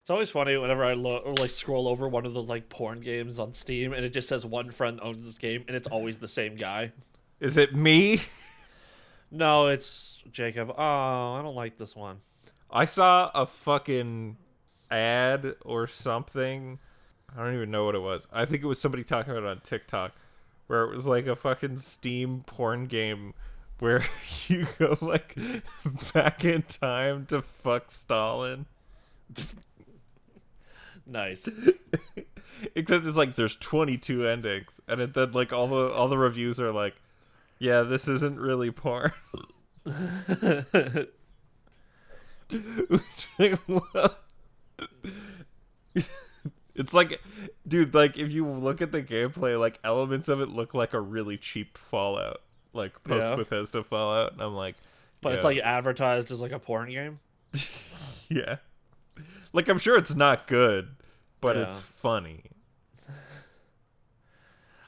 It's always funny whenever I or like scroll over one of those like porn games on Steam, and it just says one friend owns this game, and it's always the same guy. Is it me? No, it's Jacob. Oh, I don't like this one. I saw a fucking ad or something. I don't even know what it was. I think it was somebody talking about it on TikTok, where it was like a fucking Steam porn game where you go like back in time to fuck Stalin. Nice. Except it's like there's 22 endings, and then like all the reviews are like, yeah, this isn't really porn. It's like, dude, like if you look at the gameplay, like elements of it look like a really cheap Fallout, like post Bethesda Fallout, and I'm like, but it's like advertised as like a porn game. Yeah, like I'm sure it's not good, but it's funny.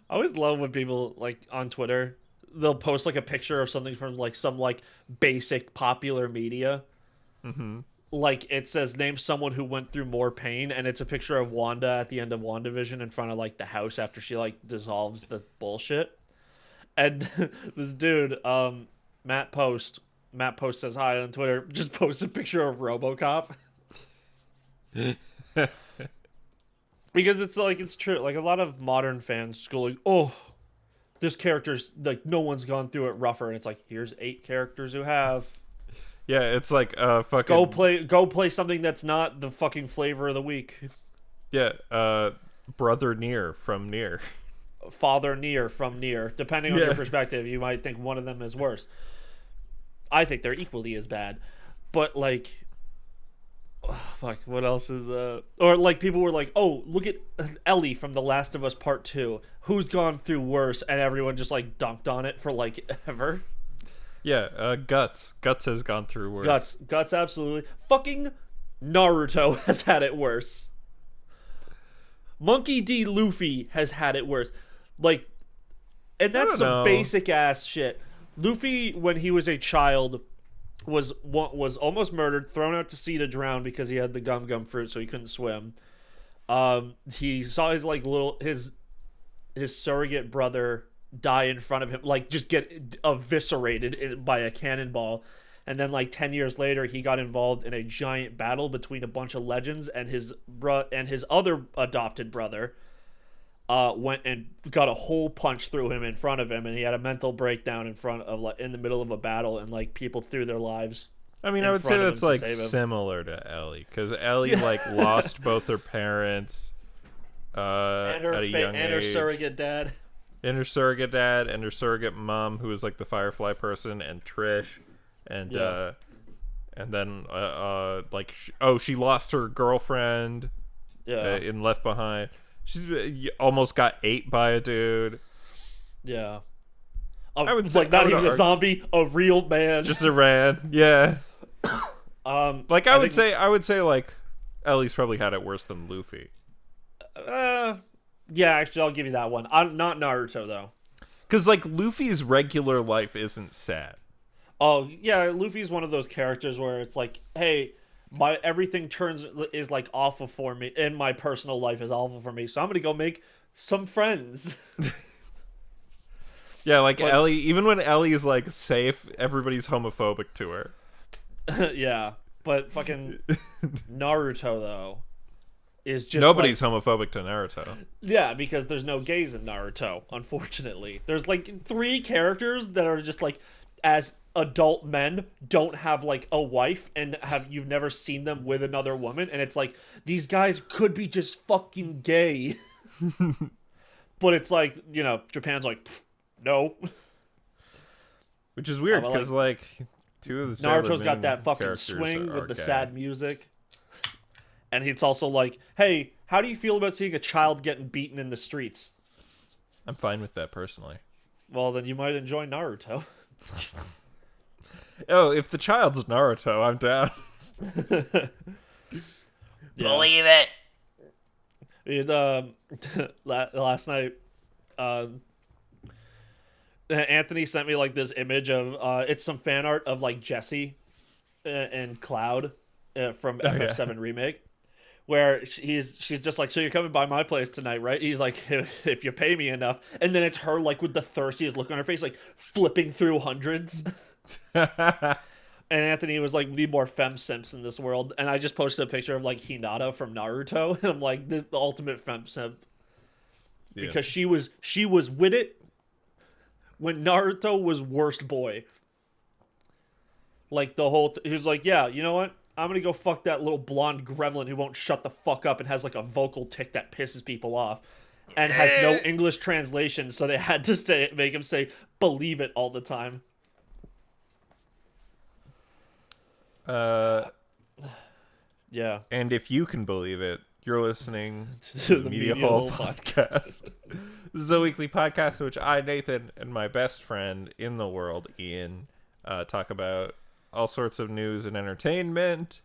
I always love when people like on Twitter, they'll post like a picture of something from like some like basic popular media. Mm-hmm. Like it says name someone who went through more pain, and it's a picture of Wanda at the end of WandaVision in front of like the house after she like dissolves the bullshit. And this dude, Matt Post says hi on Twitter, just posts a picture of RoboCop. Because it's true. Like a lot of modern fans go like, oh, this character's like no one's gone through it rougher, and it's like here's 8 characters who have. Yeah, it's like fucking go play something that's not the fucking flavor of the week. Yeah, brother NieR from NieR. Father NieR from NieR. Depending on your perspective, you might think one of them is worse. I think they're equally as bad. But like fuck, what else is or like people were like, "Oh, look at Ellie from The Last of Us Part 2. Who's gone through worse?" And everyone just like dunked on it for like ever. Yeah, Guts has gone through worse. Guts absolutely. Fucking Naruto has had it worse. Monkey D. Luffy has had it worse. Like, and that's some basic ass shit. Luffy, when he was a child, was almost murdered, thrown out to sea to drown because he had the gum fruit, so he couldn't swim. He saw his like his surrogate brother die in front of him, like just get eviscerated by a cannonball, and then like 10 years later he got involved in a giant battle between a bunch of legends, and his other adopted brother went and got a hole punched through him in front of him, and he had a mental breakdown in the middle of a battle, and like people threw their lives. I mean, I would say that's like similar to Ellie, because Ellie like lost both her parents and at a young age. And her surrogate dad. And her surrogate dad and her surrogate mom, who was like the Firefly person, and Trish, and then like she lost her girlfriend, in Left Behind. She's almost got ate by a dude. Yeah, I would say like not even a zombie, a real man, just a ran. Yeah. Like I would say like Ellie's probably had it worse than Luffy. Yeah, actually, I'll give you that one. I'm not Naruto though, because like Luffy's regular life isn't sad. Oh yeah, Luffy's one of those characters where it's like, hey, my everything is like awful for me, and my personal life is awful for me, so I'm gonna go make some friends. Yeah, like Ellie. Even when Ellie is like safe, everybody's homophobic to her. Yeah, but fucking Naruto though is just nobody's homophobic to Naruto. Yeah, because there's no gays in Naruto, unfortunately. There's like 3 characters that are just like, as adult men, don't have like a wife, and you've never seen them with another woman, and it's like these guys could be just fucking gay. But it's like, you know, Japan's like, no. Which is weird because like 2 of the Naruto's got that fucking swing with the sad music. And it's also like, hey, how do you feel about seeing a child getting beaten in the streets? I'm fine with that personally. Well, then you might enjoy Naruto. Oh, if the child's Naruto, I'm down. Believe it. Last night, Anthony sent me like this image of it's some fan art of like Jesse and Cloud from FF7 Remake, where she's just like, so you're coming by my place tonight, right? He's like, if you pay me enough. And then it's her, like, with the thirstiest look on her face, like, flipping through hundreds. And Anthony was like, we need more femme simps in this world. And I just posted a picture of, like, Hinata from Naruto. And I'm like, this is the ultimate femme simp. Yeah. Because she was with it when Naruto was worst boy. Like, the whole... he was like, yeah, you know what? I'm gonna go fuck that little blonde gremlin who won't shut the fuck up and has, like, a vocal tick that pisses people off. And has no English translation, so they had to make him say, believe it all the time. Yeah. And if you can believe it, you're listening to the Media Hole podcast. This is a weekly podcast in which I, Nathan, and my best friend in the world, Ian, talk about all sorts of news and entertainment,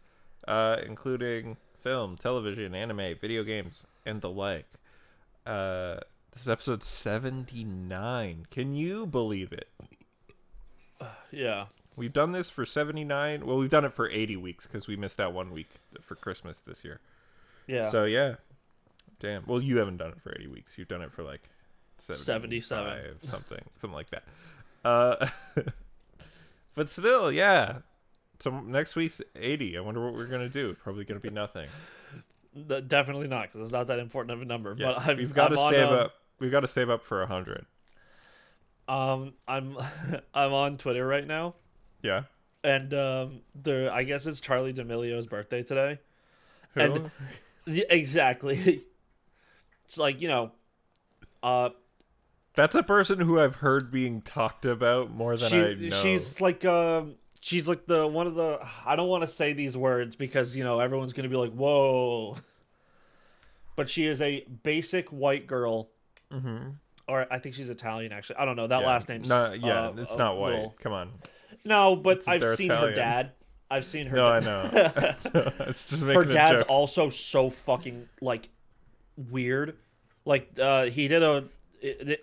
including film, television, anime, video games, and the like. This is episode 79. Can you believe it? Yeah. We've done this for 79. Well, we've done it for 80 weeks because we missed out 1 week for Christmas this year. Yeah. So, yeah. Damn. Well, you haven't done it for 80 weeks. You've done it for like 77. Something like that. But still, yeah. So next week's 80. I wonder what we're going to do. Probably going to be nothing. Definitely not, because it's not that important of a number. Yeah, but we've got to save up. We've got to save up for 100. I'm on Twitter right now. Yeah. And I guess it's Charlie D'Amelio's birthday today. Who? And exactly. It's like, that's a person who I've heard being talked about more than I know. She's like the one of the, I don't want to say these words because, everyone's going to be like, whoa. But she is a basic white girl. Mm-hmm. Or I think she's Italian, actually. I don't know. That last name's... it's not white. Little... Come on. No, but I've seen Italian. Her dad. I've seen her dad. I know. It's just making her dad's joke. Also so fucking, like, weird. Like, he did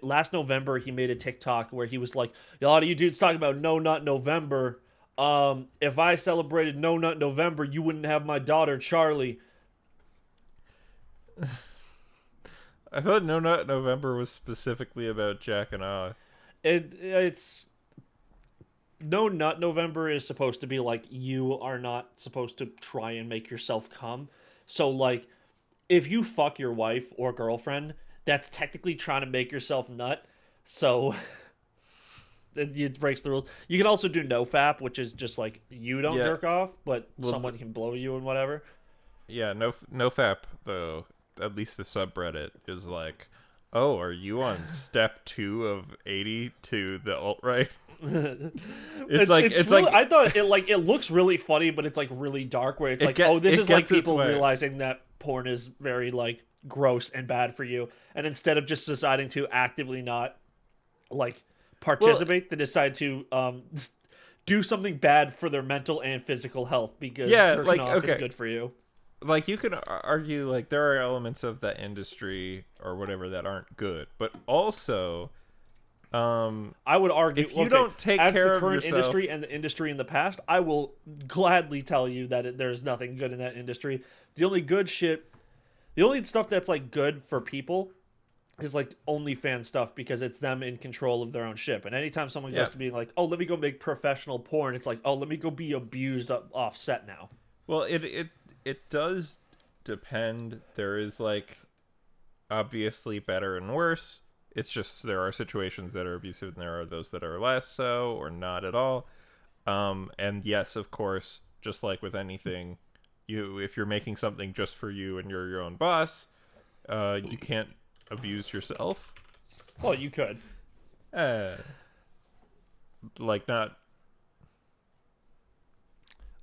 last November, he made a TikTok where he was like, a lot of you dudes talking about No Nut November. If I celebrated No Nut November, you wouldn't have my daughter, Charlie. I thought No Nut November was specifically about Jack and I. It's No Nut November is supposed to be like, you are not supposed to try and make yourself come. So, like, if you fuck your wife or girlfriend, that's technically trying to make yourself nut. So it breaks the rules. You can also do nofap, which is just like, you don't jerk off, but someone can blow you and whatever. Yeah, nofap, though, at least the subreddit, is like, oh, are you on step 2 of 80 to the alt-right? it's like I thought it looks really funny, but it's like really dark, where it's like, this is like people realizing that porn is very like gross and bad for you, and instead of just deciding to actively not like participate, they decide to do something bad for their mental and physical health, because jerking off is good for you. Like, you can argue, like, there are elements of that industry or whatever that aren't good, but also, I would argue, if you don't take care of the current yourself, industry and the industry in the past, I will gladly tell you that there's nothing good in that industry. The only good shit, the only stuff that's like good for people is like OnlyFans stuff, because it's them in control of their own shit. And anytime someone goes to being like, oh, let me go make professional porn, it's like, oh, let me go be abused off set now. Well, it does depend. There is, like, obviously better and worse. It's just there are situations that are abusive and there are those that are less so or not at all. And yes, of course, just like with anything, if you're making something just for you and you're your own boss, you can't abuse yourself. Well, you could. Like, not...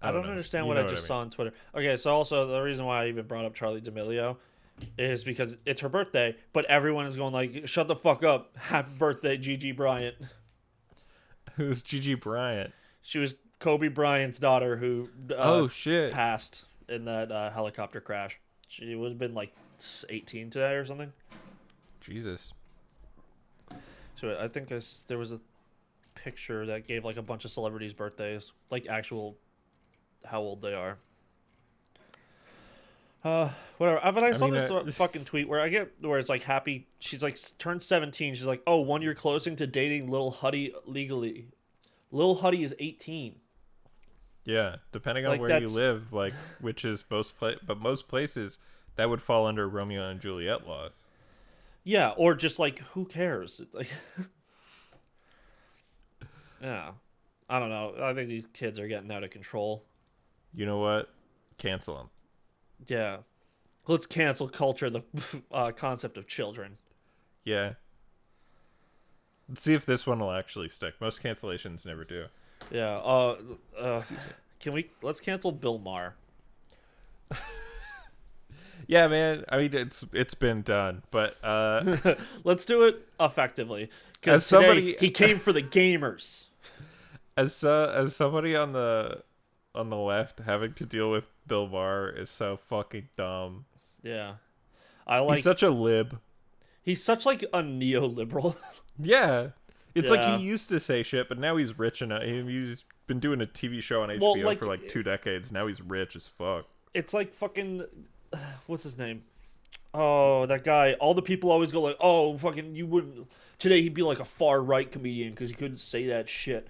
I don't understand what I just saw on Twitter. Okay, so also the reason why I even brought up Charlie D'Amelio is because it's her birthday, but everyone is going like, shut the fuck up. Happy birthday, Gigi Bryant. Who's Gigi Bryant? She was Kobe Bryant's daughter who passed in that helicopter crash. She would have been like 18 today or something. Jesus. So I think there was a picture that gave like a bunch of celebrities' birthdays, like actual how old they are. Whatever. But I saw mean, this fucking tweet where it's like happy. She's like turned 17. She's like, oh, 1 year closing to dating Lil Huddy legally. Lil Huddy is 18. Yeah, depending on Like, where you live, like which is but most places that would fall under Romeo and Juliet laws. Yeah, or just like who cares? Like, yeah, I don't know. I think these kids are getting out of control. You know what? Cancel them. Yeah, let's cancel culture. The concept of children. Yeah. Let's see if this one will actually stick. Most cancellations never do. Yeah. Let's cancel Bill Maher. Yeah, man. I mean, it's been done, but let's do it effectively. As Because somebody, he came for the gamers. as somebody on the left, having to deal with Bill Maher is so fucking dumb. Yeah, he's such a lib. He's such like a neoliberal. Yeah, it's like he used to say shit, but now he's rich and he's been doing a TV show on HBO for like 2 decades. Now he's rich as fuck. It's like fucking. What's his name? Oh, that guy. All the people always go like, "Oh, fucking, you wouldn't." Today he'd be like a far right comedian because he couldn't say that shit.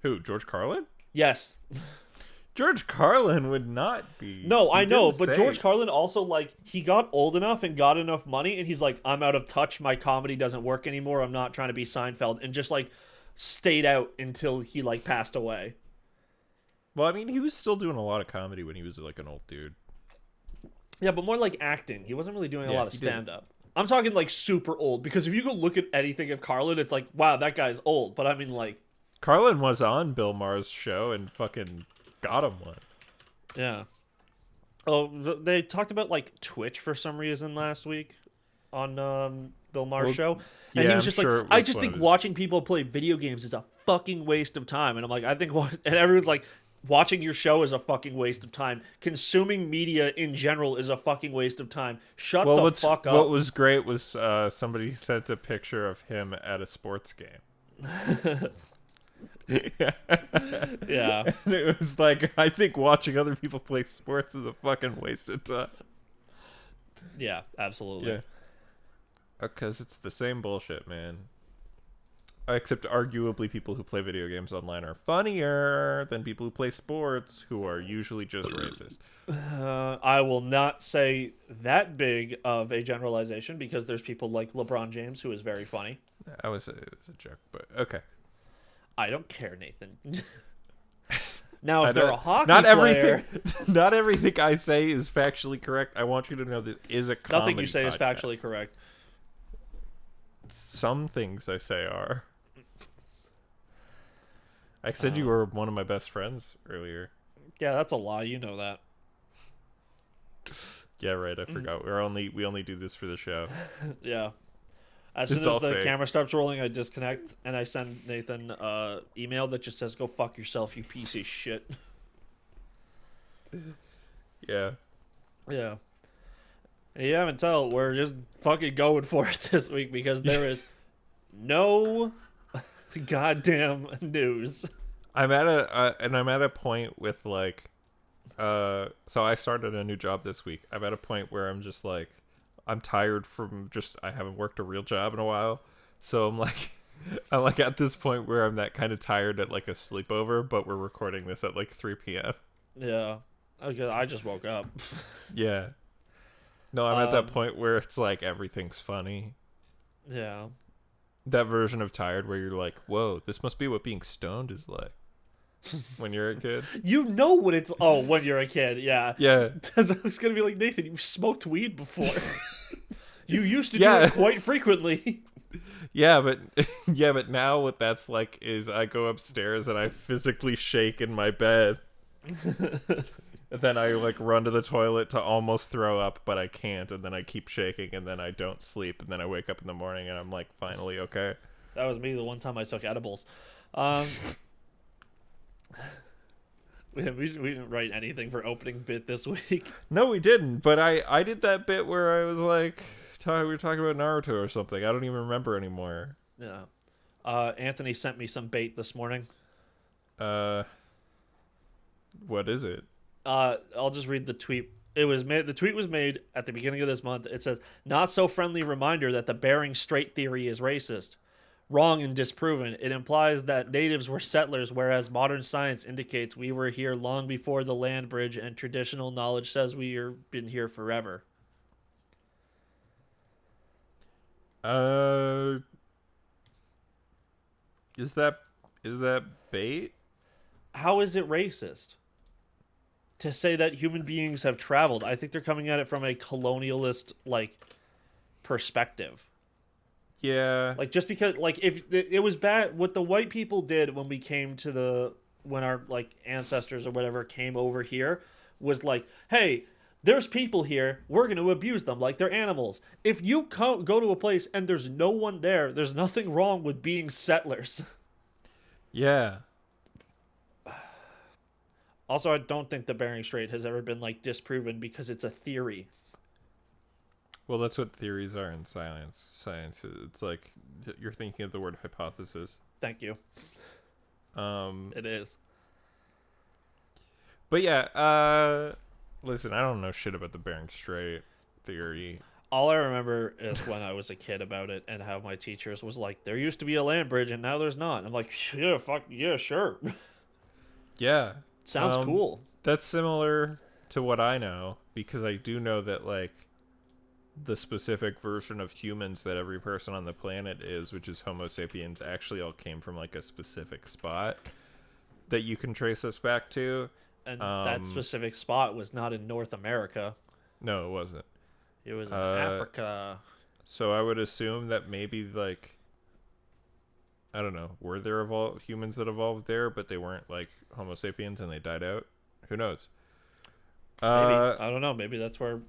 Who? George Carlin? Yes. George Carlin would not be. No, I know, but George Carlin also like he got old enough and got enough money, and he's like, "I'm out of touch. My comedy doesn't work anymore. I'm not trying to be Seinfeld," and just like stayed out until he like passed away. Well, I mean, he was still doing a lot of comedy when he was like an old dude. Yeah, but more like acting. He wasn't really doing a lot of stand-up. I'm talking like super old, because if you go look at anything of Carlin, it's like, wow, that guy's old. But I mean, like, Carlin was on Bill Maher's show and fucking got him one. Yeah. Oh, they talked about like Twitch for some reason last week on Bill Maher's show, and he was just like, I just think watching people play video games is a fucking waste of time. And I'm like, I think and everyone's like, watching your show is a fucking waste of time. Consuming media in general is a fucking waste of time. Shut the fuck up. What was great was somebody sent a picture of him at a sports game. Yeah. And it was like, I think watching other people play sports is a fucking waste of time. Yeah, absolutely. Yeah. Because it's the same bullshit, man. Except arguably people who play video games online are funnier than people who play sports, who are usually just racist. I will not say that big of a generalization, because there's people like LeBron James who is very funny. It was a joke, but okay. I don't care, Nathan. Now, if they're a hockey player... Not everything I say is factually correct. I want you to know this is a comedy Nothing you say podcast. is factually correct. Some things I say are. I said you were one of my best friends earlier. Yeah, that's a lie. You know that. Yeah, right. I forgot. We only do this for the show. Yeah. As soon as the camera stops rolling, I disconnect and I send Nathan an email that just says, "Go fuck yourself, you piece of shit." Yeah. Yeah. And you haven't tell, we're just fucking going for it this week, because there is no goddamn news. I'm at a point with like, so I started a new job this week. I'm at a point where I'm just like, I'm tired from I haven't worked a real job in a while. So I'm like at this point where I'm that kind of tired at like a sleepover, but we're recording this at like 3 p.m. Yeah. Okay, I just woke up. Yeah. No, I'm at that point where it's like everything's funny. Yeah. That version of tired where you're like, whoa, this must be what being stoned is like when you're a kid. You know what it's... Oh, when you're a kid, yeah. Yeah. I was going to be like, Nathan, you smoked weed before. You used to do it quite frequently. Yeah, but now what that's like is I go upstairs and I physically shake in my bed. And then I like run to the toilet to almost throw up, but I can't, and then I keep shaking, and then I don't sleep, and then I wake up in the morning and I'm like finally okay. That was me the one time I took edibles. We didn't write anything for opening bit this week. No, we didn't, but I did that bit where I was like we were talking about Naruto or something. I don't even remember anymore. Yeah. Anthony sent me some bait this morning. What is it? I'll just read the tweet It was made. The tweet was made at the beginning of this month. It says, "Not so friendly reminder that the Bering Strait theory is racist. Wrong and disproven. It implies that natives were settlers, whereas modern science indicates we were here long before the land bridge, and traditional knowledge says we've been here forever." Is that bait? How is it racist to say that human beings have traveled? I think they're coming at it from a colonialist perspective. Yeah. Just because if it was bad what the white people did when we came to when our ancestors or whatever came over here was hey, there's people here, we're going to abuse them like they're animals. If you go to a place and there's no one there, there's nothing wrong with being settlers. Yeah. Also, I don't think the Bering Strait has ever been disproven because it's a theory. Well, that's what theories are in science. It's you're thinking of the word hypothesis. Thank you. It is. But yeah, listen, I don't know shit about the Bering Strait theory. All I remember is when I was a kid about it and how my teachers was there used to be a land bridge and now there's not. I'm like, yeah, fuck, yeah, sure. Yeah. Sounds cool. That's similar to what I know, because I do know that the specific version of humans that every person on the planet is, which is Homo sapiens, actually all came from a specific spot that you can trace us back to. And that specific spot was not in North America. No, it wasn't. It was in Africa. So I would assume that maybe I don't know, were there humans that evolved there, but they weren't Homo sapiens and they died out? Who knows? Maybe. I don't know. Maybe that's where.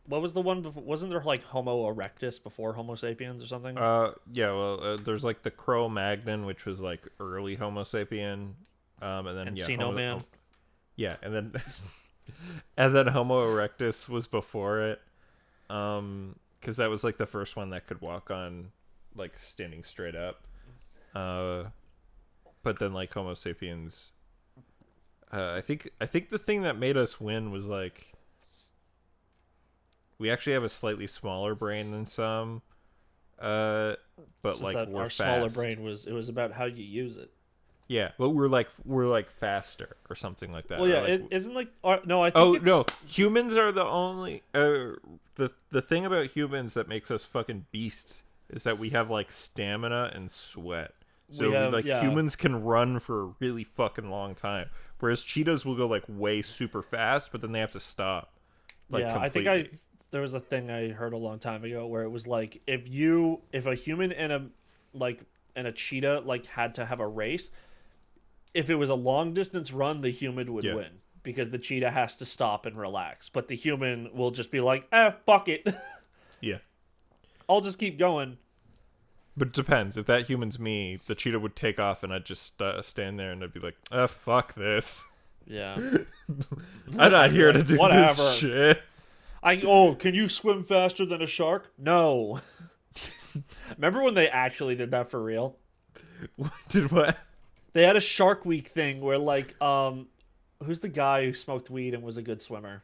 What was the one before? Wasn't there Homo erectus before Homo sapiens or something? Yeah. Well, there's the Cro-Magnon, which was early Homo sapien, and then Encino Man. Yeah, and then and then Homo erectus was before it, because that was the first one that could walk on standing straight up. But then Homo sapiens, I think the thing that made us win was we actually have a slightly smaller brain than some, but we're our fast. smaller brain was about how you use it. Yeah, but we're faster or something like that. Well, yeah, it isn't no. I think oh no, humans are the only the thing about humans that makes us fucking beasts is that we have stamina and sweat. So humans can run for a really fucking long time, whereas cheetahs will go way super fast, but then they have to stop. Completely. I think there was a thing I heard a long time ago where it was if a human and a cheetah had to have a race, if it was a long distance run, the human would win because the cheetah has to stop and relax, but the human will just be fuck it. Yeah, I'll just keep going. But it depends. If that human's me, the cheetah would take off and I'd just stand there and I'd be fuck this. Yeah. I'm not here to do this shit. Can you swim faster than a shark? No. Remember when they actually did that for real? Did what? They had a Shark Week thing where who's the guy who smoked weed and was a good swimmer?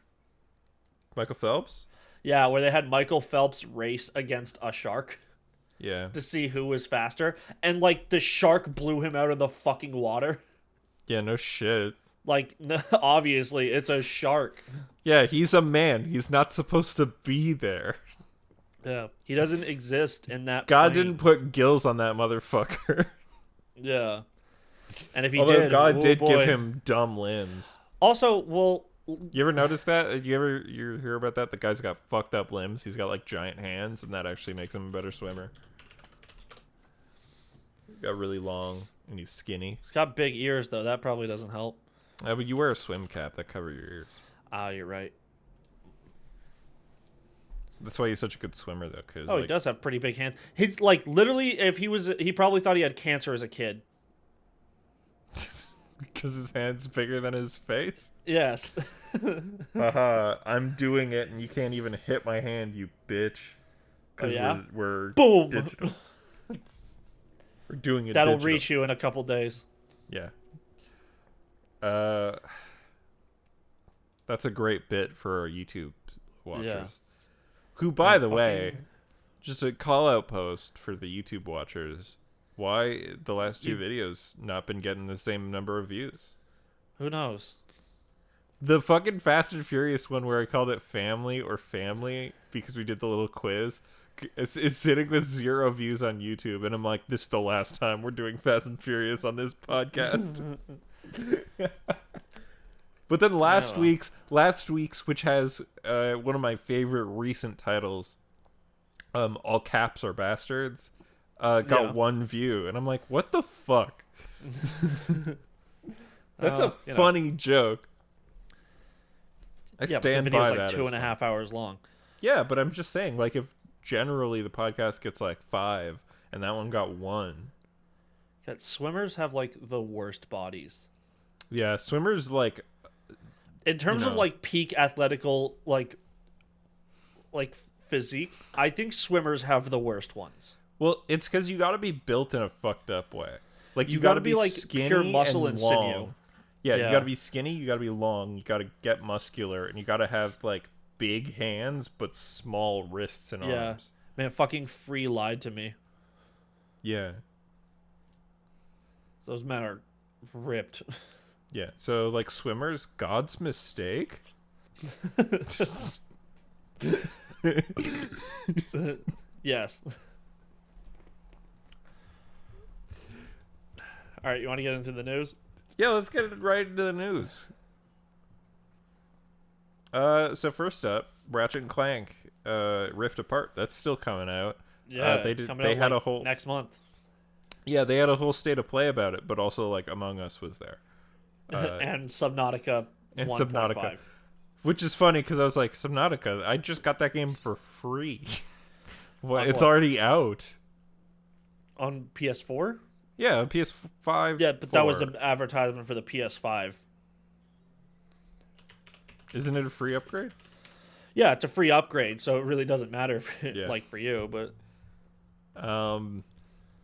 Michael Phelps? Yeah, where they had Michael Phelps race against a shark. Yeah. To see who was faster. And, the shark blew him out of the fucking water. Yeah, no shit. Obviously, it's a shark. Yeah, he's a man. He's not supposed to be there. Yeah. He doesn't exist in that God plane. didn't put gills on that motherfucker. Yeah. And if he Although did... God did give him dumb limbs. Also, well... You ever notice that? You hear about that? The guy's got fucked up limbs. He's got giant hands, and that actually makes him a better swimmer. Got really long, and he's skinny. He's got big ears, though. That probably doesn't help. But you wear a swim cap that covers your ears. Ah, you're right. That's why he's such a good swimmer, though. Cause, he does have pretty big hands. He's literally, if he probably thought he had cancer as a kid. Because his hand's bigger than his face? Yes. Haha, I'm doing it, and you can't even hit my hand, you bitch. Because we're boom. Digital. We're doing it. That'll digital. reach you in a couple days. Yeah. That's a great bit for our YouTube watchers. Yeah. Who, by the way, just a call-out post for the YouTube watchers. Why the last two videos not been getting the same number of views? Who knows? The fucking Fast and Furious one where I called it Family or Family because we did the little quiz is sitting with 0 views on YouTube, and I'm like, this is the last time we're doing Fast and Furious on this podcast. But then last week's, which has one of my favorite recent titles, All Caps Are Bastards, got 1 view, and I'm like, what the fuck? That's a funny joke. I stand by that. The video's like 2.5 hours long. Yeah, but I'm just saying, like, if generally the podcast gets like 5, and that one got 1. God, swimmers have like the worst bodies. Yeah, swimmers like. In terms of like peak athletical like physique, I think swimmers have the worst ones. Well, it's because you got to be built in a fucked up way. Like you got to be like skinny pure muscle and long. sinew. Yeah, you got to be skinny. You got to be long. You got to get muscular, and you got to have like big hands but small wrists and arms. Man, fucking Free lied to me. Yeah. Those men are ripped. Yeah, so like swimmers, God's mistake. Yes. All right, you want to get into the news? Yeah, let's get right into the news. So first up, Ratchet and Clank, Rift Apart. That's still coming out. Yeah, they had a whole next month. Yeah, they had a whole state of play about it, but also like Among Us was there. And Subnautica 1.5. Which is funny because I was like, Subnautica, I just got that game for free. It's already out. On PS4? Yeah, PS5. Yeah, but that was an advertisement for the PS5. Isn't it a free upgrade? Yeah, it's a free upgrade, so it really doesn't matter for you, but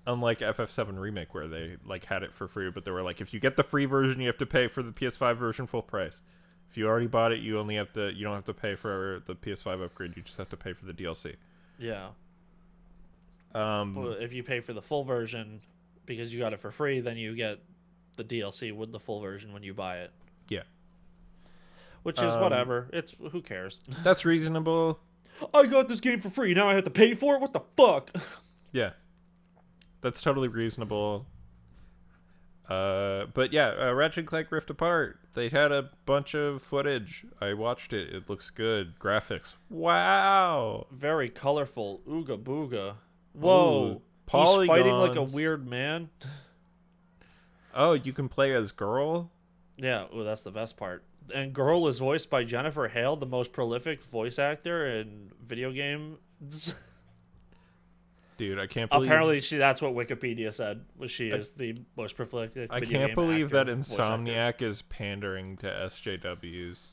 unlike FF7 Remake where they like had it for free, but they were like, if you get the free version, you have to pay for the PS5 version full price. If you already bought it, you don't have to pay for the PS5 upgrade. You just have to pay for the DLC. Yeah. Well, if you pay for the full version because you got it for free, then you get the DLC with the full version when you buy it. Yeah. Which is whatever. It's who cares? That's reasonable. I got this game for free. Now I have to pay for it? What the fuck? Yeah. That's totally reasonable. But yeah, Ratchet and Clank Rift Apart. They had a bunch of footage. I watched it. It looks good. Graphics. Wow. Very colorful. Ooga booga. Whoa. Ooh, polygons. He's fighting like a weird man. Oh, you can play as Girl? Yeah, that's the best part. And Girl is voiced by Jennifer Hale, the most prolific voice actor in video games. Dude, I can't believe... Apparently, that's what Wikipedia said, she is the most prolific video game I can't believe that actor, Insomniac is pandering to SJWs.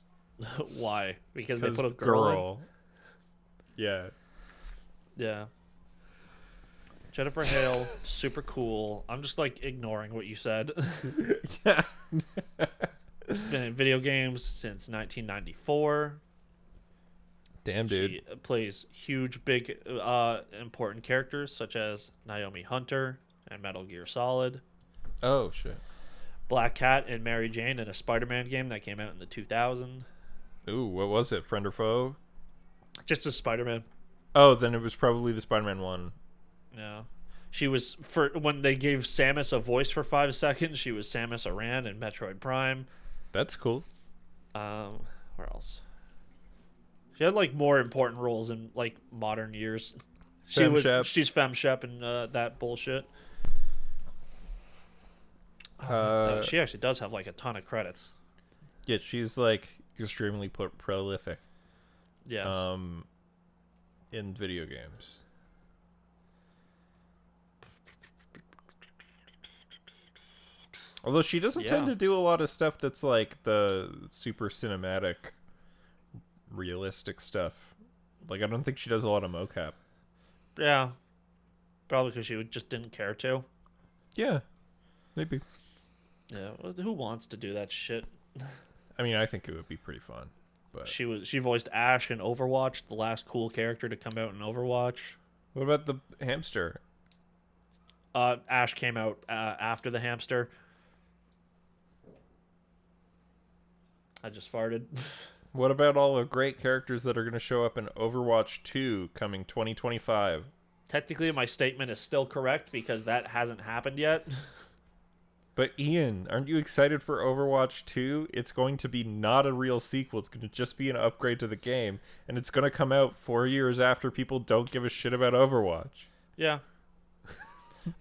Why? Because they put a girl in? Yeah. Yeah. Jennifer Hale, super cool. I'm just, like, ignoring what you said. Yeah. Been in video games since 1994. Damn, dude. She plays huge, big, important characters such as Naomi Hunter and Metal Gear Solid. Oh, shit. Black Cat and Mary Jane in a Spider-Man game that came out in the 2000s. Ooh, what was it? Friend or foe? Just a Spider-Man. Oh, then it was probably the Spider-Man one. Yeah. She was, when they gave Samus a voice for 5 seconds, she was Samus Aran in Metroid Prime. That's cool. Where else? She had like more important roles in like modern years. She's Femme Shep and that bullshit. She actually does have like a ton of credits. Yeah, she's like extremely prolific. Yes. In video games. Although she doesn't tend to do a lot of stuff that's like the super cinematic, realistic stuff. Like, I don't think she does a lot of mocap. Yeah. Probably because she just didn't care to. Yeah. Maybe. Yeah. Who wants to do that shit? I mean, I think it would be pretty fun. But She voiced Ash in Overwatch, the last cool character to come out in Overwatch. what about the hamster? Ash came out after the hamster. I just farted. What about all the great characters that are going to show up in Overwatch 2 coming 2025? Technically, my statement is still correct because that hasn't happened yet. But Ian, aren't you excited for Overwatch 2? It's going to be not a real sequel. It's going to just be an upgrade to the game. And it's going to come out 4 years after people don't give a shit about Overwatch. Yeah.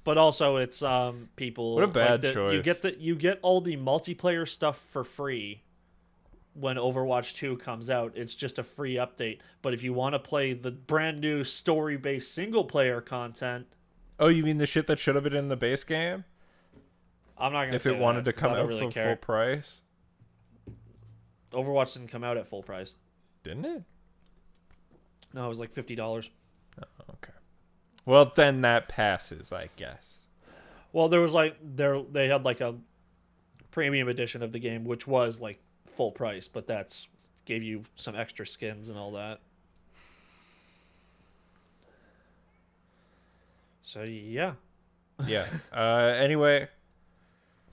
But also, it's people. What a bad choice. You get all the multiplayer stuff for free when Overwatch 2 comes out. It's just a free update. But if you want to play the brand new story-based single-player content... Oh, you mean the shit that should have been in the base game? I'm not going to say if it wanted to come out really for full price? Overwatch didn't come out at full price. Didn't it? No, it was like $50. Oh, okay. Well, then that passes, I guess. Well, there was they had like a premium edition of the game, which was like full price, but that's gave you some extra skins and all that. So yeah. Yeah. Anyway,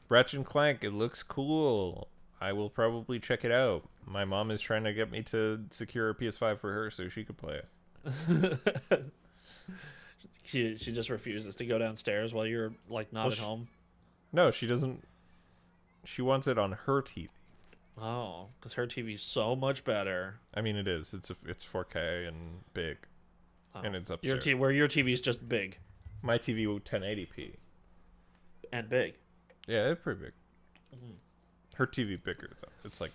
Ratchet and Clank, it looks cool. I will probably check it out. My mom is trying to get me to secure a PS5 for her so she could play it. She just refuses to go downstairs while you're like not at home. No, she doesn't. She wants it on her TV. Oh, because her TV's so much better. I mean, it is. It's 4K and big, and it's upstairs. Where your TV's just big. My TV 1080p. And big. Yeah, it's pretty big. Mm-hmm. Her TV bigger though. It's like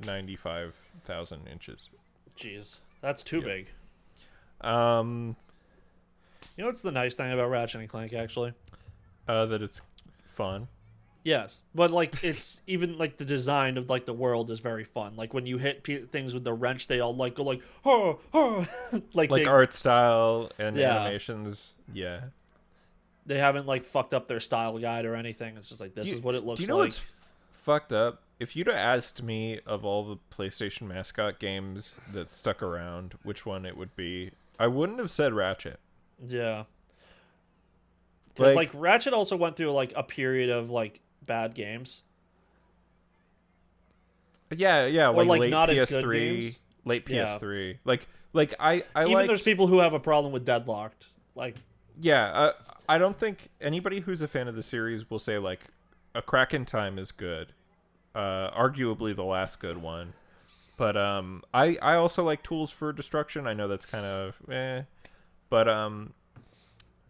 95,000 inches. Jeez, that's too big. You know what's the nice thing about Ratchet and Clank, actually? That it's fun. Yes, but like it's even like the design of like the world is very fun. Like when you hit things with the wrench, they all like go like oh oh like art style and animations. Yeah, they haven't like fucked up their style guide or anything. It's just like this is what it looks like. Do you know what's fucked up? If you'd have asked me of all the PlayStation mascot games that stuck around, which one it would be, I wouldn't have said Ratchet. Yeah. Because like Ratchet also went through like a period of like bad games. Yeah, or, like late not PS3, as good games. Late PS3. Like I even there's people who have a problem with Deadlocked. Like I don't think anybody who's a fan of the series will say like A Crack in Time is good. Arguably the last good one. But I also like Tools for Destruction. I know that's kind of but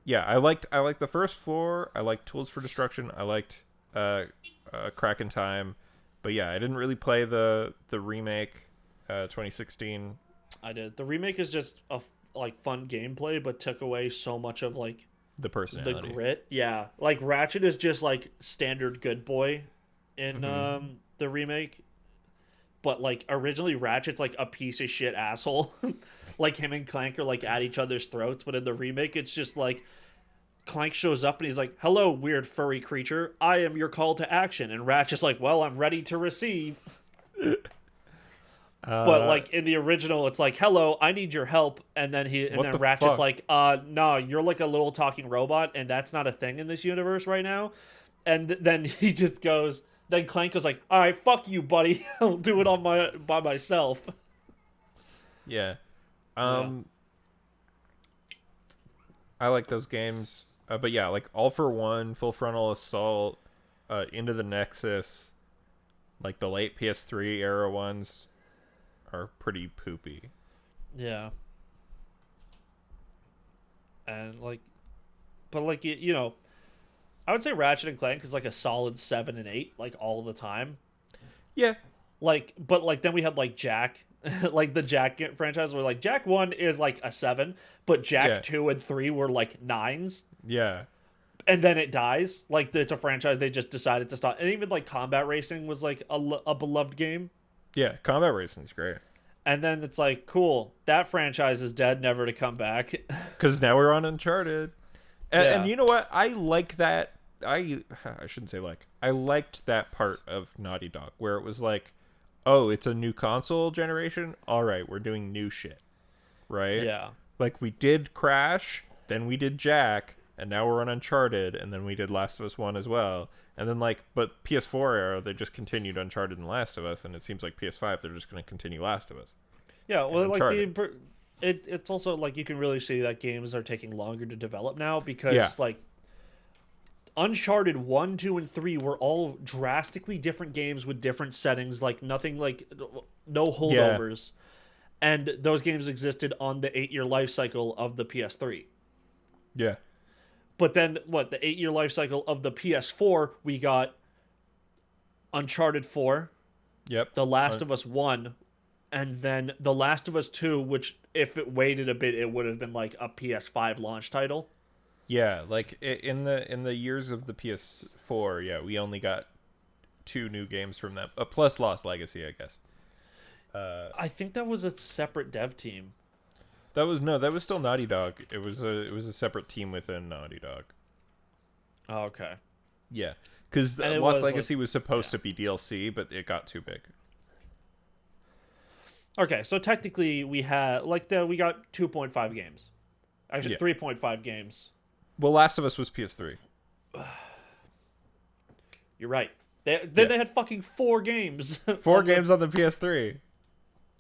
yeah, I liked the first floor. I liked Tools for Destruction. I liked Crack in Time. But yeah, I didn't really play the remake 2016. I did. The remake is just a like fun gameplay, but took away so much of like the personality, the grit. Yeah, like Ratchet is just like standard good boy in the remake. But like originally Ratchet's like a piece of shit asshole. Like him and Clank are like at each other's throats, but in the remake it's just like Clank shows up and he's like, "Hello, weird furry creature. I am your call to action." And Ratchet's like, "Well, I'm ready to receive." But like in the original it's like, "Hello, I need your help." And then Ratchet's like, "No, you're like a little talking robot and that's not a thing in this universe right now." And then he just goes, then Clank was like, "All right, fuck you, buddy. I'll do it by myself." Yeah. I like those games. But yeah, like All for One, Full Frontal Assault, Into the Nexus, like the late PS3 era ones are pretty poopy. Yeah. And like, but like, you know, I would say Ratchet and Clank is like a solid 7 and 8, like all the time. Yeah. Like, but like then we had like Jak, like the Jak franchise where like Jak 1 is like a 7, but Jak 2 and 3 were like 9s. Yeah. And then it dies. Like it's a franchise they just decided to stop. And even like Combat Racing was like a beloved game. Yeah, Combat Racing's great. And then it's like, cool, that franchise is dead, never to come back. Because now we're on Uncharted. And you know what? I like that. I shouldn't say like. I liked that part of Naughty Dog where it was like, oh, it's a new console generation? All right, we're doing new shit. Right? Yeah. Like, we did Crash, then we did Jack, and now we're on Uncharted, and then we did Last of Us 1 as well. And then, like, but PS4 era, they just continued Uncharted and Last of Us, and it seems like PS5, they're just going to continue Last of Us. Yeah, well, like, it's also, like, you can really see that games are taking longer to develop now because, like, Uncharted 1, 2, and 3 were all drastically different games with different settings, like, nothing, like, no holdovers. Yeah. And those games existed on the 8-year life cycle of the PS3. Yeah. But then, the 8-year life cycle of the PS4, we got Uncharted 4. Yep. The Last of Us 1. And then The Last of Us 2, which, if it waited a bit, it would have been like a PS5 launch title. Yeah, like, in the years of the PS4, yeah, we only got 2 new games from them. Plus Lost Legacy, I guess. I think that was a separate dev team. That was still Naughty Dog. It was a separate team within Naughty Dog. Oh, okay. Yeah, because Lost Legacy was supposed to be DLC, but it got too big. Okay, so technically we had we got 2.5 games, actually 3.5 games. Well, Last of Us was PS3. You're right. They had fucking 4 games. 4 games on the PS3.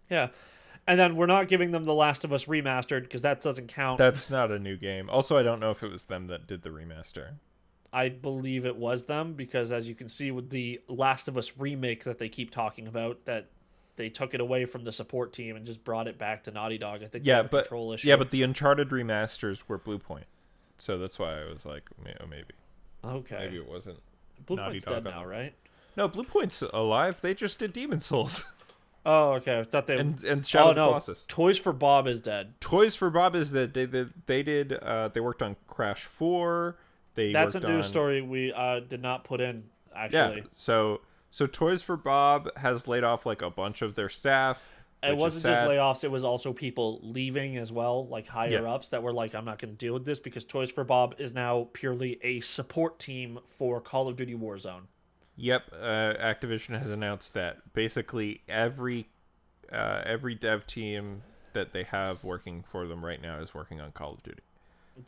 Yeah. And then we're not giving them The Last of Us Remastered because that doesn't count. That's not a new game. Also, I don't know if it was them that did the remaster. I believe it was them because, as you can see with the Last of Us remake that they keep talking about, that they took it away from the support team and just brought it back to Naughty Dog. I think they have a control issue. Yeah, but the Uncharted remasters were Bluepoint. So that's why I was like, maybe. Okay. Maybe it wasn't Naughty Dog dead now, right? No, Bluepoint's alive. They just did Demon's Souls. Oh, okay. I thought they and Shadow of the Colossus. Toys for Bob is dead. Toys for Bob is dead. They worked on Crash 4. That's a news story we did not put in, actually. Yeah. So Toys for Bob has laid off like a bunch of their staff. It wasn't just layoffs, it was also people leaving as well, like higher ups that were like, I'm not going to deal with this because Toys for Bob is now purely a support team for Call of Duty Warzone. Yep, Activision has announced that basically every dev team that they have working for them right now is working on Call of Duty.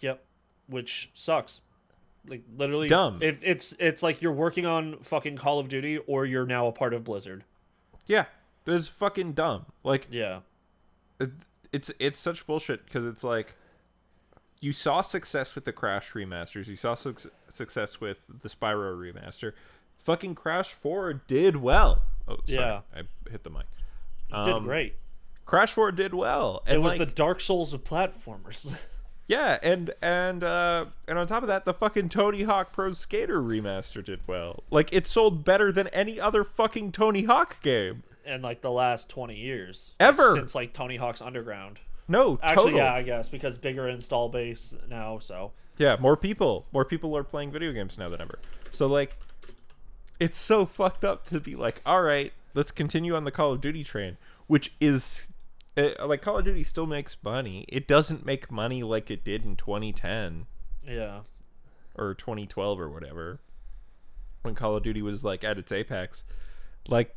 Yep, which sucks. Like, literally dumb. It's like you're working on fucking Call of Duty or you're now a part of Blizzard. Yeah, it's fucking dumb. Like, yeah, it's such bullshit because it's like you saw success with the Crash remasters, you saw success with the Spyro remaster. Fucking Crash 4 did well. Oh, sorry. Yeah. I hit the mic. Did great. Crash 4 did well. And it was the Dark Souls of platformers. Yeah, and on top of that, the fucking Tony Hawk Pro Skater remaster did well. Like, it sold better than any other fucking Tony Hawk game. In, like, the last 20 years. Ever. Since, like, Tony Hawk's Underground. No, actually, total. Yeah, I guess, because bigger install base now, so. Yeah, more people are playing video games now than ever. So, like, it's so fucked up to be like, all right, let's continue on the Call of Duty train, which is, like, Call of Duty still makes money. It doesn't make money like it did in 2010. Yeah. Or 2012 or whatever, when Call of Duty was, like, at its apex. Like,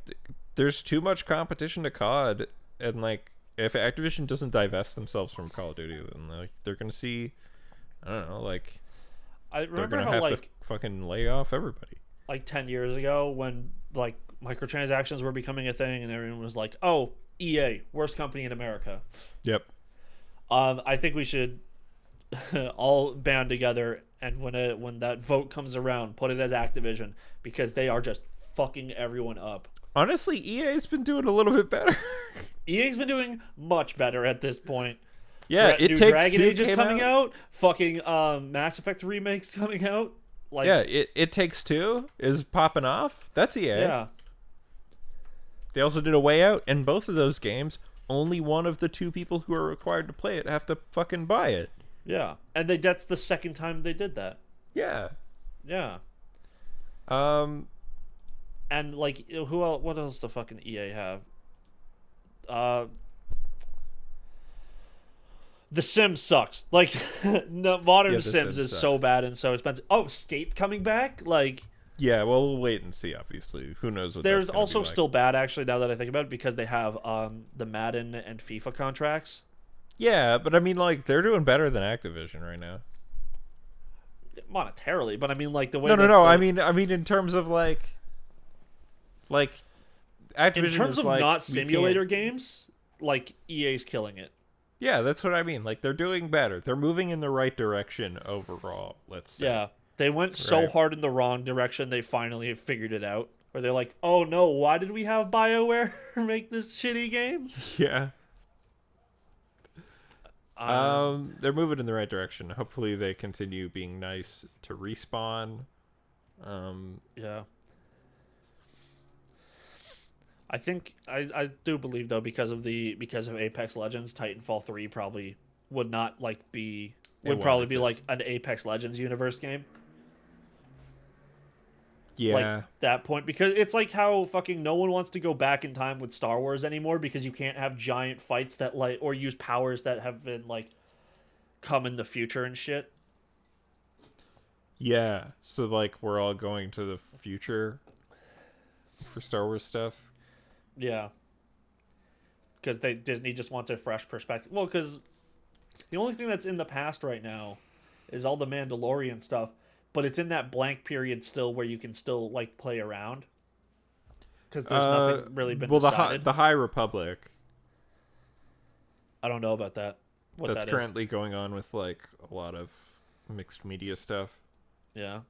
there's too much competition to COD, and, like, if Activision doesn't divest themselves from Call of Duty, then, like, they're gonna see, I don't know, like, they're gonna have to fucking lay off everybody. Like 10 years ago when, like, microtransactions were becoming a thing and everyone was like, oh, EA, worst company in America. Yep. I think we should all band together and when that vote comes around, put it as Activision because they are just fucking everyone up. Honestly, EA's been doing a little bit better. EA's been doing much better at this point. Yeah, New Dragon Age is coming out. Fucking Mass Effect remakes coming out. Like, yeah, It Takes Two is popping off. That's EA. Yeah. They also did A Way Out, and both of those games, only one of the 2 people who are required to play it have to fucking buy it. Yeah, and that's the second time they did that. Yeah. Yeah. And, like, who else? What else does fucking EA have? The Sims sucks. Like, no, modern Sims is so bad and so expensive. Oh, Skate coming back? Like, Yeah, well, we'll wait and see. Obviously, who knows what There's that's gonna also be like. still bad, actually, now that I think about it, because they have the Madden and FIFA contracts. Yeah, but I mean, like, they're doing better than Activision right now. Monetarily, but I mean, like, the way No. I mean, in terms of like Activision in terms is of like, not simulator games, like, EA's killing it. Yeah, that's what I mean. Like, they're doing better. They're moving in the right direction overall, let's say. Yeah. They went so Right. hard in the wrong direction, they finally figured it out. Where they're like, oh no, why did we have BioWare make this shitty game? Yeah. They're moving in the right direction. Hopefully they continue being nice to Respawn. Yeah. I think I do believe though because of Apex Legends, Titanfall 3 probably would not like be would probably be like an Apex Legends universe game. Yeah. Like that point, because it's like how fucking no one wants to go back in time with Star Wars anymore because you can't have giant fights that like or use powers that have been like come in the future and shit. Yeah. So like we're all going to the future for Star Wars stuff. Yeah. Because Disney just wants a fresh perspective. Well, because the only thing that's in the past right now is all the Mandalorian stuff, but it's in that blank period still where you can still like play around. Because there's nothing really been decided. The High Republic. I don't know about that. That's currently going on with like a lot of mixed media stuff. Yeah.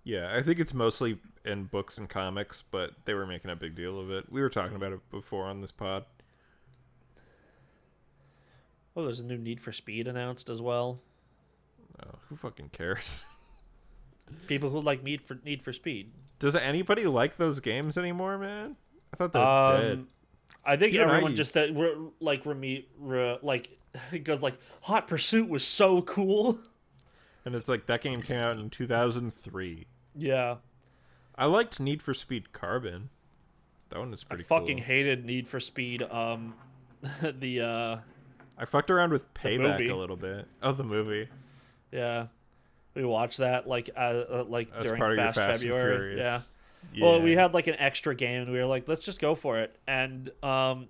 Yeah, I think it's mostly in books and comics, but they were making a big deal of it. We were talking about it before on this pod. Oh, there's a new Need for Speed announced as well. Oh, who fucking cares? People who like Need for Speed. Does anybody like those games anymore, man? I thought they were dead. I think Even everyone just that it goes like Hot Pursuit was so cool. And it's like that game came out in 2003. Yeah. I liked Need for Speed Carbon. That one was pretty cool. I fucking hated Need for Speed. I fucked around with Payback movie. a little bit. Oh, the movie. Yeah, we watched that like As during part of your Fast Fast and February. Furious. Yeah. Yeah. Well, we had like an extra game, and we were like, let's just go for it. And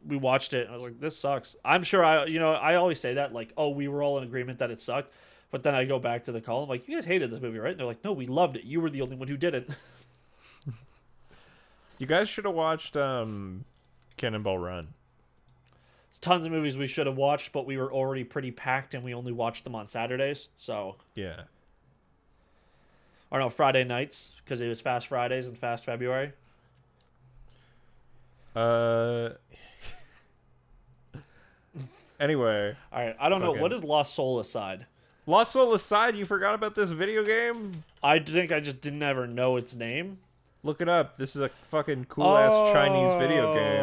we watched it. And I was like, this sucks. I'm sure I always say that like, oh, we were all in agreement that it sucked. But then I go back to the call. I'm like, you guys hated this movie, right? And they're like, no, we loved it. You were the only one who didn't. You guys should have watched Cannonball Run. There's tons of movies we should have watched, but we were already pretty packed, and we only watched them on Saturdays. So Yeah. or no, Friday nights, because it was Fast Fridays and Fast February. Anyway. All right, I don't know. What is Lost Soul aside? Lost Soul aside, you forgot about this video game? I think I just didn't ever know its name. Look it up. This is a fucking cool-ass Chinese video game.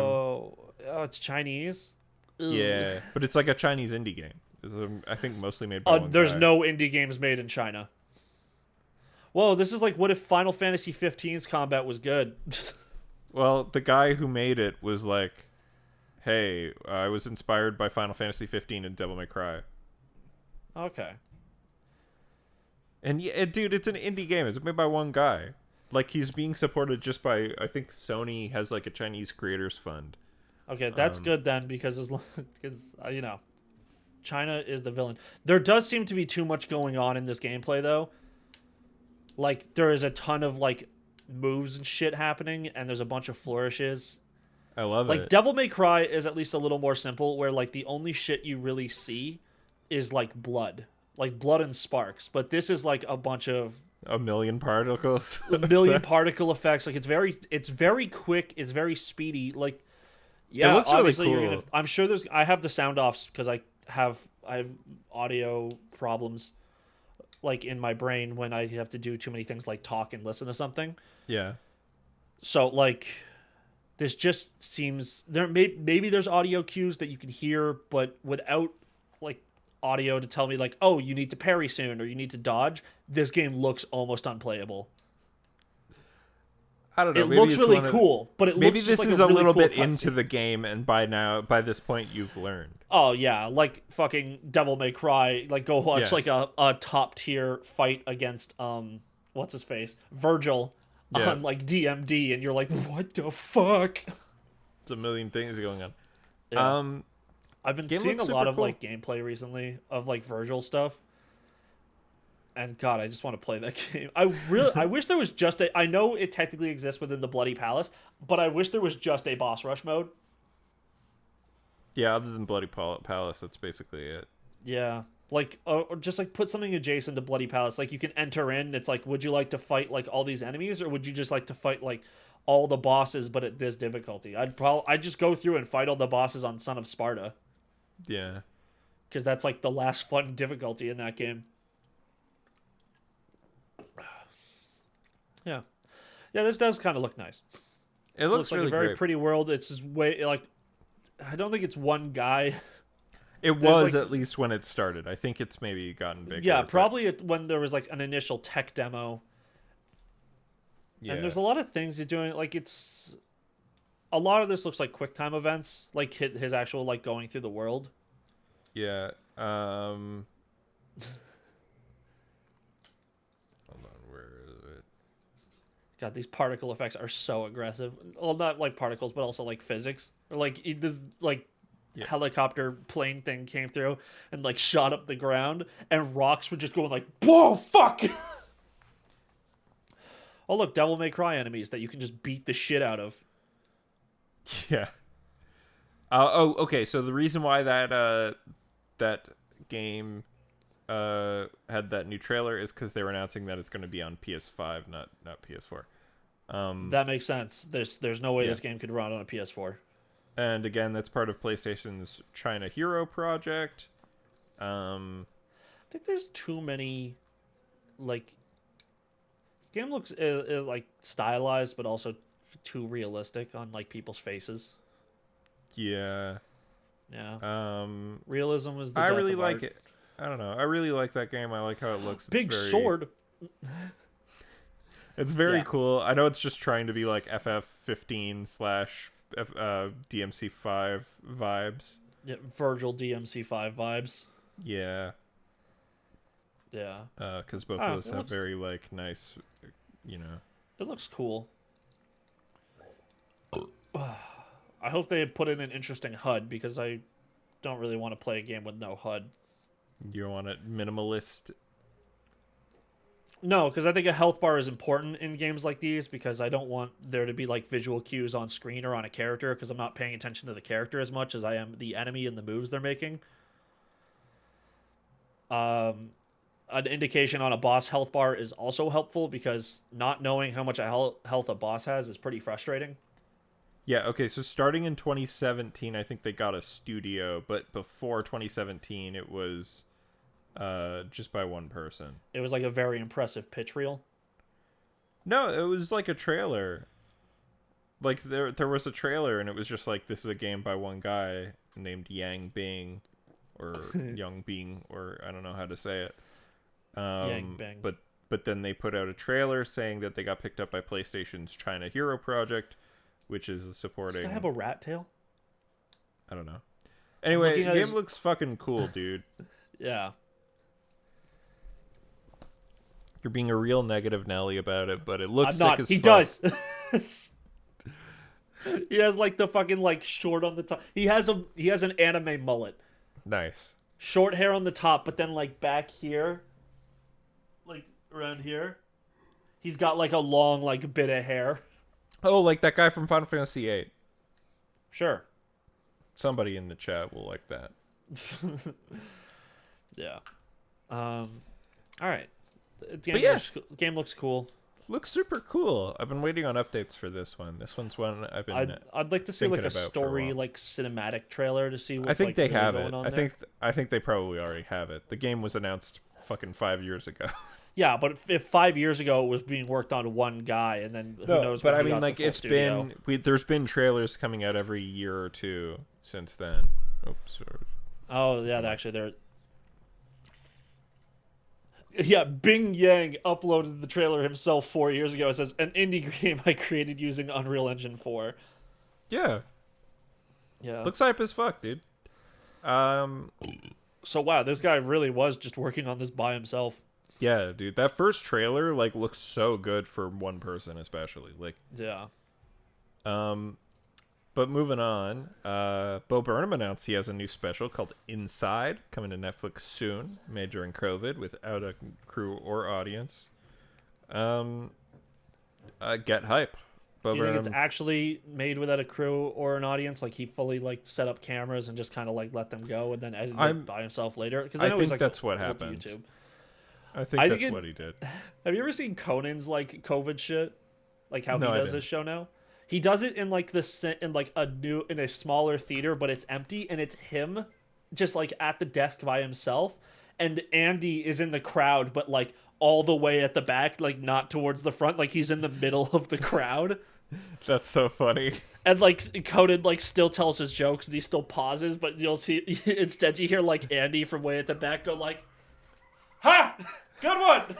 Oh, it's Chinese? Ugh. Yeah, but it's like a Chinese indie game. It's, I think mostly made by one There's guy. no indie games made in China. Whoa, this is like what if Final Fantasy 15's combat was good? Well, the guy who made it was like, hey, I was inspired by Final Fantasy 15 and Devil May Cry. Okay. And yeah, dude, it's an indie game. It's made by one guy. Like, he's being supported just by, I think Sony has like a Chinese creators fund. Okay, that's good then, because China is the villain. There does seem to be too much going on in this gameplay, though. Like, there is a ton of, like, moves and shit happening, and there's a bunch of flourishes. I love Like, it. Devil May Cry is at least a little more simple, where, like, the only shit you really see is, like, blood. Like, blood and sparks. But this is, like, a bunch of... A million particles. a million particle effects. Like, it's very quick. It's very speedy. Like, yeah, it looks really cool. I'm sure I have the sound offs because I have audio problems like in my brain when I have to do too many things like talk and listen to something. Yeah. So like this just seems maybe there's audio cues that you can hear, but without like audio to tell me like, oh, you need to parry soon or you need to dodge, this game looks almost unplayable. I don't know. It looks really cool, but it maybe looks this just is like a really little cool bit cutscene. into the game, and by this point you've learned. Oh yeah, like fucking Devil May Cry. Like go watch Yeah. like a top tier fight against what's his face, Virgil. on like DMD, and you're like, what the fuck? It's a million things going on. Yeah. I've been seeing a lot of cool. like gameplay recently of like Virgil stuff. And God, I just want to play that game. I wish there was just a. I know it technically exists within the Bloody Palace, but I wish there was just a boss rush mode. Yeah, other than Bloody Palace, that's basically it. Yeah, like or just like put something adjacent to Bloody Palace. Like you can enter in. It's like, would you like to fight like all these enemies, or would you just like to fight like all the bosses, but at this difficulty? I'd just go through and fight all the bosses on Son of Sparta. Yeah, because that's like the last fun difficulty in that game. Yeah, this does kind of look nice. It looks like really a very great. pretty world. It's just way like, I don't think it's one guy. It was at least when it started. I think it's maybe gotten bigger. Yeah, probably when there was like an initial tech demo. Yeah. And there's a lot of things he's doing. Like it's a lot of this looks like QuickTime events, like his actual like going through the world. Yeah. God, these particle effects are so aggressive. Well, not like particles, but also like physics. Or like this like helicopter plane thing came through and like shot up the ground, and rocks were just going like, whoa, fuck! Oh look, Devil May Cry enemies that you can just beat the shit out of. Yeah. Okay. So the reason why that game had that new trailer is because they were announcing that it's going to be on PS5, not PS4. That makes sense. There's no way this game could run on a PS4. And again, that's part of PlayStation's China Hero project. I think there's too many, like, this game looks like stylized, but also too realistic on like people's faces. Yeah. Yeah. Realism is the I death really of like art. it. I don't know. I really like that game. I like how it looks. It's Big sword. It's very cool. I know it's just trying to be like FF15 / DMC5 vibes. Yeah, Virgil DMC5 vibes. Yeah. Yeah. Because both of those have very like nice, you know. It looks cool. I hope they put in an interesting HUD, because I don't really want to play a game with no HUD. You want it minimalist? No, because I think a health bar is important in games like these, because I don't want there to be like visual cues on screen or on a character, because I'm not paying attention to the character as much as I am the enemy and the moves they're making. An indication on a boss health bar is also helpful, because not knowing how much health a boss has is pretty frustrating. Yeah, okay, so starting in 2017, I think they got a studio, but before 2017, it was just by one person. It was like a very impressive pitch reel. No, it was like a trailer. Like, there was a trailer, and it was just like, this is a game by one guy named Yang Bing, or Young Bing, or I don't know how to say it. Yang Bing. But then they put out a trailer saying that they got picked up by PlayStation's China Hero project, which is supporting... Does it have a rat tail? I don't know. Anyway, the game looks fucking cool, dude. Yeah. You're being a real negative Nelly about it, but it looks I'm not. sick as He fuck. does. He has like the fucking like short on the top. He has an anime mullet. Nice. Short hair on the top, but then like back here, like around here, he's got like a long like bit of hair. Oh, like that guy from Final Fantasy VIII. Sure. Somebody in the chat will like that. Yeah. All right. Game looks cool. Looks super cool. I've been waiting on updates for this one. This one's one I've been. I'd like to see like a story, like cinematic trailer to see. What's, I think like, they really have going it. on I there. think they probably already have it. The game was announced fucking 5 years ago. Yeah, but if 5 years ago it was being worked on one guy, and then who knows? But when I he mean, got like the full it's studio. there's been trailers coming out every year or two since then. Oops. Oh yeah, actually there. Yeah, Bing Yang uploaded the trailer himself 4 years ago. It says, an indie game I created using Unreal Engine 4. Yeah. Yeah. Looks hype as fuck, dude. So wow, this guy really was just working on this by himself. Yeah, dude, that first trailer like looks so good for one person, especially. Like, yeah. But moving on, Bo Burnham announced he has a new special called Inside, coming to Netflix soon, made during COVID without a crew or audience. Get hype. Bo Do you think Burnham, it's actually made without a crew or an audience? Like he fully like set up cameras and just kind of like let them go and then edited it by himself later? Because I know he's think like that's what happened. YouTube. I think that's what he did. Have you ever seen Conan's like COVID shit? Like how No, he does this show now? He does it in like in a smaller theater, but it's empty and it's him just like at the desk by himself, and Andy is in the crowd, but like all the way at the back, like not towards the front, like he's in the middle of the crowd. That's so funny. And like Conan like still tells his jokes and he still pauses, but you'll see instead you hear like Andy from way at the back go like, "Ha! Good one."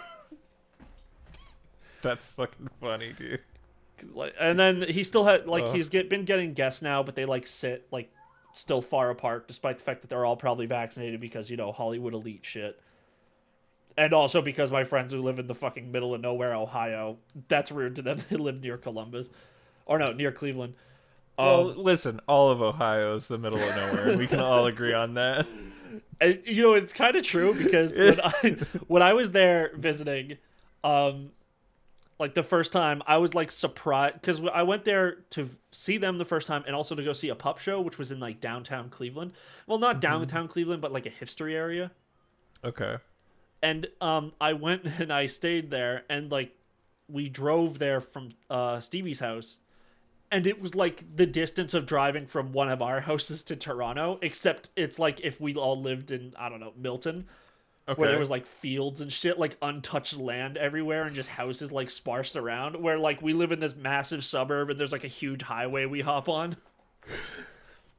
That's fucking funny, dude. And then he still had like he's been getting guests now, but they like sit like still far apart, despite the fact that they're all probably vaccinated because Hollywood elite shit. And also because my friends who live in the fucking middle of nowhere, Ohio, that's weird to them. They live near Columbus, or no, near Cleveland. Well, listen, all of Ohio is the middle of nowhere, and we can all agree on that. And, it's kind of true because when I was there visiting, like the first time, I was like surprised because I went there to see them the first time and also to go see a pup show, which was in like downtown Cleveland. Well, not downtown Cleveland, but like a hipstery area. Okay. And I went and I stayed there, and like we drove there from Stevie's house, and it was like the distance of driving from one of our houses to Toronto, except it's like if we all lived in, I don't know, Milton, where there was like fields and shit, like untouched land everywhere and just houses like sparsed around, where like we live in this massive suburb and there's like a huge highway we hop on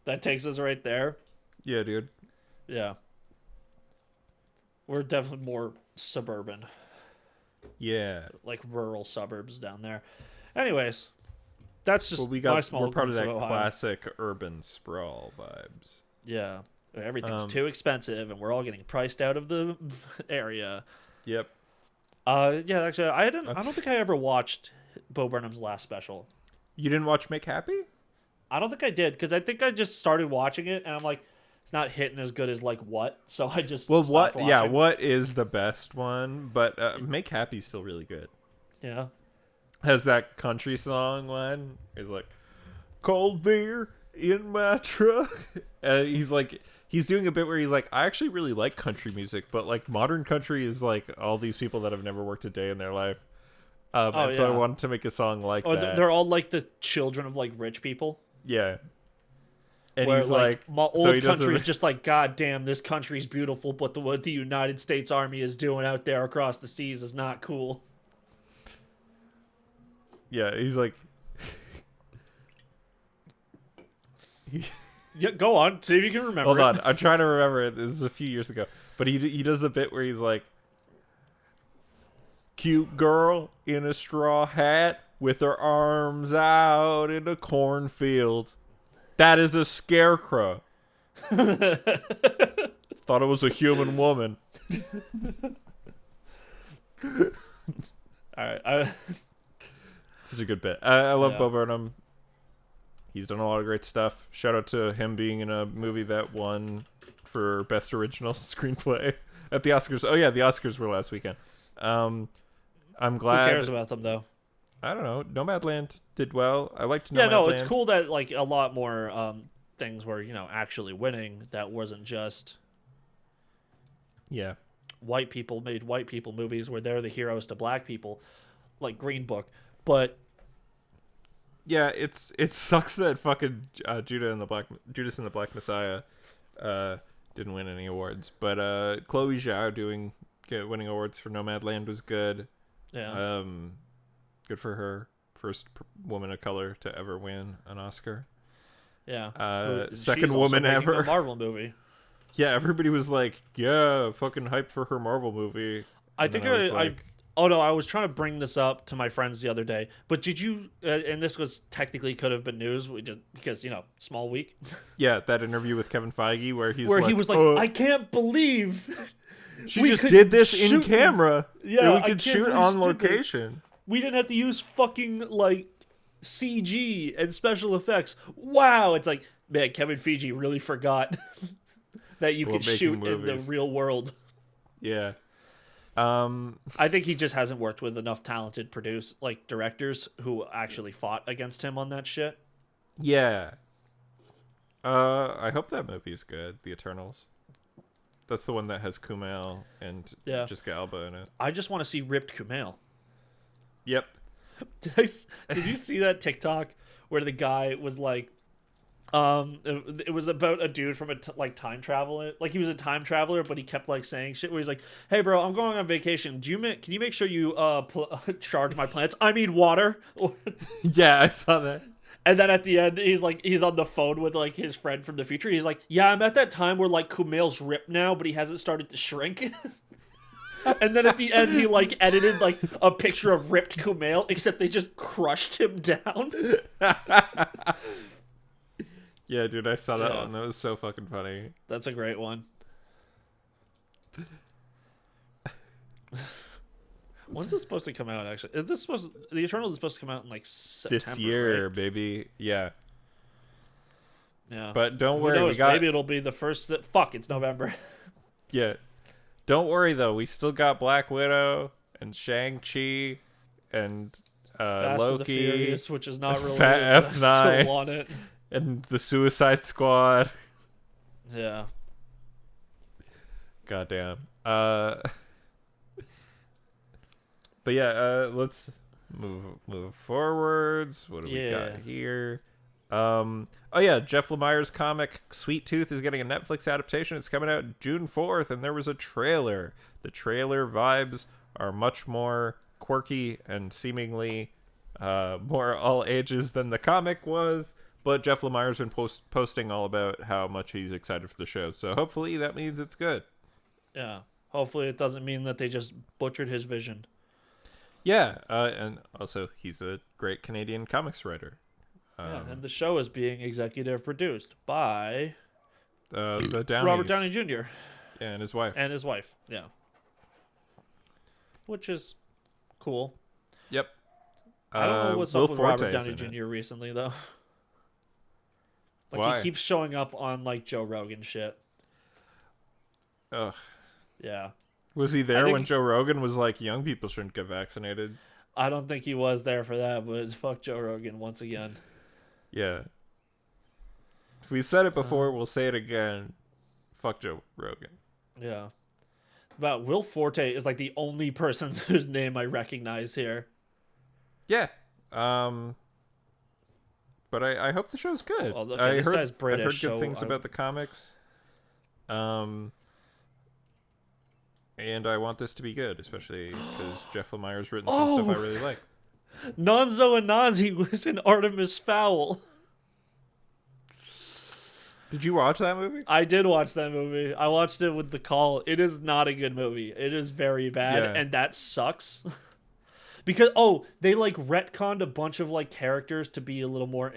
that takes us right there. Yeah, dude. Yeah. We're definitely more suburban. Yeah. Like rural suburbs down there. Anyways, that's just we're part of that Ohio. classic urban sprawl vibes. Yeah. Everything's too expensive and we're all getting priced out of the area. Yep. Yeah, actually I don't think I ever watched Bo Burnham's last special. You didn't watch Make Happy? I don't think I did, because I think I just started watching it and I'm like, it's not hitting as good as like What, so I just stopped watching. Yeah, What is the best one, but Make Happy's still really good. Yeah. Has that country song one. It's like, cold beer in my truck. And he's doing a bit where he's like, I actually really like country music, but like modern country is like all these people that have never worked a day in their life. So I wanted to make a song like that. They're all like the children of like rich people. Yeah. And where, he's like, my old country is just like, God damn, this country's beautiful, but what the United States Army is doing out there across the seas is not cool. Yeah, he's like, yeah, go on, see if you can remember. Hold on, I'm trying to remember it. This is a few years ago, but he does a bit where he's like, cute girl in a straw hat with her arms out in a cornfield. That is a scarecrow. Thought it was a human woman. All right, This is a good bit. I love Bo Burnham. He's done a lot of great stuff. Shout out to him being in a movie that won for Best Original Screenplay at the Oscars. Oh yeah, the Oscars were last weekend. I'm glad. Who cares about them though? I don't know. Nomadland did well. I liked Nomadland. Yeah, no, it's cool that like a lot more things were actually winning. That wasn't just white people made white people movies where they're the heroes to black people, like Green Book. But yeah, it sucks that fucking Judas and the Black Messiah didn't win any awards. But Chloe Zhao winning awards for Nomadland was good. Yeah. Good for her. First woman of color to ever win an Oscar. Yeah. Second woman ever. A Marvel movie. Yeah, everybody was like, yeah, fucking hyped for her Marvel movie. I think I was trying to bring this up to my friends the other day, but did you, and this was technically could have been news, because, small week. Yeah, that interview with Kevin Feige where he was like, I can't believe She just did this in camera. Yeah, we could shoot on location. We didn't have to use fucking like CG and special effects. Wow, it's like, man, Kevin Feige really forgot that you could shoot in the real world. Yeah. I think he just hasn't worked with enough talented directors who actually fought against him on that shit. Yeah. I hope that movie is good, The Eternals. That's the one that has Kumail and Jessica Alba in it. I just want to see ripped Kumail. Yep. Did you see that TikTok where the guy was like, it was about a dude from time travel, like he was a time traveler, but he kept like saying shit where he's like, "Hey bro, I'm going on vacation. Can you make sure you charge my plants? I need water." Yeah, I saw that. And then at the end, he's on the phone with like his friend from the future. He's like, "Yeah, I'm at that time where like Kumail's ripped now, but he hasn't started to shrink." And then at the end, he like edited like a picture of ripped Kumail, except they just crushed him down. Yeah, dude, I saw that one. That was so fucking funny. That's a great one. When's this supposed to come out, actually? The Eternal is supposed to come out in like September, this year, right? baby. Yeah. Yeah. But don't worry, maybe it'll be the first. It's November. Yeah. Don't worry though, we still got Black Widow and Shang-Chi and Fast Loki, and the Furious, which is not really F9, I still want it. and the Suicide Squad. Yeah. Goddamn. But yeah, let's move forwards. What do we got here? Oh yeah, Jeff Lemire's comic Sweet Tooth is getting a Netflix adaptation. It's coming out June 4th, and there was a trailer. The trailer vibes are much more quirky and seemingly more all ages than the comic was. But Jeff Lemire's been posting all about how much he's excited for the show. So hopefully that means it's good. Yeah. Hopefully it doesn't mean that they just butchered his vision. Yeah, and also he's a great Canadian comics writer. And the show is being executive produced by the Downeys. Robert Downey Jr. Yeah, and his wife. Yeah. Which is cool. Yep. I don't know what's up with Robert Downey Jr. recently, though. Like, why? He keeps showing up on, like, Joe Rogan shit. Ugh. Yeah. Was he there when Joe Rogan was like, young people shouldn't get vaccinated? I don't think he was there for that, but fuck Joe Rogan once again. Yeah. If we've said it before, we'll say it again. Fuck Joe Rogan. Yeah. But Will Forte is like the only person whose name I recognize here. Yeah. But I hope the show's good. Well, okay, this guy's British. I've heard good things about the comics. And I want this to be good, especially because Jeff Lemire's written some stuff I really like. Nonzo and Nazi was in Artemis Fowl. Did you watch that movie? I did watch that movie. I watched it with The Call. It is not a good movie. It is very bad, and that sucks. Because, they, like, retconned a bunch of, like, characters to be a little more,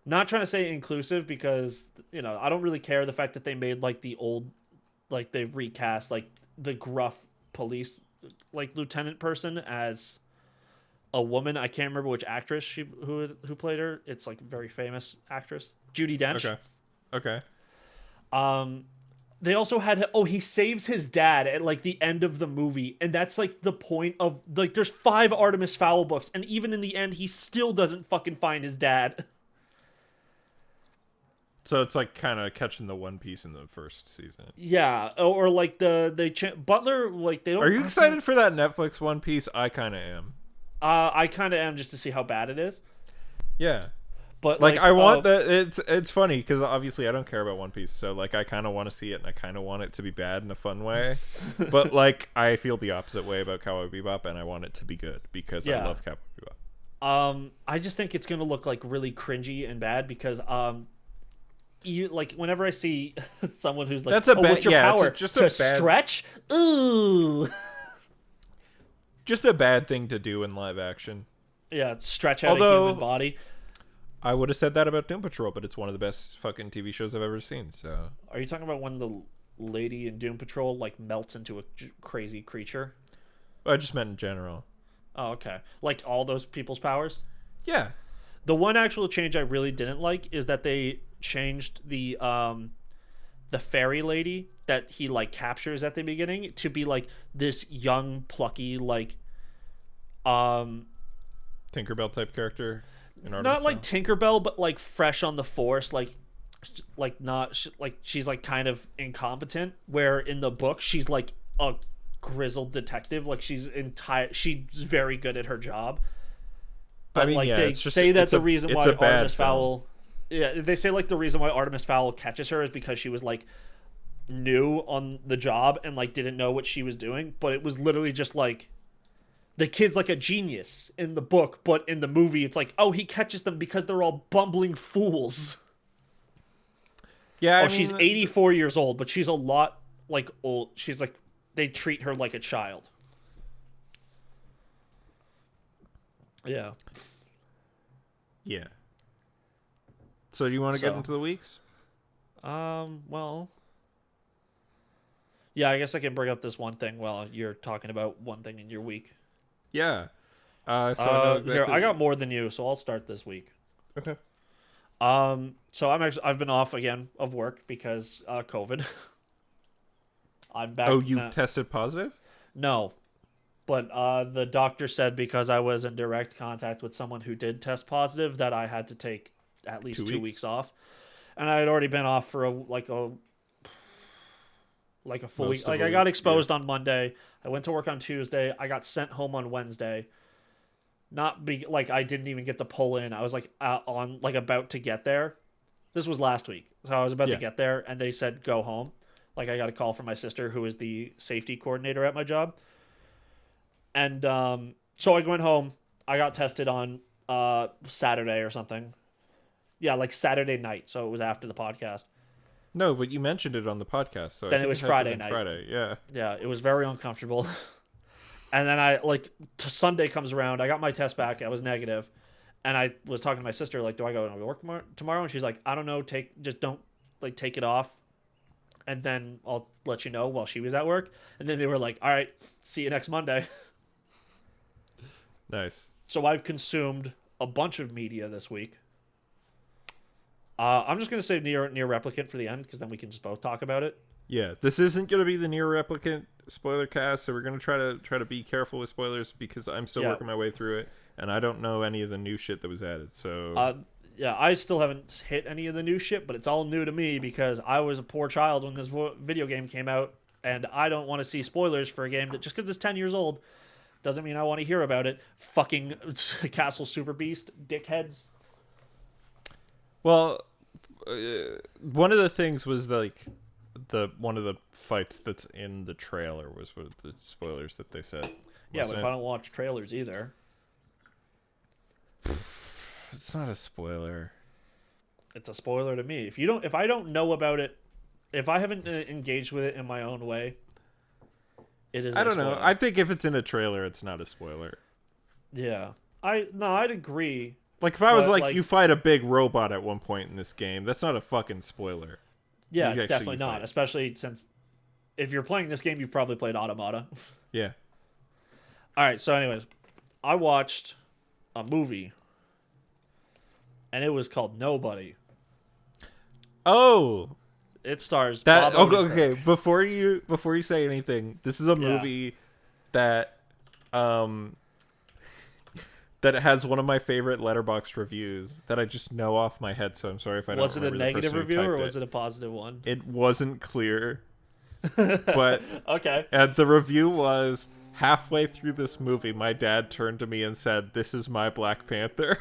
not trying to say inclusive, because, I don't really care the fact that they made, like, the old, like, they recast, like, the gruff police, like, lieutenant person as a woman. I can't remember which actress who played her. It's, like, a very famous actress. Judi Dench. Okay. They also had he saves his dad at like the end of the movie, and that's like the point of like there's 5 Artemis Fowl books, and even in the end he still doesn't fucking find his dad. So it's like kind of catching the One Piece in the first season. Yeah, or like Butler, like they don't. Are you excited for that Netflix One Piece? I kind of am. I kind of am, just to see how bad it is. Yeah. But like I want that. It's funny because obviously I don't care about One Piece, so like I kind of want to see it, and I kind of want it to be bad in a fun way. But like I feel the opposite way about Cowboy Bebop, and I want it to be good because I love Cowboy Bebop. I just think it's gonna look like really cringy and bad because like whenever I see someone who's like, what's your power? Just to stretch? Ooh. Just a bad thing to do in live action. Yeah, stretch out a human body. I would have said that about Doom Patrol, but it's one of the best fucking TV shows I've ever seen. So, are you talking about when lady in Doom Patrol like melts into a crazy creature? I just meant in general. Oh, okay. Like all those people's powers? Yeah. The one actual change I really didn't like is that they changed the fairy lady that he like captures at the beginning to be like this young, plucky, like Tinkerbell type character. Not like Tinkerbell, but like fresh on the force, like not like she's like kind of incompetent. Where in the book she's like a grizzled detective, like she's very good at her job. But they say that the reason why Artemis Fowl, they say like the reason why Artemis Fowl catches her is because she was like new on the job and like didn't know what she was doing. But it was literally just like the kid's like a genius in the book, but in the movie it's like, oh, he catches them because they're all bumbling fools. Yeah, she's 84 years old, but she's a lot like old. She's like, they treat her like a child. Yeah. Yeah. So do you want to get into the weeks? Well. Yeah, I guess I can bring up this one thing while you're talking about one thing in your week. Yeah. Here, I got more than you, so I'll start this week. Okay. So I've been off again of work because COVID. I'm back. Oh, you tested positive? No. But the doctor said because I was in direct contact with someone who did test positive that I had to take at least 2 weeks off. And I had already been off for a full week. Like I got exposed on Monday. I went to work on Tuesday. I got sent home on Wednesday. I didn't even get to pull in. I was like about to get there. This was last week. So I was about to get there and they said go home. Like I got a call from my sister who is the safety coordinator at my job. And so I went home. I got tested on Saturday or something. Yeah, like Saturday night. So it was after the podcast. No, but you mentioned it on the podcast. So then it was Friday night. Friday, yeah. Yeah, it was very uncomfortable. And then Sunday comes around. I got my test back. I was negative. And I was talking to my sister, like, do I go to work tomorrow? And she's like, I don't know. Just don't take it off. And then I'll let you know while she was at work. And then they were like, all right, see you next Monday. Nice. So I've consumed a bunch of media this week. I'm just going to say NieR Replicant for the end, because then we can just both talk about it. Yeah, this isn't going to be the NieR Replicant spoiler cast, so we're going to try to be careful with spoilers, because I'm still working my way through it, and I don't know any of the new shit that was added, so... I still haven't hit any of the new shit, but it's all new to me, because I was a poor child when this video game came out, and I don't want to see spoilers for a game that, just because it's 10 years old, doesn't mean I want to hear about it. Fucking Castle Super Beast dickheads. Well, one of the things was like one of the fights that's in the trailer was what the spoilers that they said. Yeah, but if I don't watch trailers either, it's not a spoiler. It's a spoiler to me. If I don't know about it, if I haven't engaged with it in my own way, it is. I don't know. I think if it's in a trailer, it's not a spoiler. Yeah, I'd agree. Like if I was like, you fight a big robot at one point in this game, that's not a fucking spoiler. Yeah, it's definitely not. Especially since if you're playing this game, you've probably played Automata. Yeah. All right. So, anyways, I watched a movie, and it was called Nobody. Oh, it stars that. Bob Okay. Before you say anything, this is a movie that that has one of my favorite Letterboxd reviews that I just know off my head. So I'm sorry if I don't. Was it a negative review or was it a positive one? It wasn't clear, but okay. And the review was, halfway through this movie, my dad turned to me and said, "This is my Black Panther."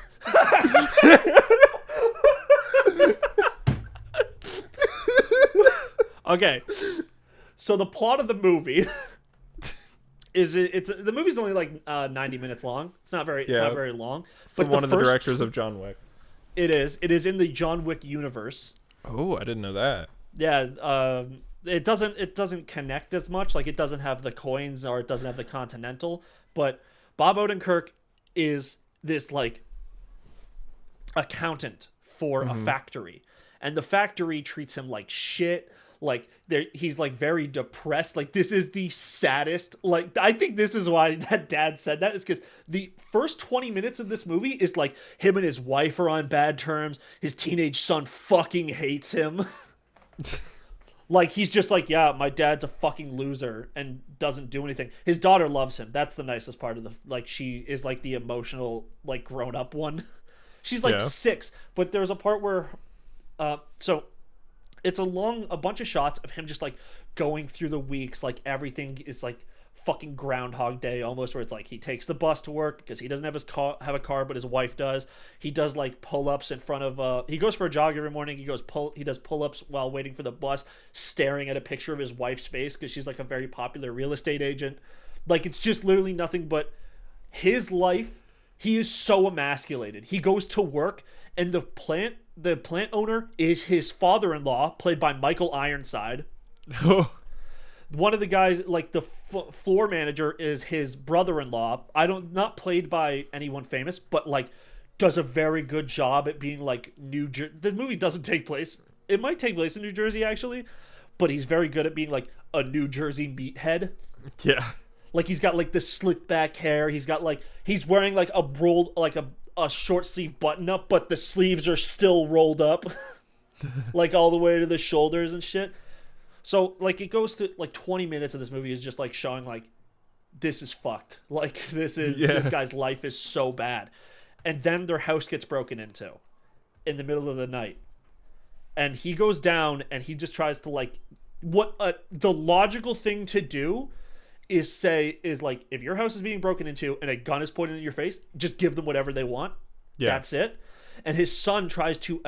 Okay, so the plot of the movie is the movie's only like 90 minutes long. It's not very long. But one of the directors of John Wick. It is in the John Wick universe. Oh, I didn't know that. Yeah, it doesn't connect as much. Like it doesn't have the coins or it doesn't have the Continental. But Bob Odenkirk is this like accountant for a factory, and the factory treats him like shit. Like he's like very depressed. Like this is the saddest. Like I think this is why that dad said that, is because the first 20 minutes of this movie is like him and his wife are on bad terms. His teenage son fucking hates him. Like he's just like, yeah, my dad's a fucking loser and doesn't do anything. His daughter loves him. That's the nicest part of the, like, she is like the emotional, like, grown up one. She's like 6, but there's a part where so it's a bunch of shots of him just like going through the weeks, like everything is like fucking Groundhog Day almost, where it's like he takes the bus to work because he doesn't have a car, but his wife does. He does like pull-ups in front of he goes for a jog every morning. He does pull-ups while waiting for the bus, staring at a picture of his wife's face because she's like a very popular real estate agent. Like it's just literally nothing but his life. He is so emasculated. He goes to work and the plant owner is his father-in-law, played by Michael Ironside. One of the guys, like the floor manager, is his brother-in-law. Not played by anyone famous, but like does a very good job at being like the movie doesn't take place. It might take place in New Jersey actually, but he's very good at being like a New Jersey meathead. Yeah. Like he's got like this slick back hair. He's wearing like a short sleeve button up, but the sleeves are still rolled up, like all the way to the shoulders and shit. So, like, it goes to, like, 20 minutes of this movie is just, like, showing, like, this is fucked. Like, this guy's life is so bad. And then their house gets broken into in the middle of the night. And he goes down and he just tries to, like, the logical thing to do is like, if your house is being broken into and a gun is pointed in your face, just give them whatever they want. Yeah. That's it. And his son tries to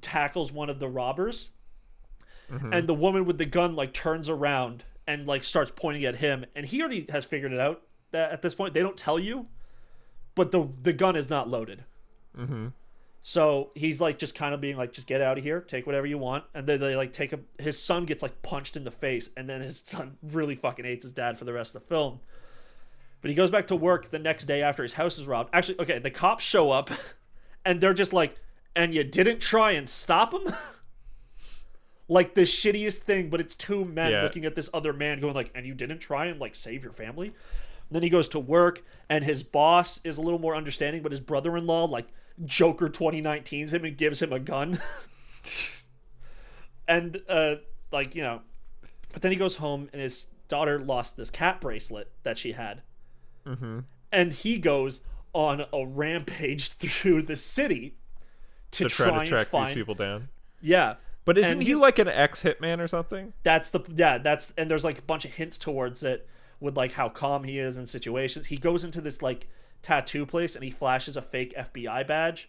tackles one of the robbers. Mm-hmm. And the woman with the gun like turns around and like starts pointing at him, and he already has figured it out that at this point they don't tell you, but the gun is not loaded. Mm-hmm. So he's like just kind of being like, just get out of here, take whatever you want, and then they like his son gets like punched in the face, and then his son really fucking hates his dad for the rest of the film. But he goes back to work the next day after his house is robbed. Actually, okay, the cops show up, and they're just like, and you didn't try and stop him. Like the shittiest thing, but it's two men looking at this other man going like, and you didn't try and like save your family? And then he goes to work and his boss is a little more understanding, but his brother-in-law like Joker 2019's him and gives him a gun. And like, you know, but then he goes home and his daughter lost this cat bracelet that she had. Mm-hmm. And he goes on a rampage through the city to try to track these people down. Yeah. But isn't he like an ex-hitman or something? And there's like a bunch of hints towards it with like how calm he is in situations. He goes into this like tattoo place and he flashes a fake FBI badge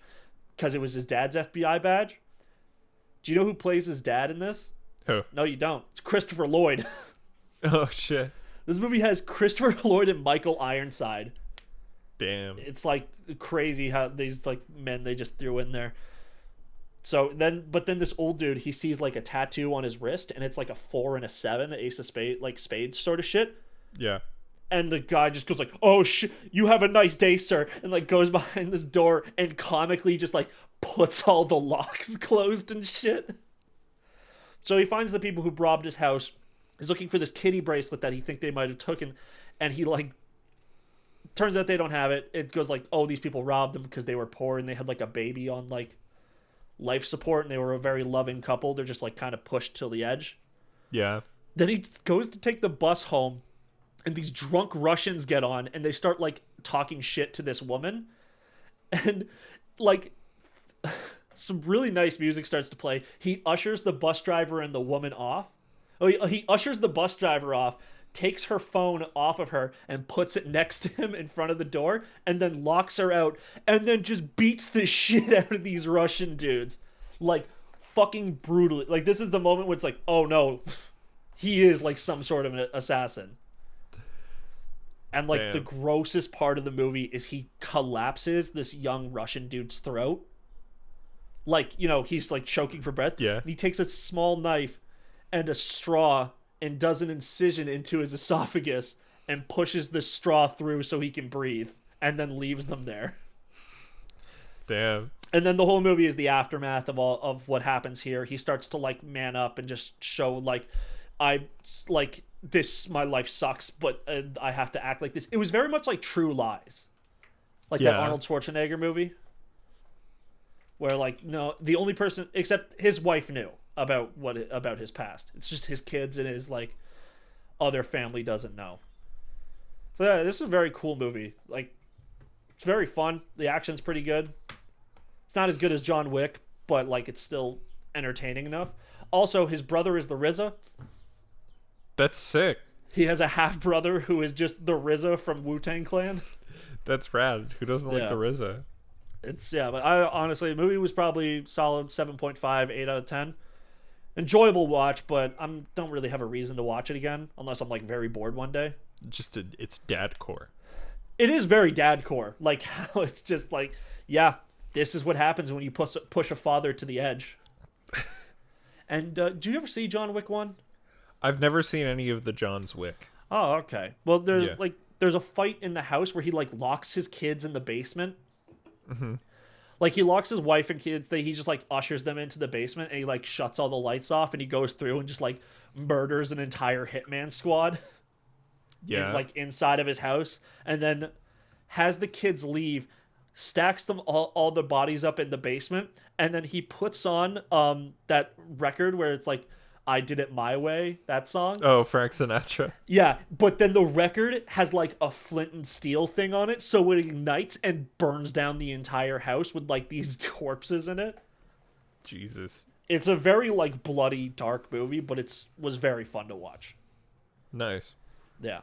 because it was his dad's FBI badge. Do you know who plays his dad in this? Who? No, you don't. It's Christopher Lloyd. Oh shit. This movie has Christopher Lloyd and Michael Ironside. Damn. It's like crazy how these like men they just threw in there. So then this old dude, he sees like a tattoo on his wrist and it's like a 4 and a 7, ace of spades, like spades sort of shit. Yeah. And the guy just goes like, oh shit, you have a nice day, sir. And like goes behind this door and comically just like puts all the locks closed and shit. So he finds the people who robbed his house. He's looking for this kitty bracelet that he think they might have taken. And he like, turns out they don't have it. It goes like, oh, these people robbed them because they were poor and they had like a baby on like life support and they were a very loving couple. They're just like kind of pushed till the edge. Yeah. Then he goes to take the bus home and these drunk Russians get on and they start like talking shit to this woman. And like some really nice music starts to play. He ushers the bus driver and the woman off. Oh, he ushers the bus driver off, takes her phone off of her and puts it next to him in front of the door and then locks her out and then just beats the shit out of these Russian dudes. Like fucking brutally. Like this is the moment where it's like, oh no, he is like some sort of an assassin. And like the grossest part of the movie is he collapses this young Russian dude's throat. Like, you know, he's like choking for breath. Yeah. And he takes a small knife and a straw and does an incision into his esophagus and pushes the straw through so he can breathe and then leaves them there. Damn. And then the whole movie is the aftermath of all of what happens here. He starts to like man up and just show like I like this my life sucks, but I have to act like this. It was very much like True Lies. Like that Arnold Schwarzenegger movie where like no, the only person except his wife knew about his past. It's just his kids and his like other family doesn't know. So yeah, this is a very cool movie. Like it's very fun. The action's pretty good. It's not as good as John Wick, but like it's still entertaining enough. Also, his brother is the RZA. That's sick. He has a half brother who is just the RZA from Wu-Tang Clan. That's rad. Who doesn't like the RZA? But I honestly, the movie was probably solid 7.5, 8 out of 10. Enjoyable watch, but I don't really have a reason to watch it again unless I'm like very bored one day. It's dadcore. It is very dadcore. Like how it's just like, yeah, this is what happens when you push a father to the edge. And do you ever see John Wick 1? I've never seen any of the John's Wick. Oh, okay. Well, there's a fight in the house where he like locks his kids in the basement. Mm-hmm. Like he locks his wife and kids. He just like ushers them into the basement and he like shuts all the lights off and he goes through and just like murders an entire hitman squad. Yeah. Like inside of his house, and then has the kids leave, stacks them all the bodies up in the basement, and then he puts on that record where it's like I Did It My Way, that song. Oh, Frank Sinatra. Yeah, but then the record has like a flint and steel thing on it, so it ignites and burns down the entire house with like these corpses in it. Jesus. It's a very like bloody, dark movie, but was very fun to watch. Nice. Yeah.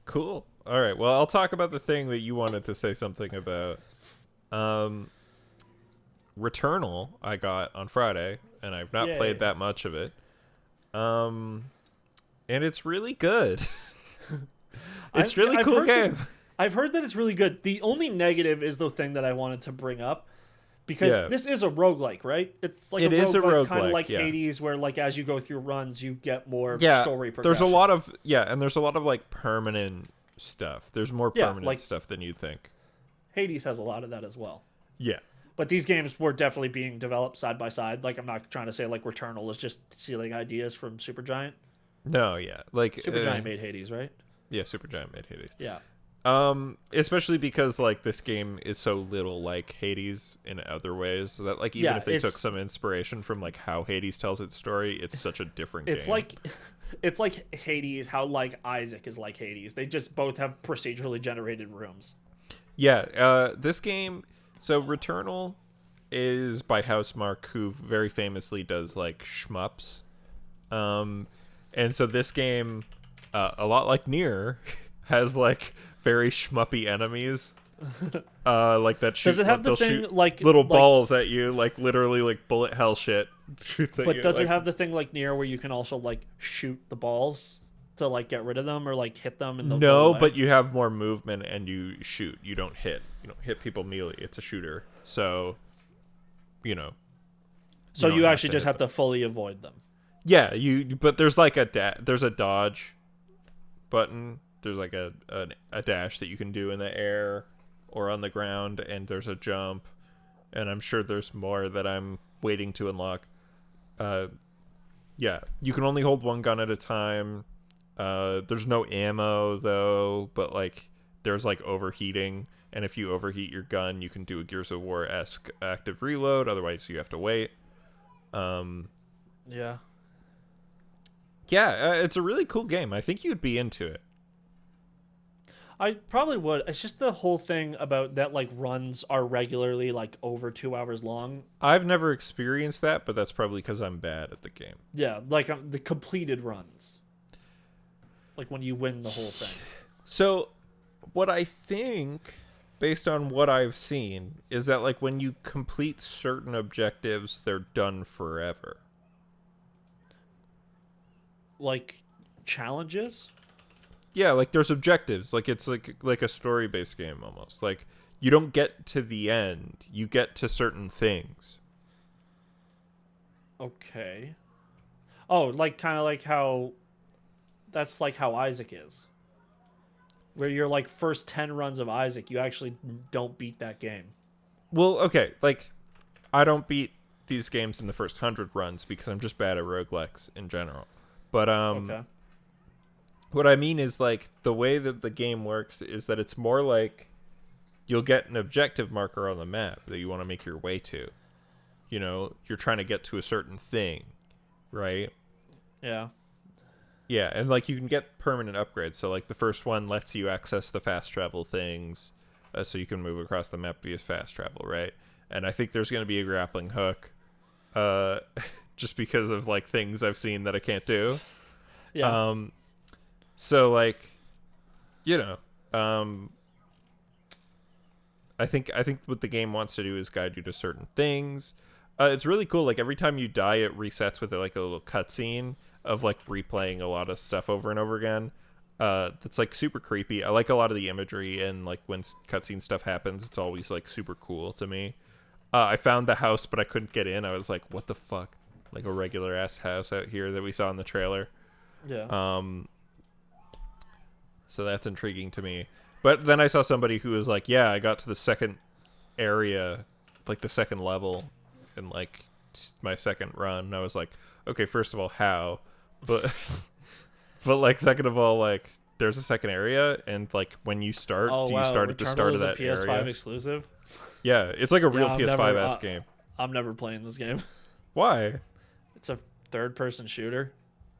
Cool. All right. Well, I'll talk about the thing that you wanted to say something about. Returnal I got on Friday, and I've not played that much of it. And it's really good. It's really cool game. I've heard that it's really good. The only negative is the thing that I wanted to bring up. Because this is a roguelike, right? It's like a roguelike, kind of like Hades, where like as you go through runs, you get more story progression. There's a lot of like permanent stuff. There's more permanent stuff than you'd think. Hades has a lot of that as well. Yeah. But these games were definitely being developed side by side. Like I'm not trying to say like Returnal is just stealing ideas from Supergiant. No, yeah. Like Supergiant made Hades, right? Yeah, Supergiant made Hades. Yeah. Especially because like this game is so little like Hades in other ways, so that like even if they took some inspiration from like how Hades tells its story, it's such a different game. It's like Hades, how like Isaac is like Hades. They just both have procedurally generated rooms. Yeah, this game, so Returnal is by Housemarque, who very famously does like shmups. And so this game, a lot like NieR, has like very shmuppy enemies, like that shoot. Does it have the thing shoot like little balls at you, like literally like bullet hell shit shoots at you? But does it have the thing like NieR where you can also like shoot the balls to like get rid of them or like hit them? And no, but you have more movement and you shoot. You don't hit. You don't hit people melee. It's a shooter, so you know. So you actually just have to fully avoid them. Yeah, but there's like there's a dodge button. There's like a dash that you can do in the air or on the ground, and there's a jump, and I'm sure there's more that I'm waiting to unlock. Yeah, you can only hold one gun at a time. There's no ammo though, but like there's like overheating, and if you overheat your gun, you can do a Gears of War-esque active reload. Otherwise, you have to wait. Yeah. Yeah, it's a really cool game. I think you'd be into it. I probably would. It's just the whole thing about that, like, runs are regularly, like, over 2 hours long. I've never experienced that, but that's probably because I'm bad at the game. Yeah, like, the completed runs. Like, when you win the whole thing. So, what I think, based on what I've seen, is that, like, when you complete certain objectives, they're done forever. Like, challenges? Yeah, like there's objectives. Like it's like a story-based game almost. Like you don't get to the end. You get to certain things. Okay. Oh, like kind of like how that's like how Isaac is. where your like first 10 runs of Isaac, you actually don't beat that game. Well, okay, like I don't beat these games in the first 100 runs because I'm just bad at roguelikes in general. But Okay. what I mean is like the way that the game works is that it's more like you'll get an objective marker on the map that you want to make your way to. You know, you're trying to get to a certain thing, right? Yeah. Yeah, and like you can get permanent upgrades. So like the first one lets you access the fast travel things, so you can move across the map via fast travel, right? And I think there's going to be a grappling hook, just because of like things I've seen that I can't do. Yeah. So like, you know, I think what the game wants to do is guide you to certain things. It's really cool. Like every time you die, it resets with like a little cutscene of like replaying a lot of stuff over and over again. That's like super creepy. I like a lot of the imagery, and like when cutscene stuff happens, it's always like super cool to me. I found the house, but I couldn't get in. I was like, what the fuck? Like a regular ass house out here that we saw in the trailer. Yeah. So that's intriguing to me. But then I saw somebody who was like, yeah, I got to the second area, like the second level in like my second run. And I was like, okay, first of all, how? But but like second of all, like there's a second area, and like when you start, do you start at the start of that PS5 area? exclusive? Yeah, it's like a real I'm PS5-esque game. I'm never playing this game. Why? It's a third-person shooter.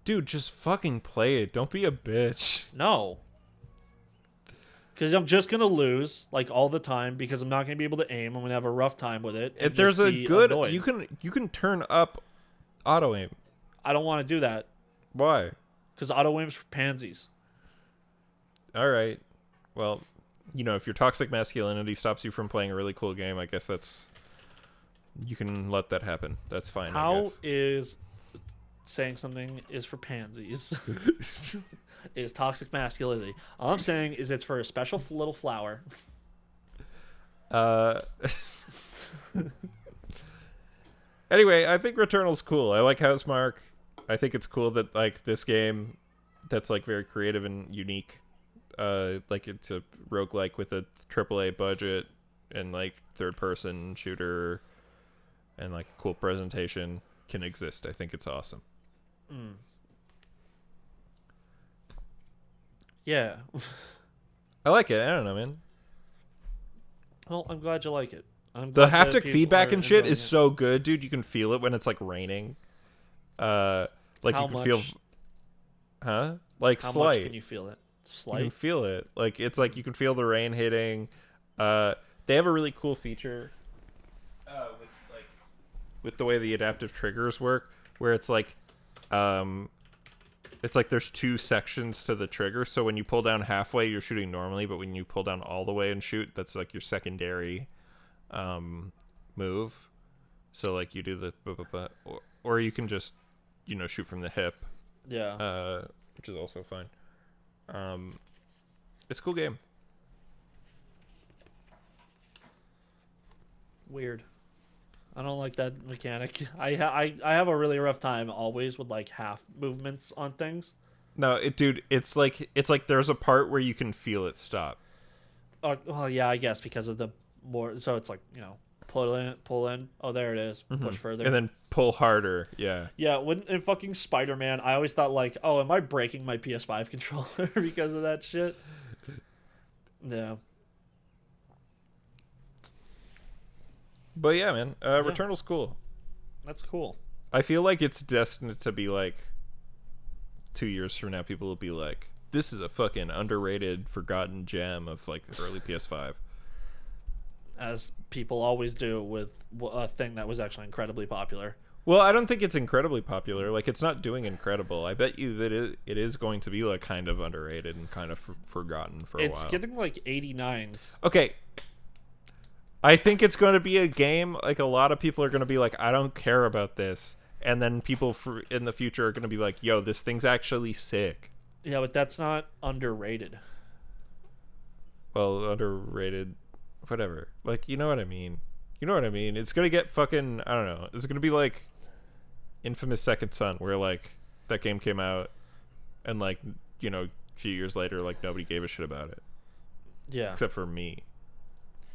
Dude, just fucking play it. Don't be a bitch. No. Because I'm just going to lose, like, all the time, because I'm not going to be able to aim. I'm going to have a rough time with it. If there's a good... Annoyed. You can turn up auto-aim. I don't want to do that. Why? Because auto-aim's for pansies. Alright. Well, you know, if your toxic masculinity stops you from playing a really cool game, I guess that's... You can let that happen. That's fine, I How guess. is saying something is for pansies is toxic masculinity? All I'm saying is it's for a special little flower. Anyway, I think Returnal's cool. I like Housemarque. I think it's cool that like this game that's like very creative and unique. Like it's a roguelike with a AAA budget and like third person shooter and like cool presentation can exist. I think it's awesome. Yeah. I like it. I don't know, man. Well, I'm glad you like it. I'm The glad that haptic people feedback are and shit enjoying is it. so good, dude. You can feel it when it's like raining. Like How you can much? feel, huh? Like How slight. much can you feel it? You can Slight. feel it. Like it's like you can feel the rain hitting. They have a really cool feature with the way the adaptive triggers work, where it's like there's two sections to the trigger. So when you pull down halfway, you're shooting normally, but when you pull down all the way and shoot, that's like your secondary move. So like you do the or you can just shoot from the hip. Yeah. Which is also fine. It's a cool game. Weird. I don't like that mechanic. I have a really rough time always with like half movements on things. No, it's like there's a part where you can feel it stop. Well, yeah, I guess because of the more. So it's like pull in. Oh, there it is. Push further. And then pull harder. Yeah. Yeah, when in fucking Spider-Man, I always thought like, oh, am I breaking my PS5 controller because of that shit? Yeah. But yeah, man, Returnal's cool. That's cool. I feel like it's destined to be like 2 years from now, people will be like, this is a fucking underrated, forgotten gem of like the early PS5. As people always do with a thing that was actually incredibly popular. Well, I don't think it's incredibly popular. Like, it's not doing incredible. I bet you that it is going to be like kind of underrated and kind of forgotten for a while. It's getting like 89s. Okay. I think it's going to be a game, like a lot of people are going to be like, I don't care about this. And then people in the future are going to be like, yo, this thing's actually sick. Yeah, but that's not underrated. Well, underrated, whatever. Like, you know what I mean? You know what I mean? It's going to get fucking, I don't know. It's going to be like Infamous Second Son, where like that game came out and like, few years later, like, nobody gave a shit about it. Yeah. Except for me.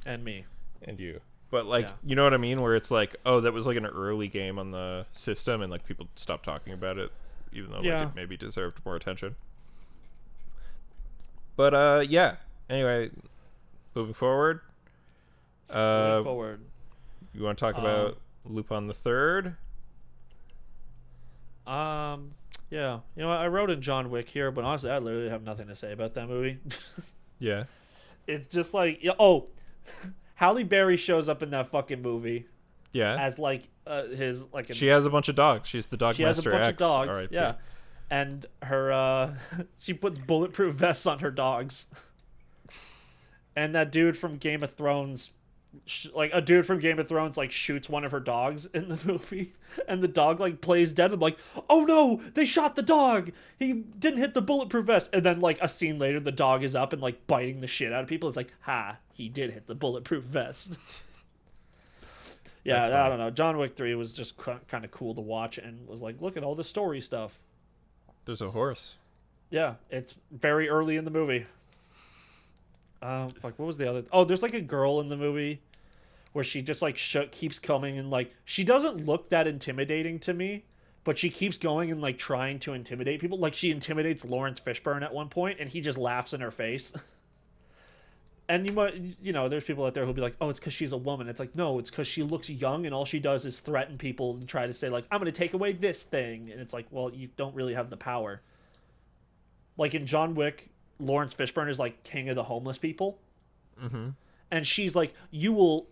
And me. And you. But, like, you know what I mean? Where it's like, oh, that was, like, an early game on the system, and, like, people stopped talking about it, even though, like, it maybe deserved more attention. But, yeah. Anyway, moving forward. You want to talk about Lupin III? Yeah. You know what? I wrote in John Wick here, but honestly, I literally have nothing to say about that movie. Yeah. It's just like, Halle Berry shows up in that fucking movie. Yeah. As like his like. She has a bunch of dogs. She's the dog master. She has a bunch X. of dogs. Right, yeah. And her she puts bulletproof vests on her dogs. And that dude from Game of Thrones, like shoots one of her dogs in the movie, and the dog like plays dead. I'm like, oh no, they shot the dog. He didn't hit the bulletproof vest. And then like a scene later, the dog is up and like biting the shit out of people. It's like, he did hit the bulletproof vest. Yeah, I don't know. John Wick 3 was just kind of cool to watch, and was like, look at all the story stuff. There's a horse. Yeah, it's very early in the movie. What was the other? Oh, there's like a girl in the movie where she just like keeps coming, and like she doesn't look that intimidating to me, but she keeps going and like trying to intimidate people. Like she intimidates Lawrence Fishburne at one point, and he just laughs in her face. And there's people out there who'll be like, oh, it's because she's a woman. It's like, no, it's because she looks young, and all she does is threaten people and try to say like, I'm going to take away this thing. And it's like, well, you don't really have the power. Like in John Wick, Lawrence Fishburne is like king of the homeless people. Mm-hmm. And she's like, you will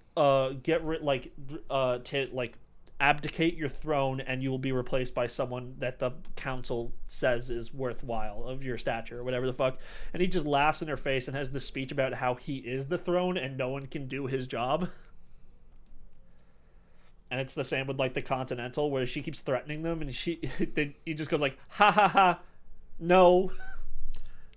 abdicate your throne, and you will be replaced by someone that the council says is worthwhile of your stature or whatever the fuck. And he just laughs in her face and has this speech about how he is the throne and no one can do his job. And it's the same with like the Continental, where she keeps threatening them, and he just goes like, ha ha ha, no.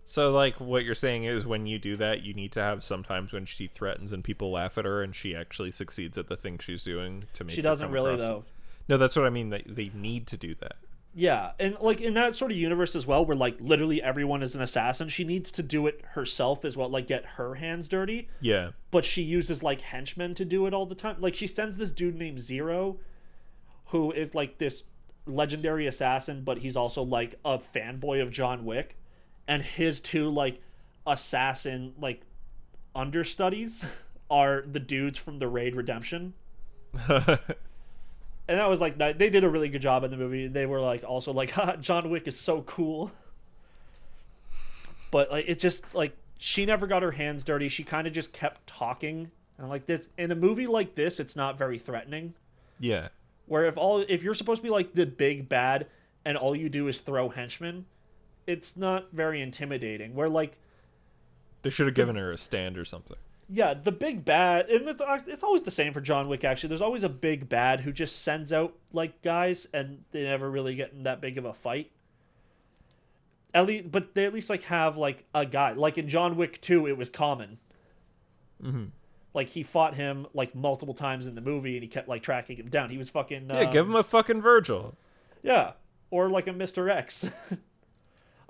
So, like, what you're saying is when you do that, you need to have sometimes when she threatens and people laugh at her and she actually succeeds at the thing she's doing to make. She doesn't really, though. No, that's what I mean. They need to do that. Yeah, and, like, in that sort of universe as well, where, like, literally everyone is an assassin, she needs to do it herself as well, like, get her hands dirty. Yeah. But she uses, like, henchmen to do it all the time. Like, she sends this dude named Zero, who is, like, this legendary assassin, but he's also, like, a fanboy of John Wick. And his two, like, assassin, like, understudies are the dudes from the Raid Redemption. And that was, like, they did a really good job in the movie. They were, like, also, like, John Wick is so cool. But, like, it just, like, she never got her hands dirty. She kind of just kept talking. And, like, this, in a movie like this, it's not very threatening. Yeah. Where if you're supposed to be, like, the big bad and all you do is throw henchmen, it's not very intimidating. Where, like, they should have given her a stand or something. Yeah, the big bad, and it's always the same for John Wick, actually. There's always a big bad who just sends out, like, guys, and they never really get in that big of a fight. But they at least, like, have, like, a guy. Like, in John Wick 2, it was Common. Mm-hmm. Like, he fought him, like, multiple times in the movie, and he kept, like, tracking him down. He was fucking... Yeah, give him a fucking Virgil. Yeah, or, like, a Mr. X.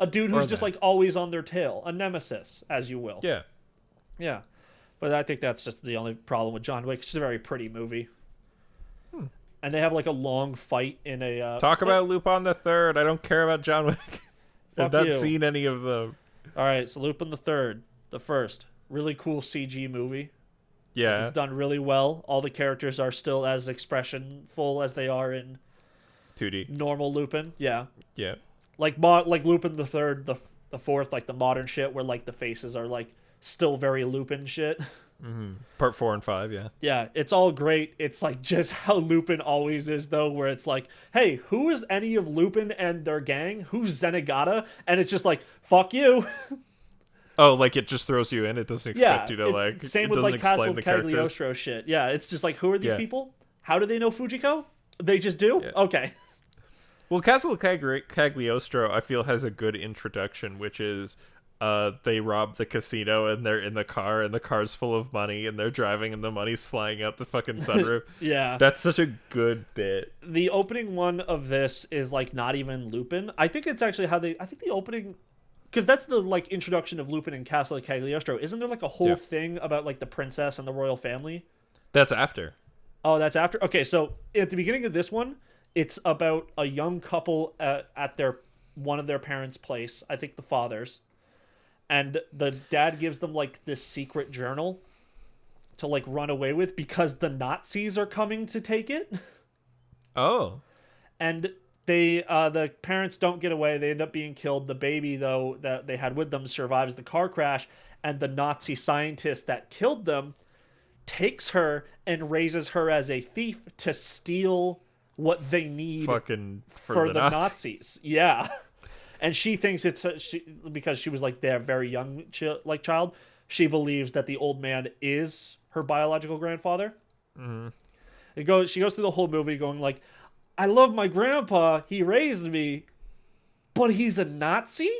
A dude who's just, like, always on their tail. A nemesis, as you will. Yeah. Yeah. But I think that's just the only problem with John Wick. It's just a very pretty movie. And they have, like, a long fight in a... Talk about Lupin III. I don't care about John Wick. I've not seen any of them. All right, so Lupin III, the first. Really cool CG movie. Yeah. Like, it's done really well. All the characters are still as expressionful as they are in 2D. Normal Lupin. Yeah. Yeah. Like Lupin the Third, the fourth, like the modern shit, where like the faces are like still very Lupin shit. Mm-hmm. Part 4 and 5, yeah. Yeah, it's all great. It's like just how Lupin always is, though, where it's like, hey, who is any of Lupin and their gang? Who's Zenigata? And it's just like, fuck you. Oh, like it just throws you in. It doesn't expect you to like. Same with like Castle Cagliostro shit. Yeah, it's just like, who are these people? How do they know Fujiko? They just do? Yeah. Okay. Well, Castle Cagliostro, I feel, has a good introduction, which is they rob the casino and they're in the car and the car's full of money and they're driving and the money's flying out the fucking sunroof. Yeah. That's such a good bit. The opening one of this is like not even Lupin. I think it's actually I think the opening because that's the like introduction of Lupin and Castle Cagliostro. Isn't there like a whole thing about like the princess and the royal family? That's after. Oh, that's after. Okay, so at the beginning of this one, it's about a young couple at their one of their parents' place. I think the father's, and the dad gives them like this secret journal to like run away with because the Nazis are coming to take it. Oh. And they the parents don't get away. They end up being killed. The baby, though, that they had with them survives the car crash, and the Nazi scientist that killed them takes her and raises her as a thief to steal what they need Fucking for the Nazis. Yeah. And she thinks it's because she was like their very young child. She believes that the old man is her biological grandfather. Mm-hmm. She goes through the whole movie going like, I love my grandpa. He raised me, but he's a Nazi?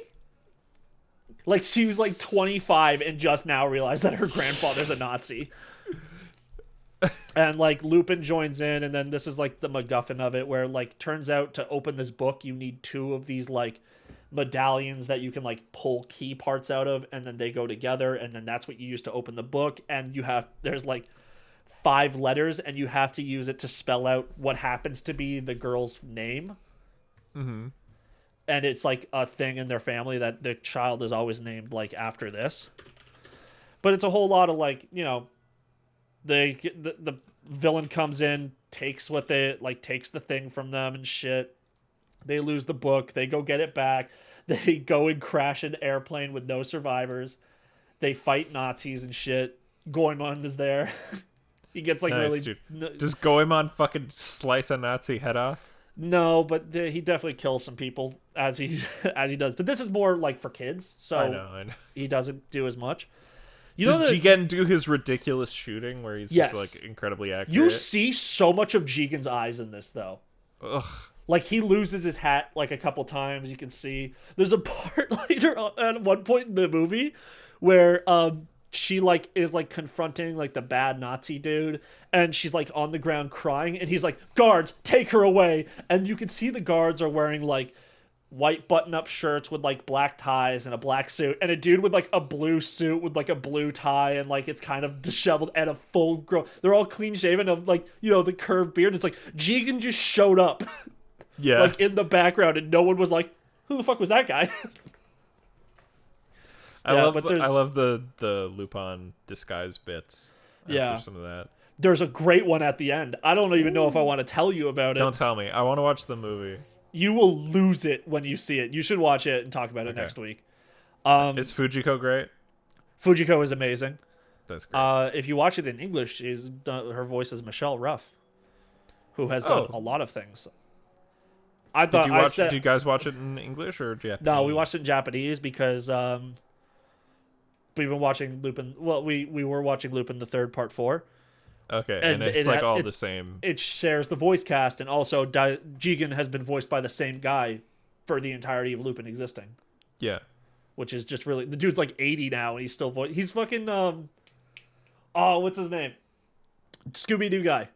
Like, she was like 25 and just now realized that her grandfather's a Nazi. And like Lupin joins in, and then this is like the MacGuffin of it, where like turns out to open this book you need 2 of these like medallions that you can like pull key parts out of, and then they go together, and then that's what you use to open the book. And there's like 5 letters, and you have to use it to spell out what happens to be the girl's name. Mm-hmm. And it's like a thing in their family that the child is always named like after this. But it's a whole lot of like, you know, the villain comes in, takes the thing from them and shit. They lose the book. They go get it back. They go and crash an airplane with no survivors. They fight Nazis and shit. Goemon is there. He gets like nice, really. Dude. Does Goemon fucking slice a Nazi head off? No, but he definitely kills some people as he does. But this is more like for kids, so I know. He doesn't do as much. Does Jigen do his ridiculous shooting where he's just like incredibly accurate? You see so much of Jigen's eyes in this though. Ugh. Like he loses his hat like a couple times. You can see there's a part later at one point in the movie where she like is like confronting like the bad Nazi dude, and she's like on the ground crying, and he's like, "Guards, take her away!" And you can see the guards are wearing like white button-up shirts with like black ties and a black suit, and a dude with like a blue suit with like a blue tie, and like it's kind of disheveled and a full grown. They're all clean shaven of like, you know, the curved beard. It's like Jigen just showed up, yeah, like in the background, and no one was like, "Who the fuck was that guy?" I love the Lupin disguise bits. After some of that. There's a great one at the end. I don't even know if I want to tell you about it. Don't tell me. I want to watch the movie. You will lose it when you see it. You should watch it and talk about it next week. Is Fujiko great? Fujiko is amazing. That's great. If you watch it in English, her voice is Michelle Ruff, who has done a lot of things. Did you guys watch it in English or Japanese? No, we watched it in Japanese because we've been watching Lupin. Well, we were watching Lupin the Third Part 4. Okay, and it's like all the same. It shares the voice cast, and also Jigen has been voiced by the same guy for the entirety of Lupin existing. Yeah. Which is just really... The dude's like 80 now, and he's still... He's fucking... what's his name? Scooby-Doo guy.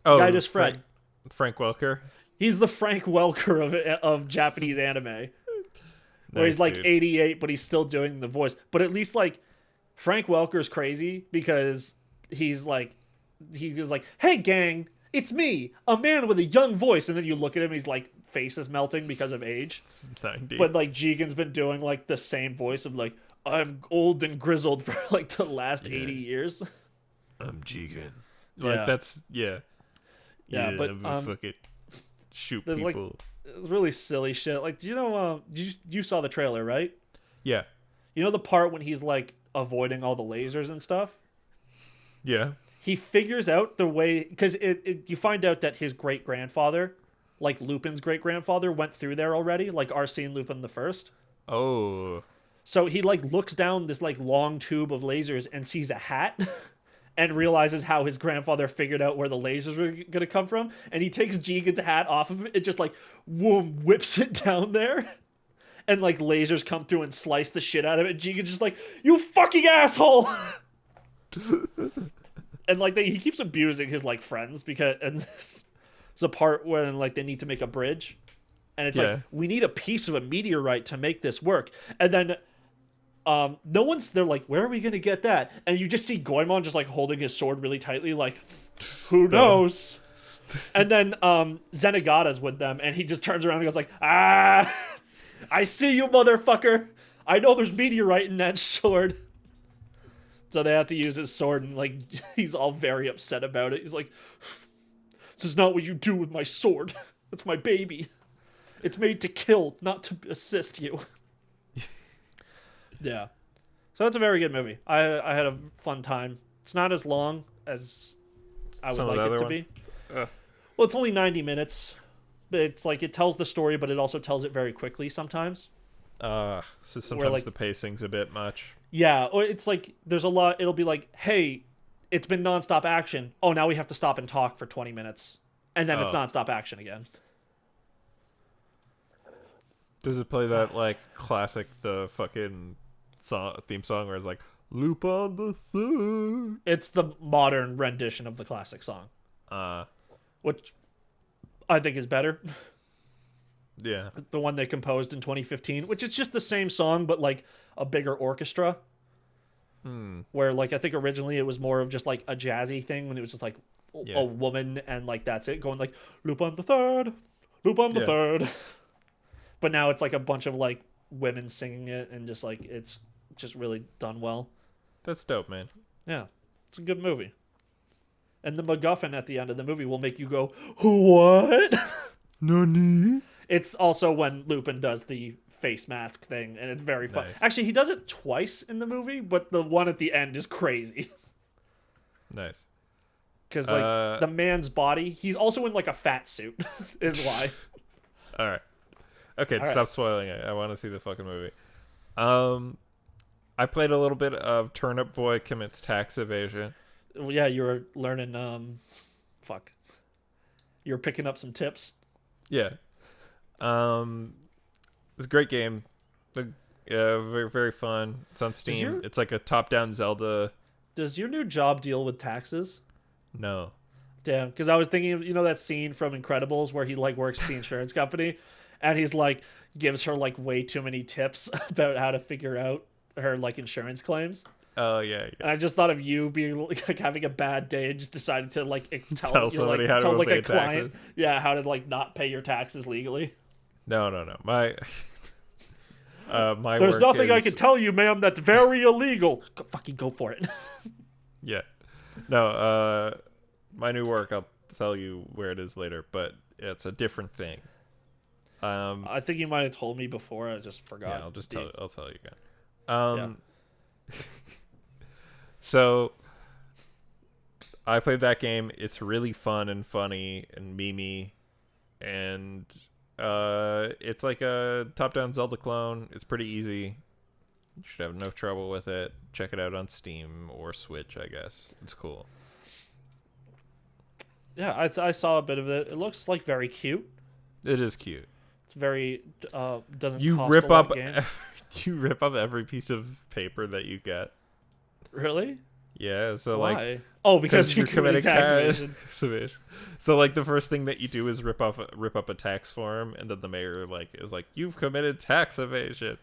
Guy just Fred. Frank Welker? He's the Frank Welker of Japanese anime. Where he's like 88, but he's still doing the voice. But at least like Frank Welker's crazy because he was like, "Hey gang, it's me, a man with a young voice." And then you look at him, he's like face is melting because of age. 90. But like Jigen's been doing like the same voice of like, "I'm old and grizzled for like the last 80 years." I'm Jigen. Like that's Yeah, but fuck it. Shoot people. Like, it's really silly shit. Like, do you know? You saw the trailer, right? Yeah. You know the part when he's like avoiding all the lasers and stuff. Yeah. He figures out the way because you find out that his great grandfather, like Lupin's great grandfather, went through there already, like Arsène Lupin the First. Oh. So he like looks down this like long tube of lasers and sees a hat. And realizes how his grandfather figured out where the lasers were going to come from. And he takes Jigen's hat off of him and just like, whoom, whips it down there. And like lasers come through and slice the shit out of it. And Jigen's just like, "You fucking asshole!" And like he keeps abusing his like friends because... And this is a part when like they need to make a bridge. And it's like, we need a piece of a meteorite to make this work. And then they're like, where are we going to get that? And you just see Goemon just like holding his sword really tightly, like, who knows? And then Zenigata's with them, and he just turns around and goes like, I see you, motherfucker. I know there's meteorite in that sword. So they have to use his sword, and like he's all very upset about it. He's like, this is not what you do with my sword. That's my baby. It's made to kill, not to assist you. Yeah. So that's a very good movie. I had a fun time. It's not as long as I would like it to be. Well, it's only 90 minutes. It's like it tells the story, but it also tells it very quickly sometimes. So sometimes like, the pacing's a bit much. Yeah, or it's like there's a lot. It'll be like, hey, it's been nonstop action. Oh, now we have to stop and talk for 20 minutes. And then it's nonstop action again. Does it play that like classic, the fucking theme song where it's like, Lupin III? It's the modern rendition of the classic song. Which I think is better. Yeah. The one they composed in 2015, which is just the same song, but like a bigger orchestra. Where like I think originally it was more of just like a jazzy thing when it was just like a woman and like that's it going like Lupin the Third, Lupin the Third. But now it's like a bunch of like women singing it and just like it's just really done well. That's dope, man. Yeah, it's a good movie. And the MacGuffin at the end of the movie will make you go, what? Nani? It's also when Lupin does the face mask thing, and it's very fun. Nice. Actually, he does it twice in the movie, but the one at the end is crazy. Nice. Because, like, the man's body, he's also in, like, a fat suit, is why. All right. Okay, stop spoiling it. I want to see the fucking movie. I played a little bit of Turnip Boy Commits Tax Evasion. Well, yeah, you were learning, you were picking up some tips. Yeah. It's a great game. Very, very fun. It's on Steam. It's like a top-down Zelda. Does your new job deal with taxes? No. Damn, because I was thinking of, you know that scene from Incredibles where he, like, works at the insurance company, and he's, like, gives her, like, way too many tips about how to figure out her, like, insurance claims. Oh, yeah. And I just thought of you being, like having a bad day and just decided to, like, tell somebody how to pay client, taxes. how to, like, not pay your taxes legally. No. My There's work nothing is... I can tell you, ma'am, that's very illegal. Fucking go for it. Yeah. No, my new work, I'll tell you where it is later, but it's a different thing. I think you might have told me before. I just forgot. Yeah, I'll tell you again. So I played that game. It's really fun and funny and memey, and it's like a top-down Zelda clone. It's pretty easy. You should have no trouble with it. Check it out on Steam or Switch, I guess. It's cool. Yeah, I saw a bit of it. It looks like very cute. It is cute. It's very doesn't you cost rip a lot up of game. you rip up every piece of paper that you get. Really? Yeah, so why? Like because you're committing tax evasion. So like the first thing that you do is rip up a tax form, and then the mayor is like you've committed tax evasion.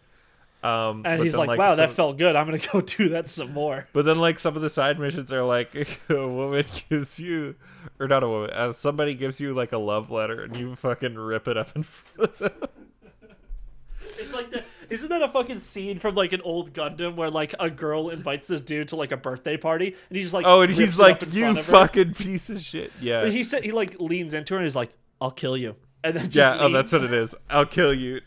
And he's like, wow, that felt good. I'm gonna go do that some more. But then like some of the side missions are like a woman gives you, or not a woman, somebody gives you like a love letter, and you fucking rip it up in front of them. It's like isn't that a fucking scene from like an old Gundam where like a girl invites this dude to like a birthday party, and he's just like, oh, and he's like, you fucking piece of shit. Yeah. But he like leans into her and he's like, I'll kill you, and then just leans. That's what it is. I'll kill you.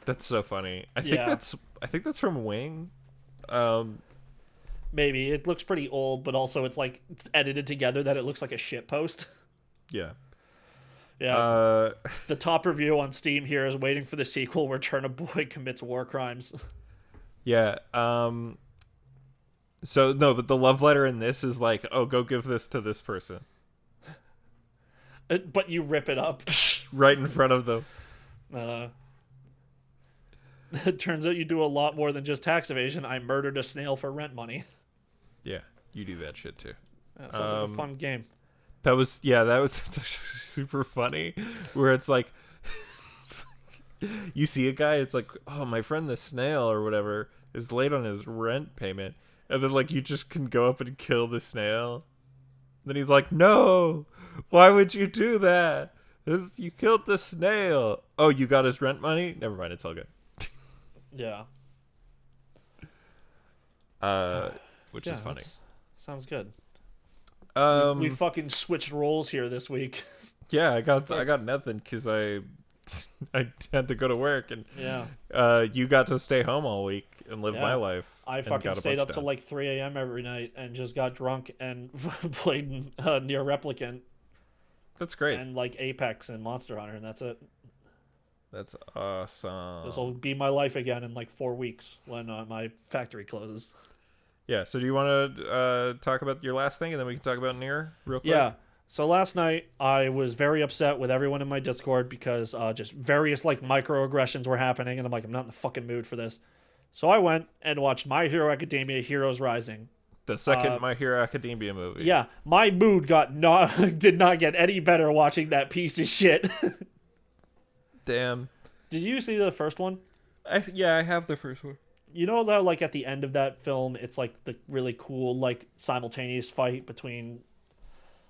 That's so funny. I think that's from Wing. Maybe it looks pretty old, but also it's like it's edited together that it looks like a shit post. Yeah. Yeah. The top review on Steam here is waiting for the sequel where Turnip Boy commits war crimes. Yeah. So no, but the love letter in this is like, oh, go give this to this person. But you rip it up right in front of them. It turns out you do a lot more than just tax evasion. I murdered a snail for rent money. Yeah, you do that shit too. That sounds like a fun game. That was super funny. Where it's like, you see a guy, it's like, oh, my friend the snail or whatever is late on his rent payment, and then like you just can go up and kill the snail. Then he's like, no, why would you do that? You killed the snail. Oh, you got his rent money? Never mind, it's all good. Yeah. Which is funny. Sounds good. We We fucking switched roles here this week. Yeah, I got nothing because I had to go to work, and you got to stay home all week and live my life. I fucking stayed up till like 3 a.m. every night and just got drunk and played NieR Replicant. That's great. And like Apex and Monster Hunter, and that's it. That's awesome. This will be my life again in like 4 weeks when my factory closes. Yeah, so do you want to talk about your last thing, and then we can talk about NieR real quick? Yeah. So last night, I was very upset with everyone in my Discord because just various like microaggressions were happening, and I'm like, I'm not in the fucking mood for this. So I went and watched My Hero Academia Heroes Rising. The second My Hero Academia movie. Yeah, my mood did not get any better watching that piece of shit. Damn. Did you see the first one? I have the first one. You know that like at the end of that film, it's like the really cool like simultaneous fight between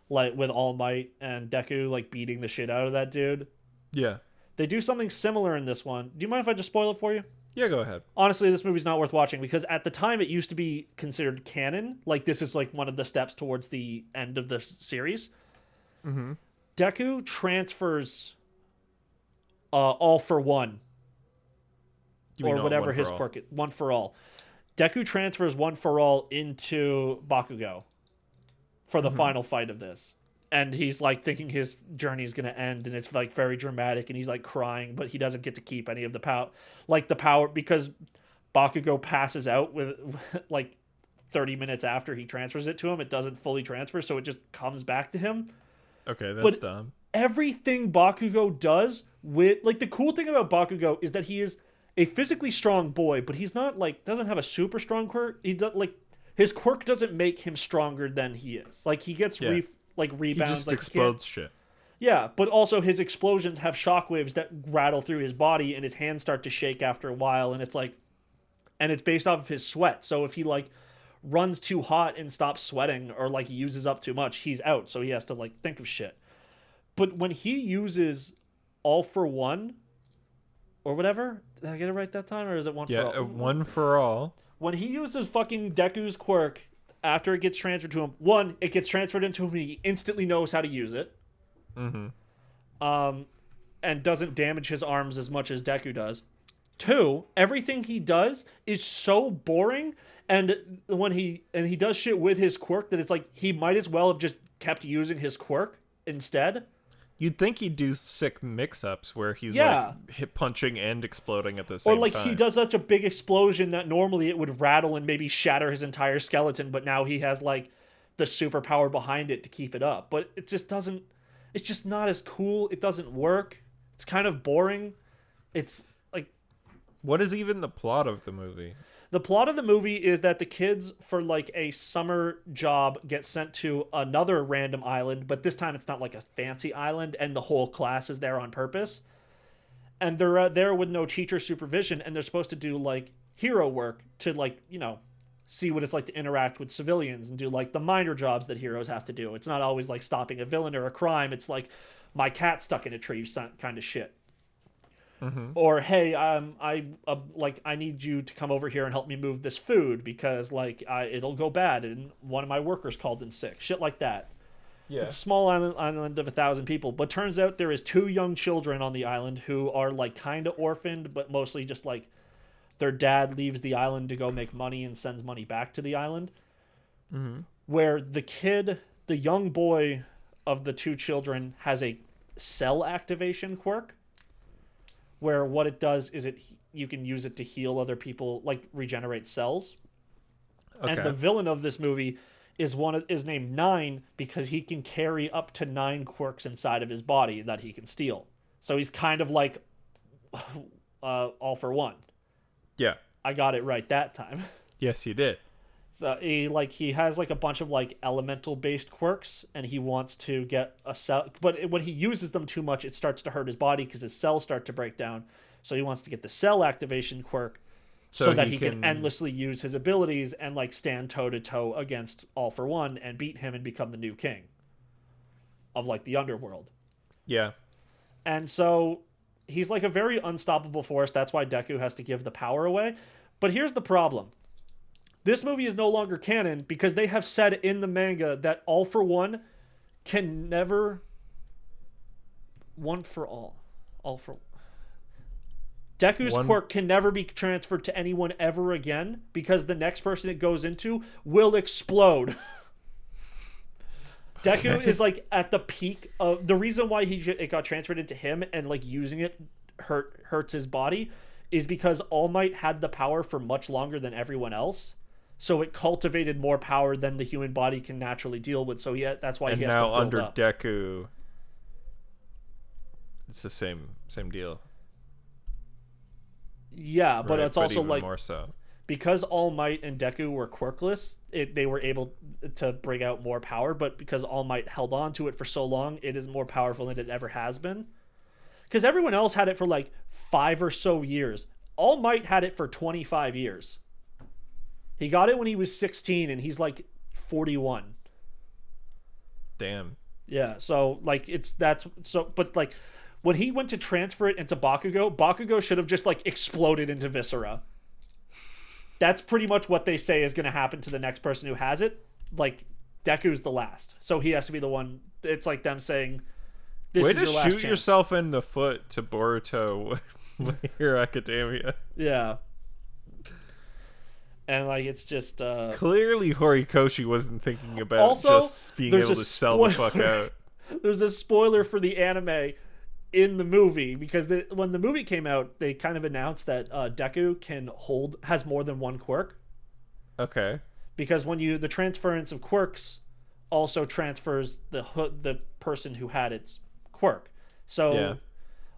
like with All Might and Deku like beating the shit out of that dude. Yeah. They do something similar in this one. Do you mind if I just spoil it for you? Yeah, go ahead. Honestly, this movie's not worth watching because at the time it used to be considered canon. Like this is like one of the steps towards the end of the series. Mm-hmm. Deku transfers All for One. Or whatever his quirk is. One for All. Deku transfers One for All into Bakugo for the final fight of this. And he's like thinking his journey is going to end, and it's like very dramatic, and he's like crying, but he doesn't get to keep any of the power. Like the power, because Bakugo passes out with like 30 minutes after he transfers it to him. It doesn't fully transfer, so it just comes back to him. Okay, that's dumb. Everything Bakugo does with like the cool thing about Bakugo is that he is a physically strong boy, but he's not like doesn't have a super strong quirk. He does like his quirk doesn't make him stronger than he is. Like he gets rebounds. He just like explodes shit. Yeah, but also his explosions have shockwaves that rattle through his body, and his hands start to shake after a while. And it's like, and it's based off of his sweat. So if he like runs too hot and stops sweating, or like uses up too much, he's out. So he has to like think of shit. But when he uses All for One, or whatever. Did I get it right that time, or is it One for All? Yeah, One for All. When he uses fucking Deku's quirk after it gets transferred to him, one, it gets transferred into him and he instantly knows how to use it. Mm-hmm. And doesn't damage his arms as much as Deku does. Two, everything he does is so boring, and when he does shit with his quirk that it's like he might as well have just kept using his quirk instead. You'd think he'd do sick mix-ups where he's like hit punching and exploding at the same time. Or like he does such a big explosion that normally it would rattle and maybe shatter his entire skeleton, but now he has like the superpower behind it to keep it up. But it just doesn't, it's just not as cool. It doesn't work. It's kind of boring. It's like... What is even the plot of the movie? The plot of the movie is that the kids for like a summer job get sent to another random island, but this time it's not like a fancy island, and the whole class is there on purpose. And they're there with no teacher supervision, and they're supposed to do like hero work to like, you know, see what it's like to interact with civilians and do like the minor jobs that heroes have to do. It's not always like stopping a villain or a crime. It's like my cat stuck in a tree kind of shit. Mm-hmm. Or hey, I need you to come over here and help me move this food because like it'll go bad and one of my workers called in sick. Shit like that. Yeah. It's a small island of 1,000 people, but turns out there is 2 young children on the island who are like kind of orphaned, but mostly just like their dad leaves the island to go make money and sends money back to the island. Mm-hmm. Where the young boy of the 2 children has a cell activation quirk. Where what it does is you can use it to heal other people, like regenerate cells. Okay. And the villain of this movie is named Nine because he can carry up to 9 quirks inside of his body that he can steal. So he's kind of like All for One. Yeah. I got it right that time. Yes, you did. So he has like a bunch of like elemental based quirks, and he wants to get a cell. But when he uses them too much, it starts to hurt his body because his cells start to break down. So he wants to get the cell activation quirk, so that he can endlessly use his abilities and like stand toe to toe against All for One and beat him and become the new king of like the underworld. Yeah. And so he's like a very unstoppable force. That's why Deku has to give the power away. But here's the problem. This movie is no longer canon because they have said in the manga that All for One can never... One for all. All for... Deku's quirk can never be transferred to anyone ever again because the next person it goes into will explode. Deku is like at the peak of... The reason why it got transferred into him and like using it hurts his body is because All Might had the power for much longer than everyone else. So it cultivated more power than the human body can naturally deal with. So that's why he has to build under up. Deku, it's the same deal. Yeah, but it's also even like more so because All Might and Deku were quirkless. They were able to bring out more power, but because All Might held on to it for so long, it is more powerful than it ever has been. Because everyone else had it for like 5 or so years. All Might had it for 25 years. He got it when he was 16, and he's like 41. Damn. Yeah, so like but like when he went to transfer it into Bakugo should have just like exploded into Viscera. That's pretty much what they say is going to happen to the next person who has it. Like Deku's the last, so he has to be the one. It's like them saying, "This is your last chance." Way to shoot yourself in the foot to Boruto, Hero Academia. Yeah. And like it's just clearly Horikoshi wasn't thinking about just being able to sell the fuck out. There's a spoiler for the anime in the movie because when the movie came out, they kind of announced that Deku has more than one quirk. Okay. Because when the transference of quirks also transfers the person who had its quirk. So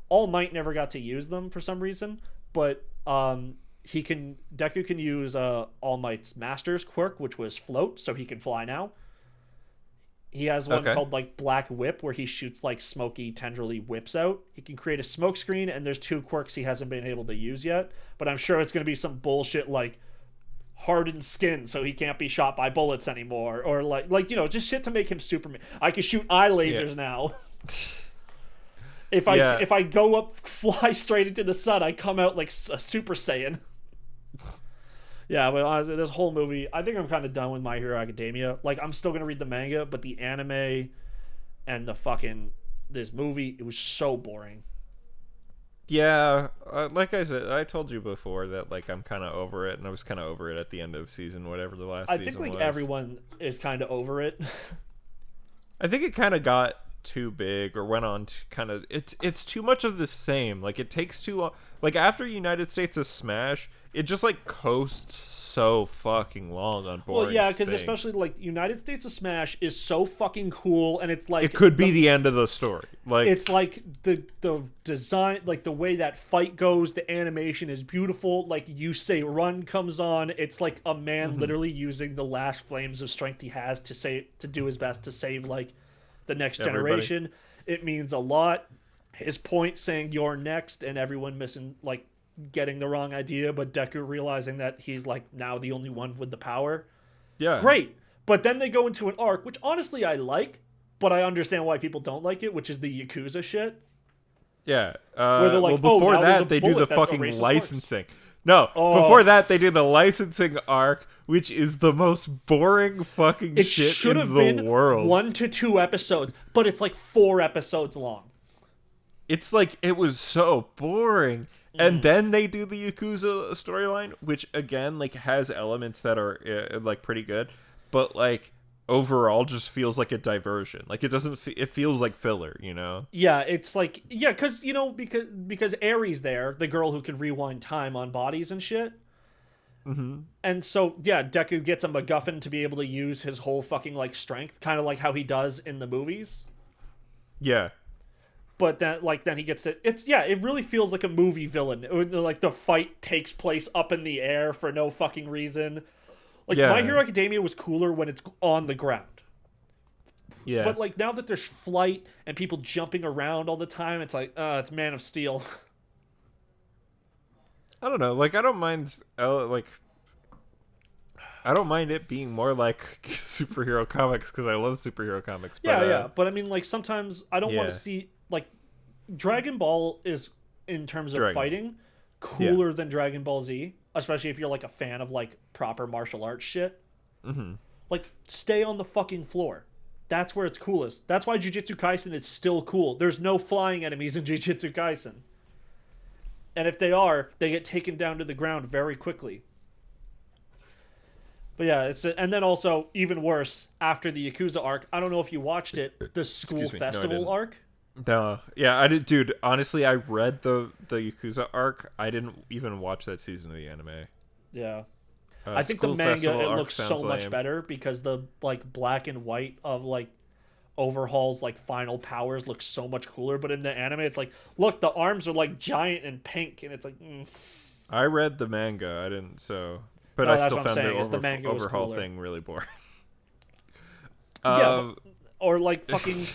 All Might never got to use them for some reason, but Deku can use All Might's Master's quirk, which was float, so he can fly now. He has one called like Black Whip, where he shoots like smoky, tendrily whips out. He can create a smoke screen, and there's 2 quirks he hasn't been able to use yet. But I'm sure it's going to be some bullshit like hardened skin, so he can't be shot by bullets anymore, or like just shit to make him Superman. I can shoot eye lasers now. If I go up, fly straight into the sun, I come out like a Super Saiyan. Yeah, but honestly, this whole movie, I think I'm kind of done with My Hero Academia. Like, I'm still going to read the manga, but the anime and this movie, it was so boring. Yeah, like I said, I told you before that, like, I'm kind of over it, and I was kind of over it at the end of season, whatever the last season was. I think, like, everyone is kind of over it. I think it kind of got too big or went on to kind of... It's too much of the same. Like, it takes too long. Like, after United States of Smash... It just, like, coasts so fucking long on boring. Well, yeah, because especially, like, United States of Smash is so fucking cool, and it's like... It could be the end of the story. Like, it's, like, the design, like, the way that fight goes, the animation is beautiful. Like, You Say Run comes on. It's, like, a man literally using the last flames of strength he has to do his best to save, like, the next generation. It means a lot. His point saying, "You're next," and everyone missing, like... getting the wrong idea, but Deku realizing that he's like now the only one with the power. Yeah. Great. But then they go into an arc, which honestly I like, but I understand why people don't like it, which is the Yakuza shit. Yeah. Where they're like, well, before that, they do the fucking licensing. No, before that, they do the licensing arc, which is the most boring fucking shit in the world. 1 to 2 episodes, but it's like 4 episodes long. It's like, it was so boring. And then they do the Yakuza storyline, which again, like, has elements that are like pretty good, but like overall just feels like a diversion. Like it doesn't. It feels like filler, you know? Yeah, it's like because because Aries there, the girl who can rewind time on bodies and shit. Mm-hmm. And so Deku gets a MacGuffin to be able to use his whole fucking like strength, kind of like how he does in the movies. Yeah. But then he gets it. It really feels like a movie villain. Like the fight takes place up in the air for no fucking reason. Like, My Hero Academia was cooler when it's on the ground. Yeah. But, like, now that there's flight and people jumping around all the time, it's like, it's Man of Steel. I don't know. Like, I don't mind, I don't mind it being more like superhero comics because I love superhero comics. But, yeah. But, I mean, like, sometimes I don't want to see, like, Dragon Ball is, in terms of fighting, cooler than Dragon Ball Z. Especially if you're, like, a fan of, like, proper martial arts shit. Mm-hmm. Like, stay on the fucking floor. That's where it's coolest. That's why Jujutsu Kaisen is still cool. There's no flying enemies in Jujutsu Kaisen. And if they are, they get taken down to the ground very quickly. But yeah, and then also, even worse, after the Yakuza arc, I don't know if you watched it, the school festival arc. No. Yeah, I did, dude. Honestly, I read the Yakuza arc. I didn't even watch that season of the anime. Yeah. I think the manga, it looks so much better because the, like, black and white of, like, Overhaul's, like, final powers looks so much cooler. But in the anime, it's like, look, the arms are, like, giant and pink. And it's like, I read the manga. I didn't, so... But I still found the Overhaul thing really boring. Or, like, fucking...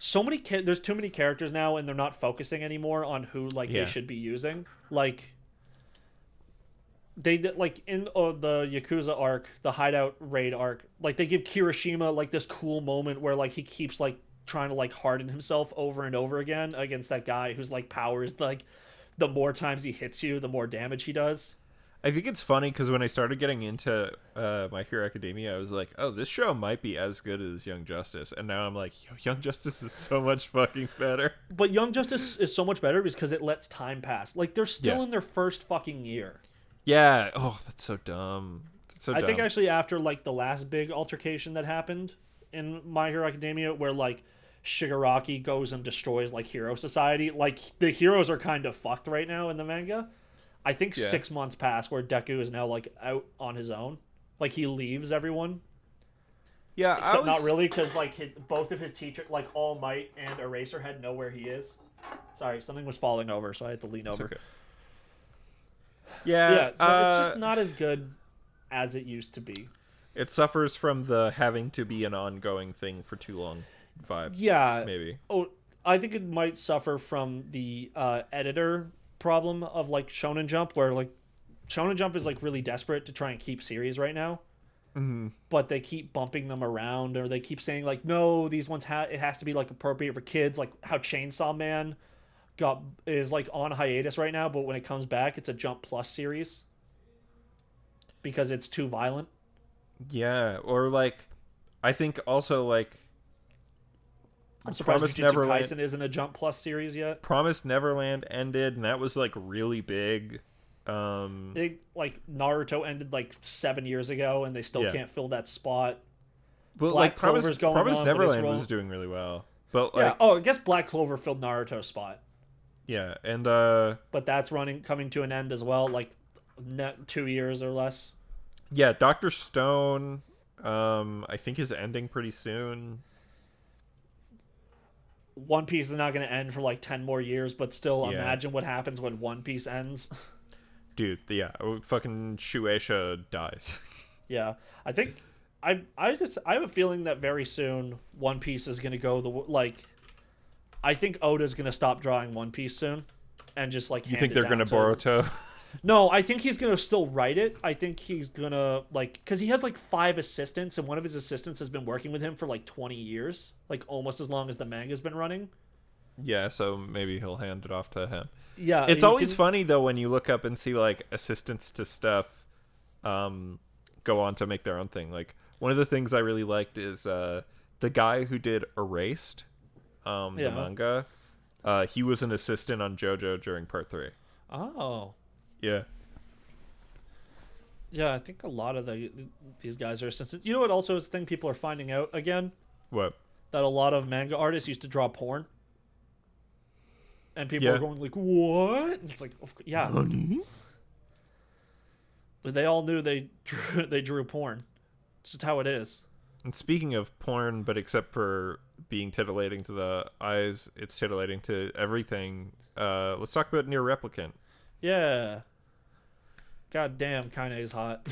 So many there's too many characters now, and they're not focusing anymore on who they should be using. Like they did, like in the Yakuza arc, the Hideout raid arc. Like they give Kirishima like this cool moment where like he keeps like trying to like harden himself over and over again against that guy whose like powers like the more times he hits you, the more damage he does. I think it's funny because when I started getting into My Hero Academia, I was like, oh, this show might be as good as Young Justice. And now I'm like, Young Justice is so much fucking better. But Young Justice is so much better because it lets time pass. Like, they're still in their first fucking year. Yeah. Oh, that's so dumb. I think actually after, like, the last big altercation that happened in My Hero Academia where, like, Shigaraki goes and destroys, like, Hero Society, like, the heroes are kind of fucked right now in the manga. I think 6 months pass where Deku is now, like, out on his own. Like, he leaves everyone. Yeah, Except not really, because, like, both of his teachers, like, All Might and Eraserhead know where he is. Sorry, something was falling over, so I had to lean over. Okay. Yeah, so it's just not as good as it used to be. It suffers from the having to be an ongoing thing for too long vibe. Yeah. Maybe. Oh, I think it might suffer from the editor problem of like Shonen Jump, where like Shonen Jump is like really desperate to try and keep series right now, but they keep bumping them around, or they keep saying like, no, these ones it has to be like appropriate for kids, like how Chainsaw Man is like on hiatus right now, but when it comes back, it's a Jump Plus series because it's too violent. Yeah, or like I think also like I'm surprised Jujutsu Kaisen isn't a Jump Plus series yet. Promised Neverland ended, and that was like really big. Like Naruto ended like 7 years ago, and they still can't fill that spot. But Black like Clover's going Promised on, Neverland was doing really well. But like, I guess Black Clover filled Naruto's spot. Yeah, and but that's coming to an end as well, like 2 years or less. Yeah, Dr. Stone, I think is ending pretty soon. One Piece is not going to end for like 10 more years, but still imagine what happens when One Piece ends. Dude, yeah, fucking Shueisha dies. Yeah, I think I have a feeling that very soon One Piece is going to go I think Oda's going to stop drawing One Piece soon and just like You think they're going to Boruto? No, I think he's going to still write it. I think he's going to, like... Because he has, like, 5 assistants, and one of his assistants has been working with him for, like, 20 years. Like, almost as long as the manga's been running. Yeah, so maybe he'll hand it off to him. Yeah. It's always funny, though, when you look up and see, like, assistants to stuff go on to make their own thing. Like, one of the things I really liked is the guy who did Erased, the manga. He was an assistant on JoJo during Part 3. Oh. Yeah. Yeah, I think a lot of these guys are assistants. You know what also is the thing people are finding out again? What? That a lot of manga artists used to draw porn. And people are going like, what? And it's like, yeah. Honey? But they all knew they drew porn. It's just how it is. And speaking of porn, but except for being titillating to the eyes, it's titillating to everything. Let's talk about NieR Replicant. Yeah. God damn, Kaine is hot.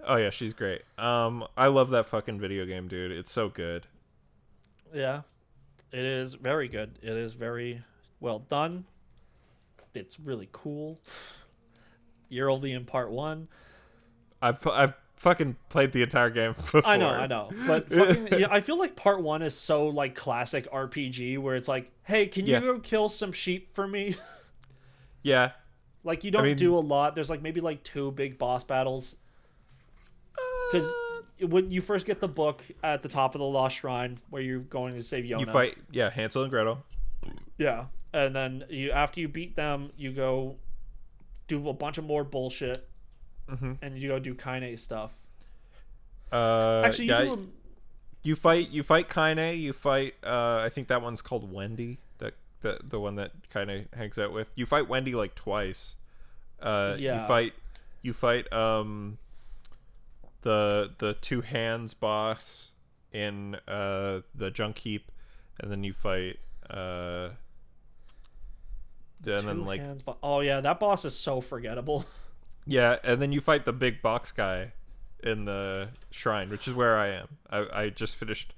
Oh yeah, she's great. I love that fucking video game, dude. It's so good. Yeah, it is very good. It is very well done. It's really cool. You're only in part 1. I've fucking played the entire game before. I know. But fucking, yeah, I feel like part 1 is so like classic RPG where it's like, hey, can you go kill some sheep for me? Yeah. Like you don't do a lot. There's like maybe like 2 big boss battles. Because when you first get the book at the top of the Lost Shrine where you're going to save Yona. You fight, Hansel and Gretel. Yeah. And then after you beat them, you go do a bunch of more bullshit. Mm-hmm. And you go do Kaine stuff. Actually, you fight Kaine. You fight. I think that one's called Wendy. The one that Kaine hangs out with. You fight Wendy like twice. You fight. The 2 hands boss in the junk heap, and then you fight. Oh yeah, that boss is so forgettable. Yeah, and then you fight the big box guy in the shrine, which is where I am. I just finished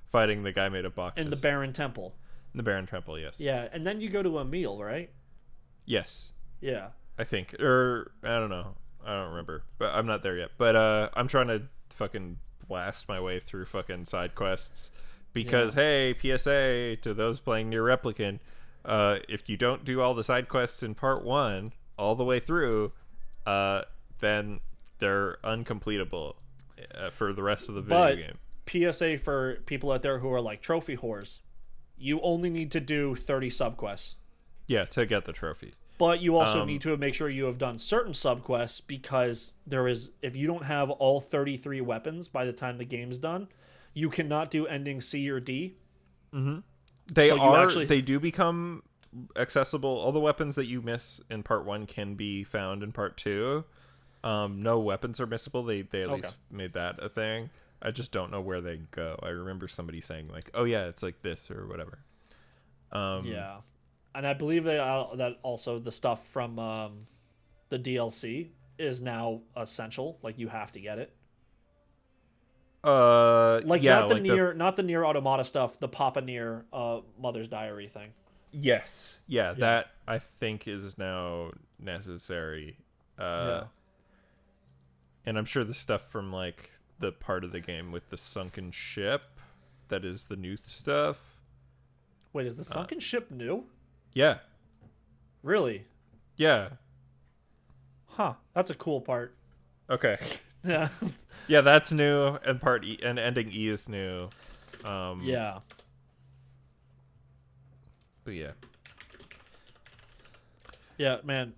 fighting the guy made of boxes. In the Barren Temple. In the Barren Temple, yes. Yeah, and then you go to a meal, right? Yes. Yeah. I think. Or, I don't know. I don't remember. But I'm not there yet. But I'm trying to fucking blast my way through fucking side quests. Because, hey, PSA to those playing NieR Replicant, if you don't do all the side quests in part 1 all the way through, then they're uncompletable for the rest of the video game. PSA for people out there who are like trophy whores, you only need to do 30 subquests. Yeah, to get the trophy. But you also need to make sure you have done certain subquests because if you don't have all 33 weapons by the time the game's done, you cannot do ending C or D. Mm-hmm. They do become accessible. All the weapons that you miss in part 1 can be found in part 2. No weapons are missable. They at least made that a thing. I just don't know where they go. I remember somebody saying like, "Oh yeah, it's like this or whatever." Yeah, and I believe that also the stuff from the DLC is now essential. Like you have to get it. Not the NieR Automata stuff. The Papa NieR Mother's Diary thing. Yes, yeah, that I think is now necessary. And I'm sure the stuff from like the part of the game with the sunken ship, that is the new stuff. Wait, is the sunken ship new? Yeah. Really? Yeah. Huh. That's a cool part. Okay. Yeah. Yeah, that's new, and part E and ending E is new. Yeah. But yeah. Yeah, man.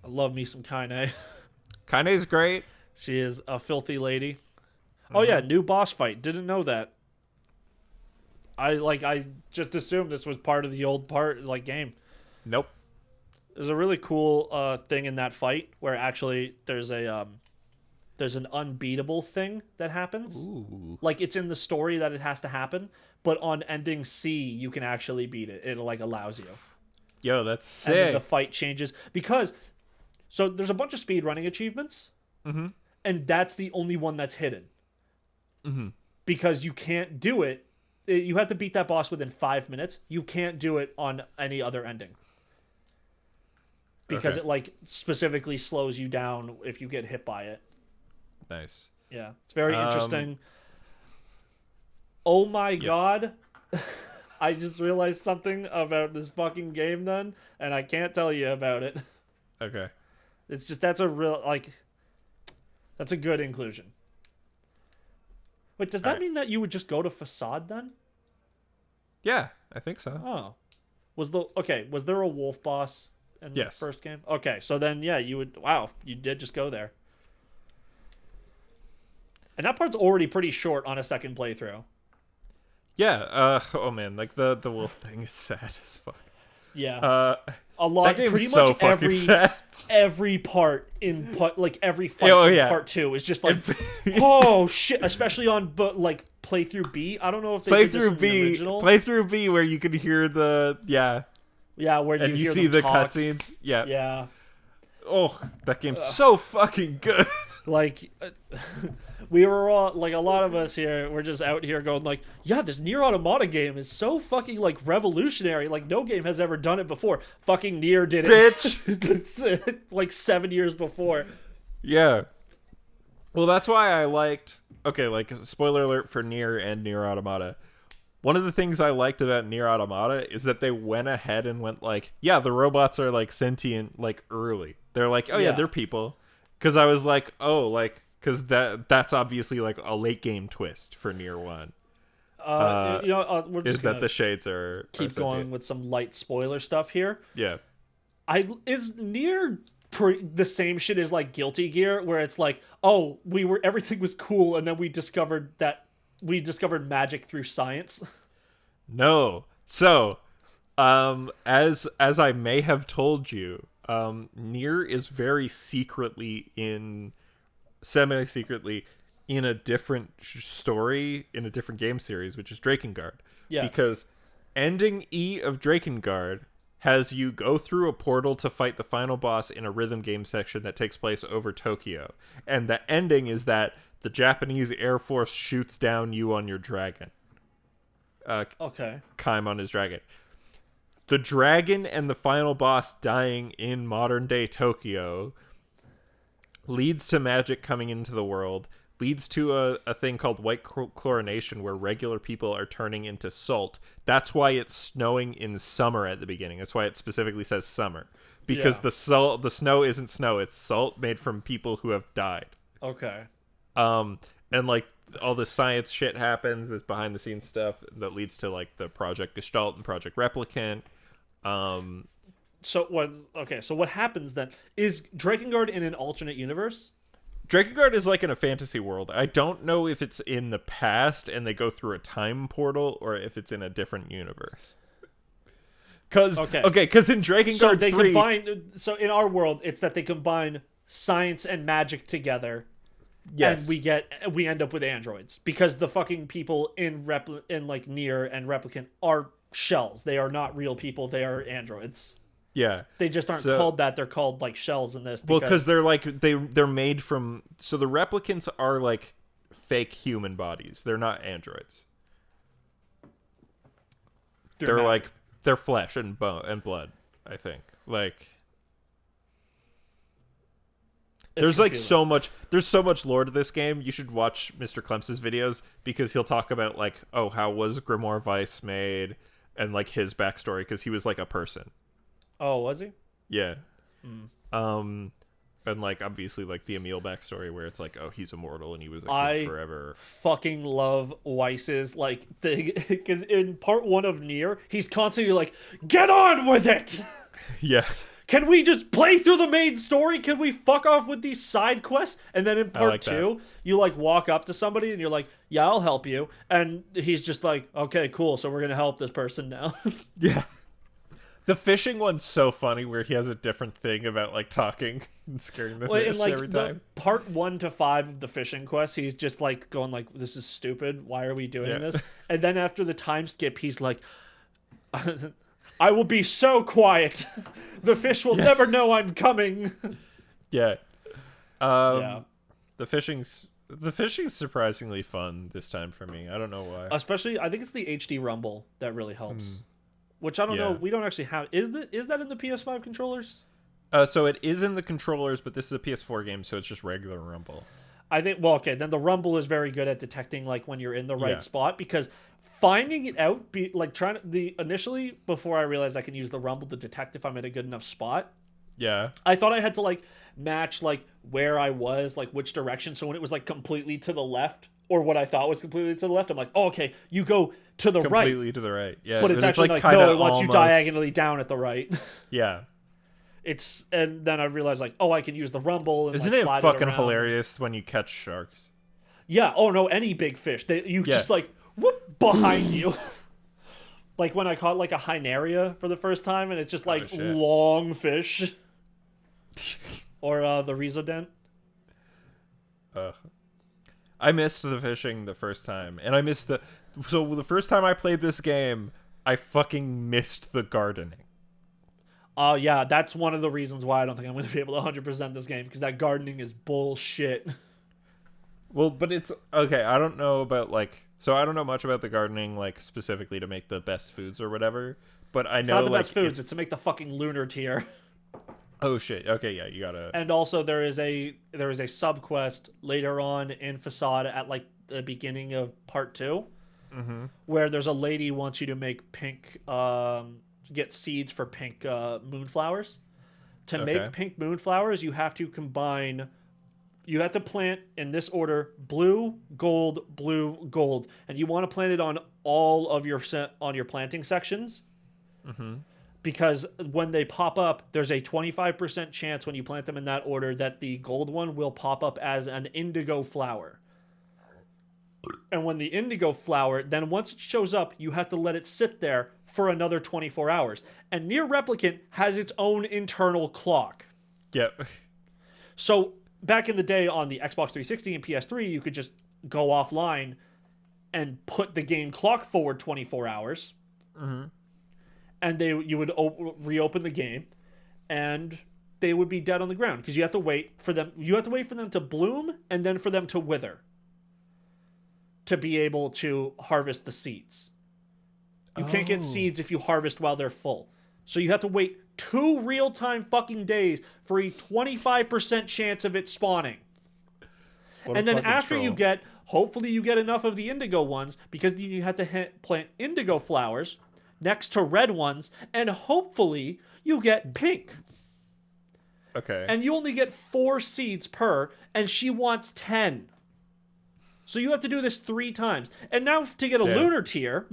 I love me some Kaine. Kaine's great. She is a filthy lady. Mm-hmm. Oh yeah, new boss fight. Didn't know that. I just assumed this was part of the old game. Nope. There's a really cool thing in that fight where actually there's an unbeatable thing that happens. Ooh. Like it's in the story that it has to happen, but on ending C you can actually beat it. It like allows you. Yo, that's sick. And then the fight changes because there's a bunch of speed running achievements. Mm-hmm. And that's the only one that's hidden. Mm-hmm. Because you can't do it. You have to beat that boss within 5 minutes. You can't do it on any other ending. Because it like specifically slows you down if you get hit by it. Nice. Yeah. It's very interesting. Oh my god. I just realized something about this fucking game then, and I can't tell you about it. Okay. It's just that's a good inclusion. Wait, does that mean that you would just go to Facade then? Yeah, I think so. Oh. Was there a wolf boss in the first game? Okay, so then you did just go there. And that part's already pretty short on a second playthrough. Yeah, oh man, like the wolf thing is sad as fuck. Yeah. A lot. That game's pretty so much fucking sad. Every part in every fight in part 2 is just like, oh shit! Especially on playthrough B. I don't know if they did this in the original. Playthrough B, where you can hear where and you hear see them the talk. cutscenes. Yeah. Yeah. Oh, that game's so fucking good. Like, we were all like, a lot of us here, we're just out here going like, yeah, this NieR Automata game is so fucking like revolutionary. Like, no game has ever done it before. Fucking NieR did it, Bitch. like 7 years before. Yeah. Well, that's why I liked. Okay, like spoiler alert for NieR and NieR Automata. One of the things I liked about NieR Automata is that they went ahead and went like, yeah, the robots are like sentient like early. They're like, oh yeah, they're people. Because I was like, oh, like, because that's obviously like a late game twist for NieR 1. We're just is that the shades are keep going with some light spoiler stuff here. Yeah. Is NieR the same shit as like Guilty Gear, where it's like, oh, everything was cool, and then we discovered magic through science? No. So, as I may have told you, NieR is very semi-secretly in a different story, in a different game series, which is Drakengard. Yeah. Because ending E of Drakengard has you go through a portal to fight the final boss in a rhythm game section that takes place over Tokyo. And the ending is that the Japanese Air Force shoots down you on your dragon. Okay. Kaim on his dragon. The dragon and the final boss dying in modern day Tokyo leads to magic coming into the world, leads to a thing called white chlorination where regular people are turning into salt. That's why it's snowing in summer at the beginning. That's why it specifically says summer. Because the snow isn't snow, it's salt made from people who have died. Okay. And like all this science shit happens, this behind the scenes stuff that leads to like the Project Gestalt and Project Replicant. So what happens then? Is Drakengard in an alternate universe? Drakengard is like in a fantasy world. I don't know if it's in the past and they go through a time portal or if it's in a different universe. Because in Drakengard 3... combine. So in our world, it's that they combine science and magic together. Yes. And we end up with androids. Because the fucking people in like NieR and Replicant are shells. They are not real people. They are androids. Yeah. They just aren't called that. They're called like shells in this. Because they're like they're made from, so the replicants are like fake human bodies. They're not androids. They're like they're flesh and bone and blood, I think. Like there's so much lore to this game. You should watch Mr. Clems's videos because he'll talk about like, oh, how was Grimoire Vice made and like his backstory because he was like a person. Oh, was he? Yeah. And like obviously like the Emil backstory where it's like, oh, he's immortal and he was a kid forever. Fucking love Weiss's like thing because in part 1 of NieR, he's constantly like, get on with it. Yeah. Can we just play through the main story? Can we fuck off with these side quests? And then in part 2, you like walk up to somebody and you're like, yeah, I'll help you. And he's just like, okay, cool. So we're going to help this person now. Yeah. The fishing one's so funny where he has a different thing about like talking and scaring the fish like, every time. Part 1 to 5 of the fishing quest, he's just like going like, this is stupid. Why are we doing this? And then after the time skip, he's like, I will be so quiet. The fish will never know I'm coming. Yeah. The fishing's surprisingly fun this time for me. I don't know why. Especially, I think it's the HD rumble that really helps. Which I don't know. We don't actually have. Is that in the PS5 controllers? So it is in the controllers, but this is a PS4 game, so it's just regular rumble. I think. Well, okay, then the rumble is very good at detecting like when you're in the right spot because finding it out, initially before I realized I can use the rumble to detect if I'm in a good enough spot. Yeah. I thought I had to like match like where I was, like which direction. So when it was like completely to the left, or what I thought was completely to the left, I'm like, oh, okay, you go to the right. Completely to the right. Yeah. But it's actually like, no, it wants you diagonally down at the right. Yeah. And then I realized like, oh, I can use the rumble. And, isn't it fucking hilarious when you catch sharks? Yeah. Oh no, any big fish. Just like whoop behind you. Like when I caught like a hynaria for the first time, and it's just like long fish. Or the Rhizodent. I missed the fishing the first time, and I missed so the first time I played this game, I fucking missed the gardening. Yeah, that's one of the reasons why I don't think I'm going to be able to 100% this game, because that gardening is bullshit. Well, but it's okay. I don't know about so I don't know much about the gardening specifically to make the best foods or whatever. But I know It's not the best foods. It's to make the fucking lunar tier. Oh shit. Okay, yeah, you gotta. And also there is a sub quest later on in Facade at the beginning of part 2, where there's a lady who wants you to make pink, get seeds for pink moonflowers. To make pink moonflowers, you have to combine. You have to plant in this order: blue, gold, and you want to plant it on all of your planting sections. Because when they pop up, there's a 25% chance when you plant them in that order that the gold one will pop up as an indigo flower. And when the indigo flower, then once it shows up, you have to let it sit there for another 24 hours. And NieR Replicant has its own internal clock. Yep. So back in the day on the Xbox 360 and PS3, you could just go offline and put the game clock forward 24 hours. And you would reopen the game, and they would be dead on the ground because you have to wait for them. You have to wait for them to bloom and then for them to wither to be able to harvest the seeds. You can't get seeds if you harvest while they're full. So you have to wait 2 real-time fucking days for a 25% chance of it spawning. And then after hopefully you get enough of the indigo ones, because you have to plant indigo flowers next to red ones, and hopefully you get pink. Okay. And you only get 4 seeds per, and she wants 10. So you have to do this 3 times. And now to get a lunar tier,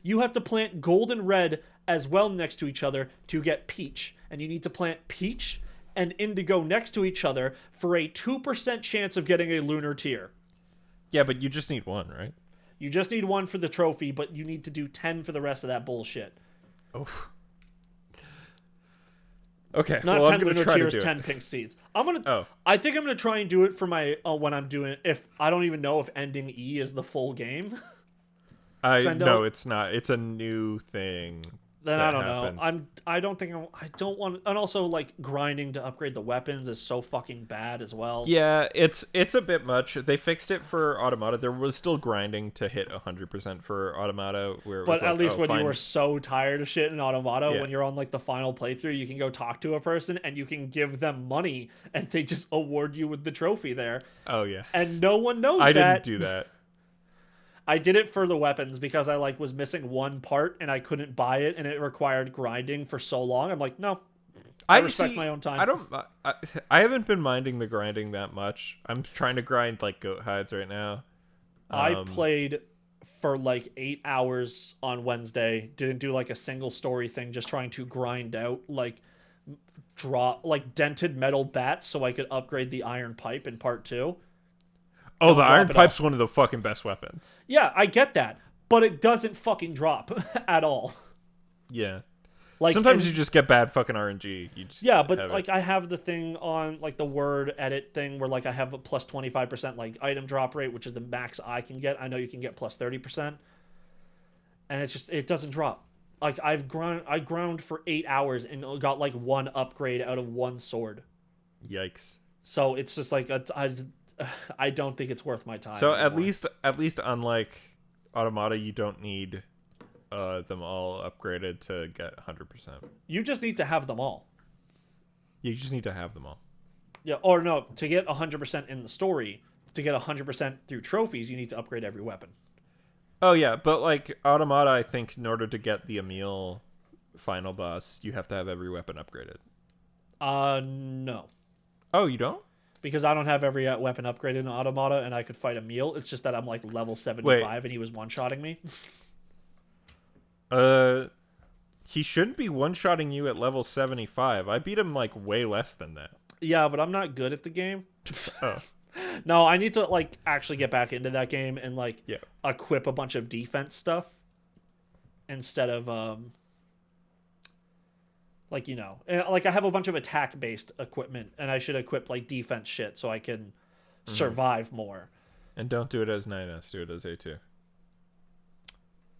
you have to plant gold and red as well next to each other to get peach. And you need to plant peach and indigo next to each other for a 2% chance of getting a lunar tier. Yeah, but you just need 1, right? You just need 1 for the trophy, but you need to do 10 for the rest of that bullshit. Oh. Okay. Not well, 10 lunar tiers, 10 pink seeds. I think I'm gonna try and do it for my when I'm doing it. If I don't even know if ending E is the full game. No, it's not. It's a new thing. Then I don't know. I don't want. And also, grinding to upgrade the weapons is so fucking bad as well. Yeah, it's a bit much. They fixed it for Automata. There was still grinding to hit 100% for Automata. But at least when you were so tired of shit in Automata, when you're on the final playthrough, you can go talk to a person and you can give them money, and they just award you with the trophy there. Oh yeah. And no one knows I that. didn't do that. I did it for the weapons because I was missing one part and I couldn't buy it, and it required grinding for so long. I'm like, no, I respect my own time. I haven't been minding the grinding that much. I'm trying to grind goat hides right now. I played for 8 hours on Wednesday. Didn't do a single story thing, just trying to grind out dented metal bats so I could upgrade the iron pipe in part 2. Oh, the iron pipe's one of the fucking best weapons. Yeah, I get that, but it doesn't fucking drop at all. Yeah. Sometimes you just get bad fucking RNG. But I have the thing on the word edit thing where I have a plus 25% item drop rate, which is the max I can get. I know you can get plus 30%, and it doesn't drop. I ground for 8 hours and got 1 upgrade out of 1 sword. Yikes. So it's just I don't think it's worth my time. So anymore. at least unlike Automata, you don't need them all upgraded to get 100%. You just need to have them all. You just need to have them all. Yeah, or no, to get 100% in the story, to get 100% through trophies, you need to upgrade every weapon. Oh yeah, but Automata, I think in order to get the Emil final boss, you have to have every weapon upgraded. No. Oh, you don't? Because I don't have every weapon upgraded in Automata, and I could fight Emil. It's just that I'm level 75, and he was one-shotting me. He shouldn't be one-shotting you at level 75. I beat him way less than that. Yeah, but I'm not good at the game. Oh. No, I need to actually get back into that game and yeah. equip a bunch of defense stuff instead of I have a bunch of attack-based equipment, and I should equip defense shit so I can survive more. And don't do it as 9S, do it as A2.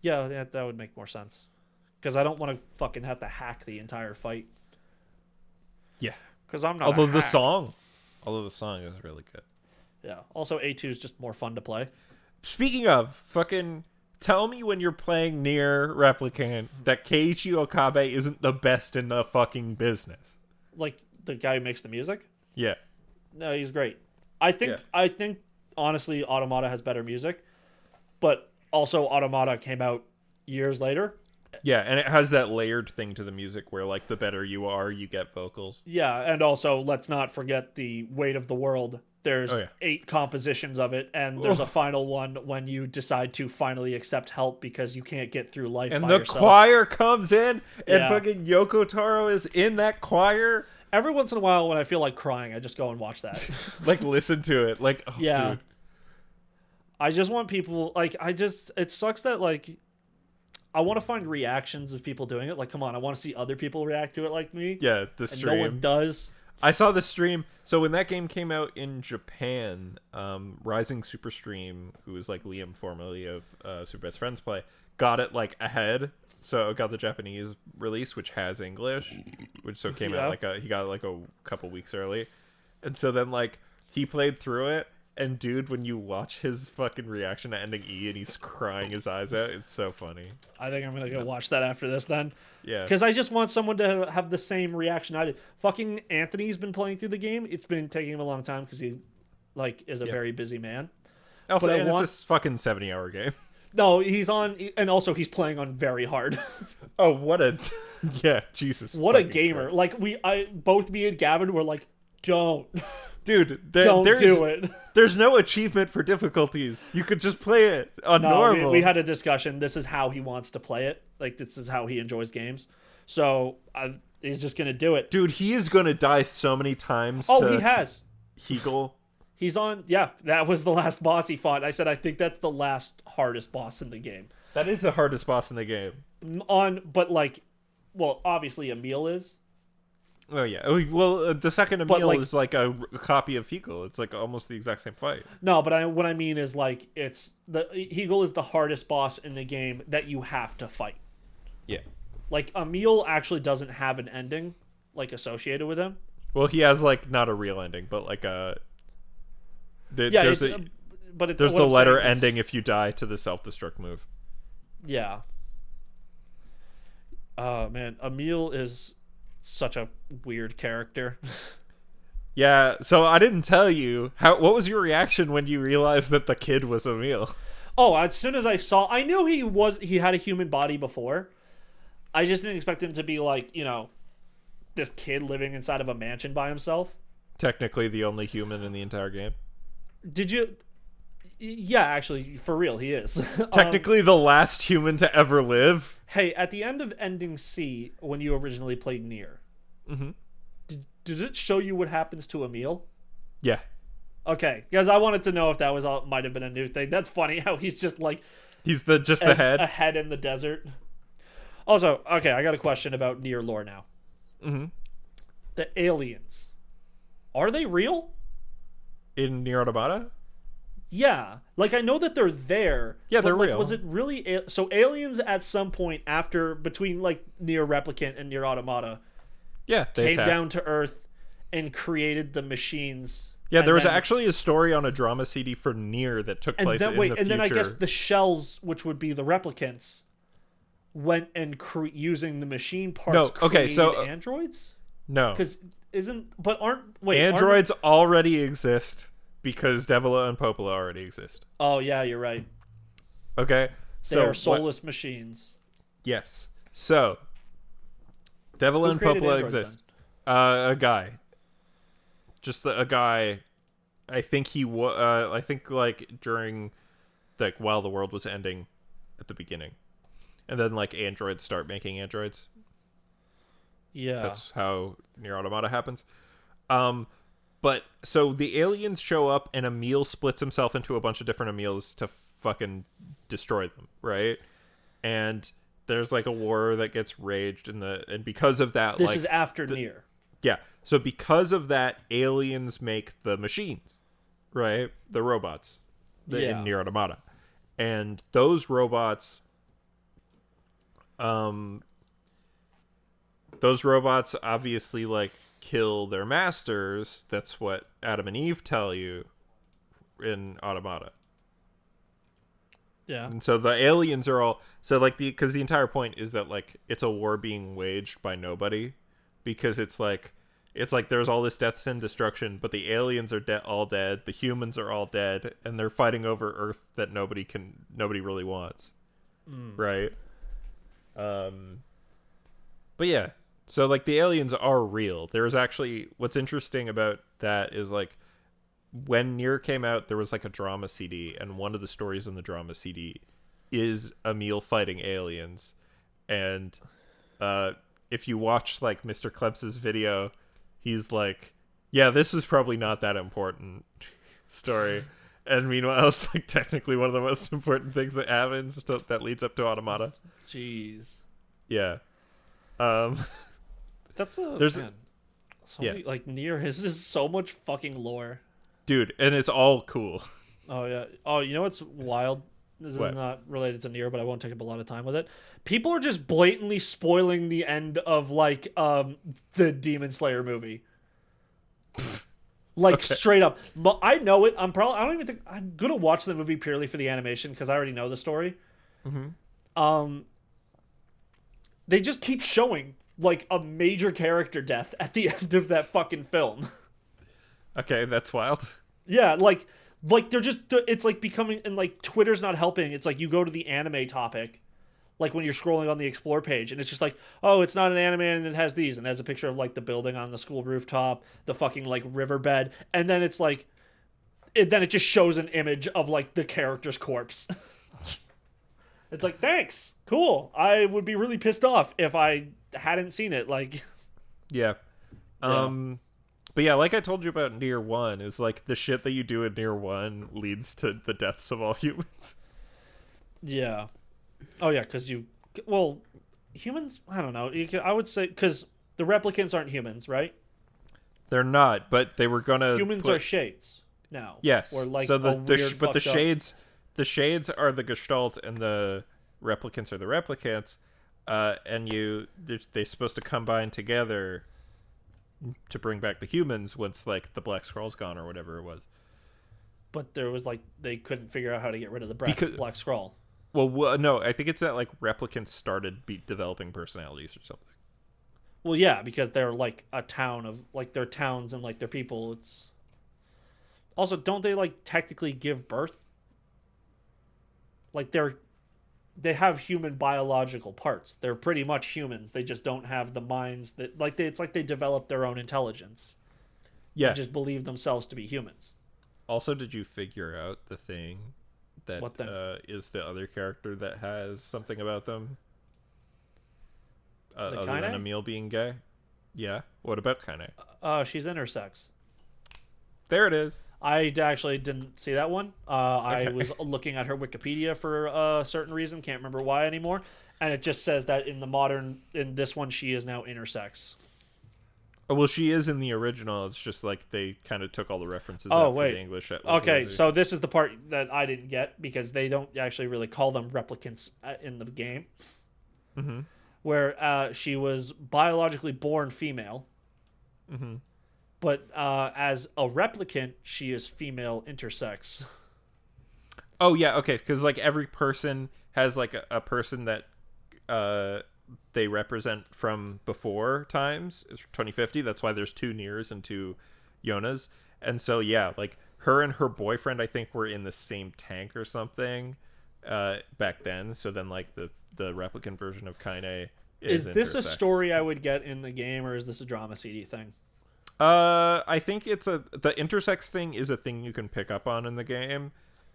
Yeah, that would make more sense. because I don't want to fucking have to hack the entire fight. Yeah. Because I'm not. Although the song is really good. Yeah. Also, A2 is just more fun to play. Speaking of, fucking tell me when you're playing NieR Replicant that Keiichi Okabe isn't the best in the fucking business. Like the guy who makes the music? Yeah. No, he's great. I think honestly, Automata has better music, but also Automata came out years later. Yeah, and it has that layered thing to the music where, like, the better you are, you get vocals. Yeah, and also, let's not forget the Weight of the World. There's 8 compositions of it, and there's a final one when you decide to finally accept help because you can't get through life by yourself. And the choir comes in, and fucking Yoko Taro is in that choir. Every once in a while, when I feel like crying, I just go and watch that. Like, listen to it. Like, oh, yeah. dude. I just want people, like, it sucks that, like, I want to find reactions of people doing it. Like, come on, I want to see other people react to it like me. Yeah, the stream. And no one does. I saw the stream. So when that game came out in Japan, Rising Superstream, who is like Liam, formerly of Super Best Friends Play, got it like ahead. So it got the Japanese release, which has English, which came out he got it like a couple weeks early. And so then like he played through it. And dude, when you watch his fucking reaction to ending E and he's crying his eyes out, it's so funny. I think I'm going to go watch that after this then. Yeah. Because I just want someone to have the same reaction I did. Fucking Anthony's been playing through the game. It's been taking him a long time because he like is a very busy man. Also, and it's a fucking 70-hour game. No, he's on, and also he's playing on very hard. Oh, what a... yeah, Jesus. What a gamer. Christ. Like, both me and Gavin were like, don't... Dude, don't do it. There's no achievement for difficulties. You could just play it on normal. We had a discussion. This is how he wants to play it. Like, this is how he enjoys games. So, he's just going to do it. Dude, he is going to die so many times. Oh, he has. Hegel. He's on... Yeah, that was the last boss he fought. I said, I think that's the last hardest boss in the game. That is the hardest boss in the game. But, like... Well, obviously, Emil is. Oh, yeah. Well, the second Emil is like a copy of Hegel. It's like almost the exact same fight. No, but what I mean is like Hegel is the hardest boss in the game that you have to fight. Yeah. Like Emil actually doesn't have an ending like associated with him. Well, he has like not a real ending, but like there's the letter ending if you die to the self-destruct move. Yeah. Man, Emil is such a weird character. Yeah, so I didn't tell you what was your reaction when you realized that the kid was Emil? Oh, as soon as I knew he had a human body before. I just didn't expect him to be like, this kid living inside of a mansion by himself. Technically the only human in the entire game. Did you? Yeah, actually, for real, he is. Technically the last human to ever live. Hey, at the end of Ending C, when you originally played NieR, did it show you what happens to Emil? Yeah. Okay, because I wanted to know if that might have been a new thing. That's funny how he's just like... He's the head. A head in the desert. Also, okay, I got a question about NieR lore now. Mm-hmm. The aliens. Are they real? In NieR Automata? Yeah, like I know that they're there. Yeah, they're real. Was it really so? Aliens at some point between like NieR Replicant and NieR Automata, came down to Earth and created the machines. Yeah, there was actually a story on a drama CD for NieR that took place in the future. And then I guess the shells, which would be the replicants, went and using the machine parts. Created androids. No, because androids already exist. Because Devila and Popola already exist. Oh, yeah, you're right. Okay. They are soulless machines. Yes. So, Devila and Popola exist. A guy. Just a guy. I think I think like during, like while the world was ending at the beginning. And then like androids start making androids. Yeah. That's how NieR Automata happens. But, so the aliens show up and Emil splits himself into a bunch of different Emils to fucking destroy them, right? And there's like a war that gets raged and because of that, this is after NieR. Yeah. So because of that, aliens make the machines, right? The robots in NieR Automata. And those robots those robots obviously like kill their masters. That's what Adam and Eve tell you in Automata. Yeah. And so the aliens are all because the entire point is that like it's a war being waged by nobody, because it's like there's all this death and destruction, but the aliens are all dead, the humans are all dead, and they're fighting over Earth that nobody really wants. Right? But yeah, so like the aliens are real. There's actually, what's interesting about that is like when NieR came out, there was like a drama CD, and one of the stories in the drama CD is Emil fighting aliens. And if you watch like Mr. Kleps's video, he's like, yeah, this is probably not that important story. And meanwhile, it's like technically one of the most important things that happens that leads up to Automata. Jeez. Yeah. Like NieR has just so much fucking lore. Dude, and it's all cool. Oh yeah. Oh, you know what's wild? This is not related to NieR, but I won't take up a lot of time with it. People are just blatantly spoiling the end of like the Demon Slayer movie. Like straight up. I know it. I'm gonna watch the movie purely for the animation because I already know the story. Mm-hmm. They just keep showing like a major character death at the end of that fucking film. Okay, that's wild. Yeah, like they're just, it's like becoming, and like Twitter's not helping. It's like you go to the anime topic, like when you're scrolling on the explore page, and it's just like, oh, it's not an anime and it has these, and it has a picture of like the building on the school rooftop, the fucking like riverbed, and then it's like, then it just shows an image of like the character's corpse. It's like, thanks, cool. I would be really pissed off if I hadn't seen it. Like, yeah. But yeah, like I told you about NieR 1, is like the shit that you do in NieR 1 leads to the deaths of all humans. Yeah. Oh yeah, because humans, I don't know. I would say, because the replicants aren't humans, right? They're not, but they were gonna. Humans are shades now. Yes. Or like so the shades are the Gestalt, and the replicants are the replicants, and they're supposed to combine together to bring back the humans once like the Black Scroll's gone or whatever it was. But there was like they couldn't figure out how to get rid of the Black Scroll. Well, no, I think it's that like replicants started developing personalities or something. Well, yeah, because they're like a town of like their towns and like their people. It's also, don't they like technically give birth? Like they have human biological parts. They're pretty much humans. They just don't have the minds that like it's like they develop their own intelligence. Yeah, and just believe themselves to be humans. Also, did you figure out the thing that what thing? Is the other character that has something about them? Other Kaine? than Emil being gay? Yeah. What about Kaine? She's intersex. There it is. I actually didn't see that one. I was looking at her Wikipedia for a certain reason. Can't remember why anymore. And it just says that in this one, she is now intersex. Oh, well, she is in the original. It's just like they kind of took all the references out for the English. Okay, so this is the part that I didn't get because they don't actually really call them replicants in the game. Mm-hmm. Where she was biologically born female. Mm-hmm. But as a replicant, she is female intersex. Oh, yeah, okay, because like every person has like a person that they represent from before times. It's 2050, that's why there's 2 NieRs and 2 Yonas. And so, yeah, like her and her boyfriend, I think, were in the same tank or something back then. So then like the replicant version of Kaine is this intersex. A story I would get in the game, or is this a drama CD thing? I think the intersex thing is a thing you can pick up on in the game.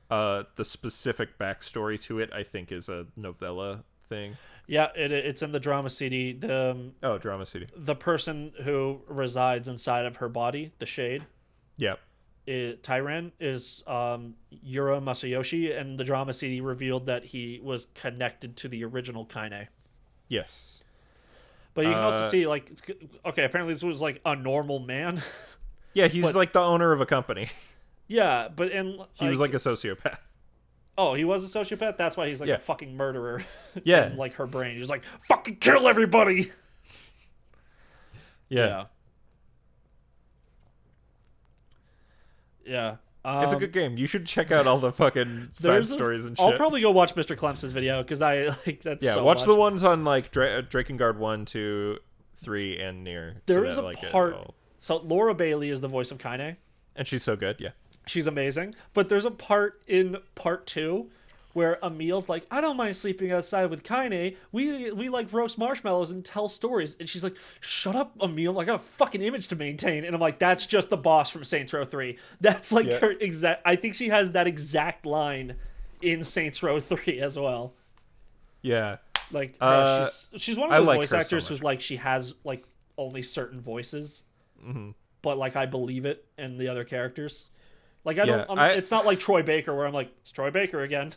The specific backstory to it, I think, is a novella thing. Yeah, it's in the drama CD. Drama CD. The person who resides inside of her body, the Shade. Yep. Tyran is Yura Masayoshi, and the drama CD revealed that he was connected to the original Kaine. Yes. But you can also see, like, okay, apparently this was, like, a normal man. Yeah, he's, like, the owner of a company. Yeah, but he was, like, a sociopath. Oh, he was a sociopath? That's why he's, like, a fucking murderer. Yeah. in, like, her brain. He's like, fucking kill everybody! Yeah. Yeah. It's a good game. You should check out all the fucking side stories and shit. I'll probably go watch Mr. Clems's video because I like that's watch much. the ones on like Drakengard 1, 2, 3, and NieR. There is a part. So Laura Bailey is the voice of Kaine, and she's so good. Yeah, she's amazing. But there's a part in part 2 where Emil's like, I don't mind sleeping outside with Kaine. We like roast marshmallows and tell stories. And she's like, shut up, Emil. I got a fucking image to maintain. And I'm like, that's just the boss from Saints Row 3. That's like her exact... I think she has that exact line in Saints Row 3 as well. Yeah. Like, she's one of those voice actors who's like, she has like only certain voices. Mm-hmm. But like, I believe it in the other characters. Like, it's not like Troy Baker where I'm like, it's Troy Baker again.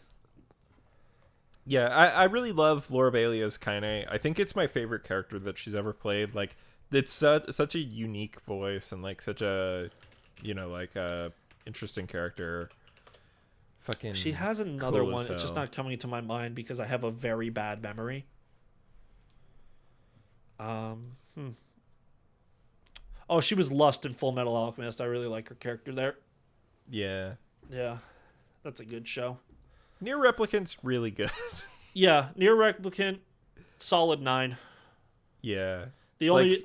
Yeah, I really love Laura Bailey as Kaine. I think it's my favorite character that she's ever played. Like, it's such a unique voice and like such a, interesting character. Fucking. She has another one. It's just not coming to my mind because I have a very bad memory. Oh, she was Lust in Full Metal Alchemist. I really like her character there. Yeah. Yeah, that's a good show. NieR Replicant's really good. Yeah, NieR Replicant, solid 9. Yeah. The only,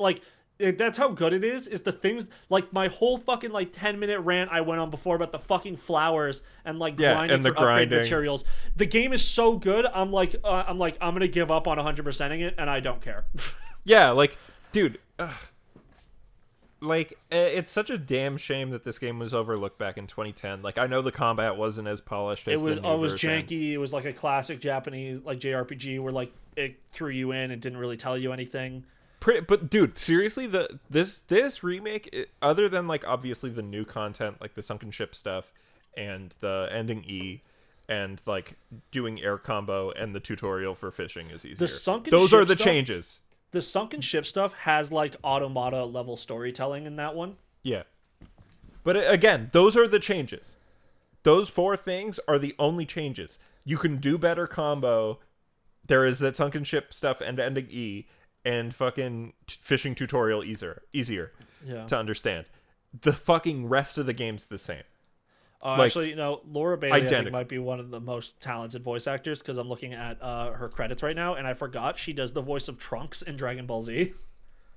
that's how good it is the things, like, my whole fucking, 10-minute rant I went on before about the fucking flowers and, grinding for upgrade materials. The game is so good, I'm gonna give up on 100%ing it, and I don't care. Yeah, dude... it's such a damn shame that this game was overlooked back in 2010. I know the combat wasn't as polished as the new version. It was janky. It was like a classic Japanese JRPG where it threw you in and didn't really tell you anything. But dude, seriously, this remake, other than obviously the new content, like the sunken ship stuff and the ending E, and doing air combo and the tutorial for fishing is easier. Those are the changes. The sunken ship stuff has automata level storytelling in that one. Yeah. But again, those are the changes. Those 4 things are the only changes. You can do better combo. There is that sunken ship stuff and ending E and fucking fishing tutorial easier to understand. The fucking rest of the game's the same. Actually, Laura Bailey I think might be one of the most talented voice actors because I'm looking at her credits right now, and I forgot she does the voice of Trunks in Dragon Ball Z.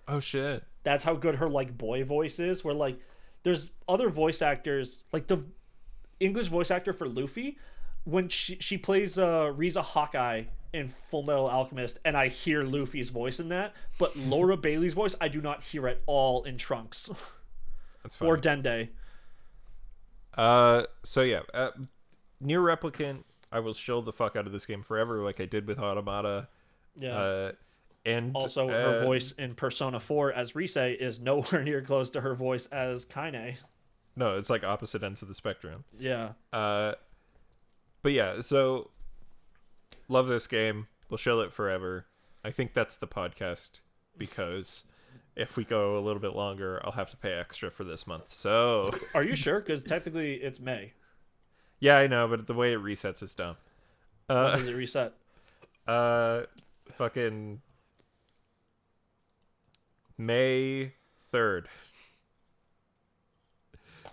Oh, shit. That's how good her, boy voice is, where, there's other voice actors, the English voice actor for Luffy, when she plays Riza Hawkeye in Full Metal Alchemist, and I hear Luffy's voice in that, but Laura Bailey's voice I do not hear at all in Trunks. That's fine. Or Dende. So yeah, NieR Replicant, I will shill the fuck out of this game forever, like I did with Automata. Yeah. And also, her voice in Persona 4 as Rise is nowhere near close to her voice as Kaine. No, it's opposite ends of the spectrum. Yeah. But yeah, so love this game. We'll shill it forever. I think that's the podcast because if we go a little bit longer, I'll have to pay extra for this month. So, are you sure? Because technically, it's May. Yeah, I know, but the way it resets is dumb. When does it reset? Fucking May 3rd.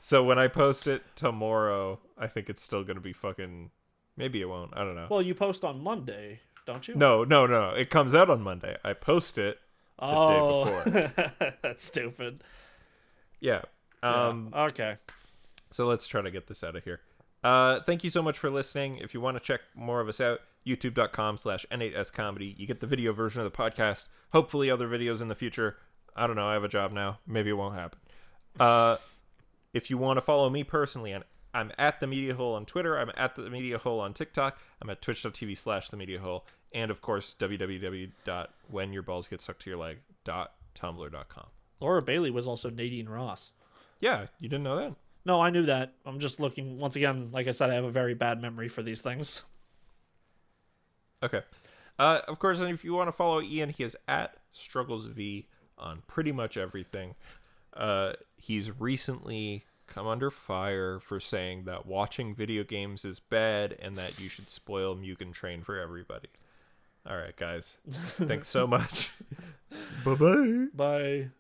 So when I post it tomorrow, I think it's still gonna be fucking. Maybe it won't. I don't know. Well, you post on Monday, don't you? No. It comes out on Monday. I post it. The day before. That's stupid. Yeah. Okay. So let's try to get this out of here. Thank you so much for listening. If you want to check more of us out, youtube.com/N8SComedy. You get the video version of the podcast. Hopefully other videos in the future. I don't know. I have a job now. Maybe it won't happen. If you want to follow me personally, I'm at The Media Hole on Twitter. I'm at The Media Hole on TikTok. I'm at twitch.tv/TheMediaHole. And, of course, www.whenyourballs.get-stuck-to-your-leg.tumblr.com. Laura Bailey was also Nadine Ross. Yeah, you didn't know that? No, I knew that. I'm just looking, once again, like I said, I have a very bad memory for these things. Okay. Of course, and if you want to follow Ian, he is at StrugglesV on pretty much everything. He's recently come under fire for saying that watching video games is bad and that you should spoil Mugen Train for everybody. All right, guys. Thanks so much. Bye-bye. Bye.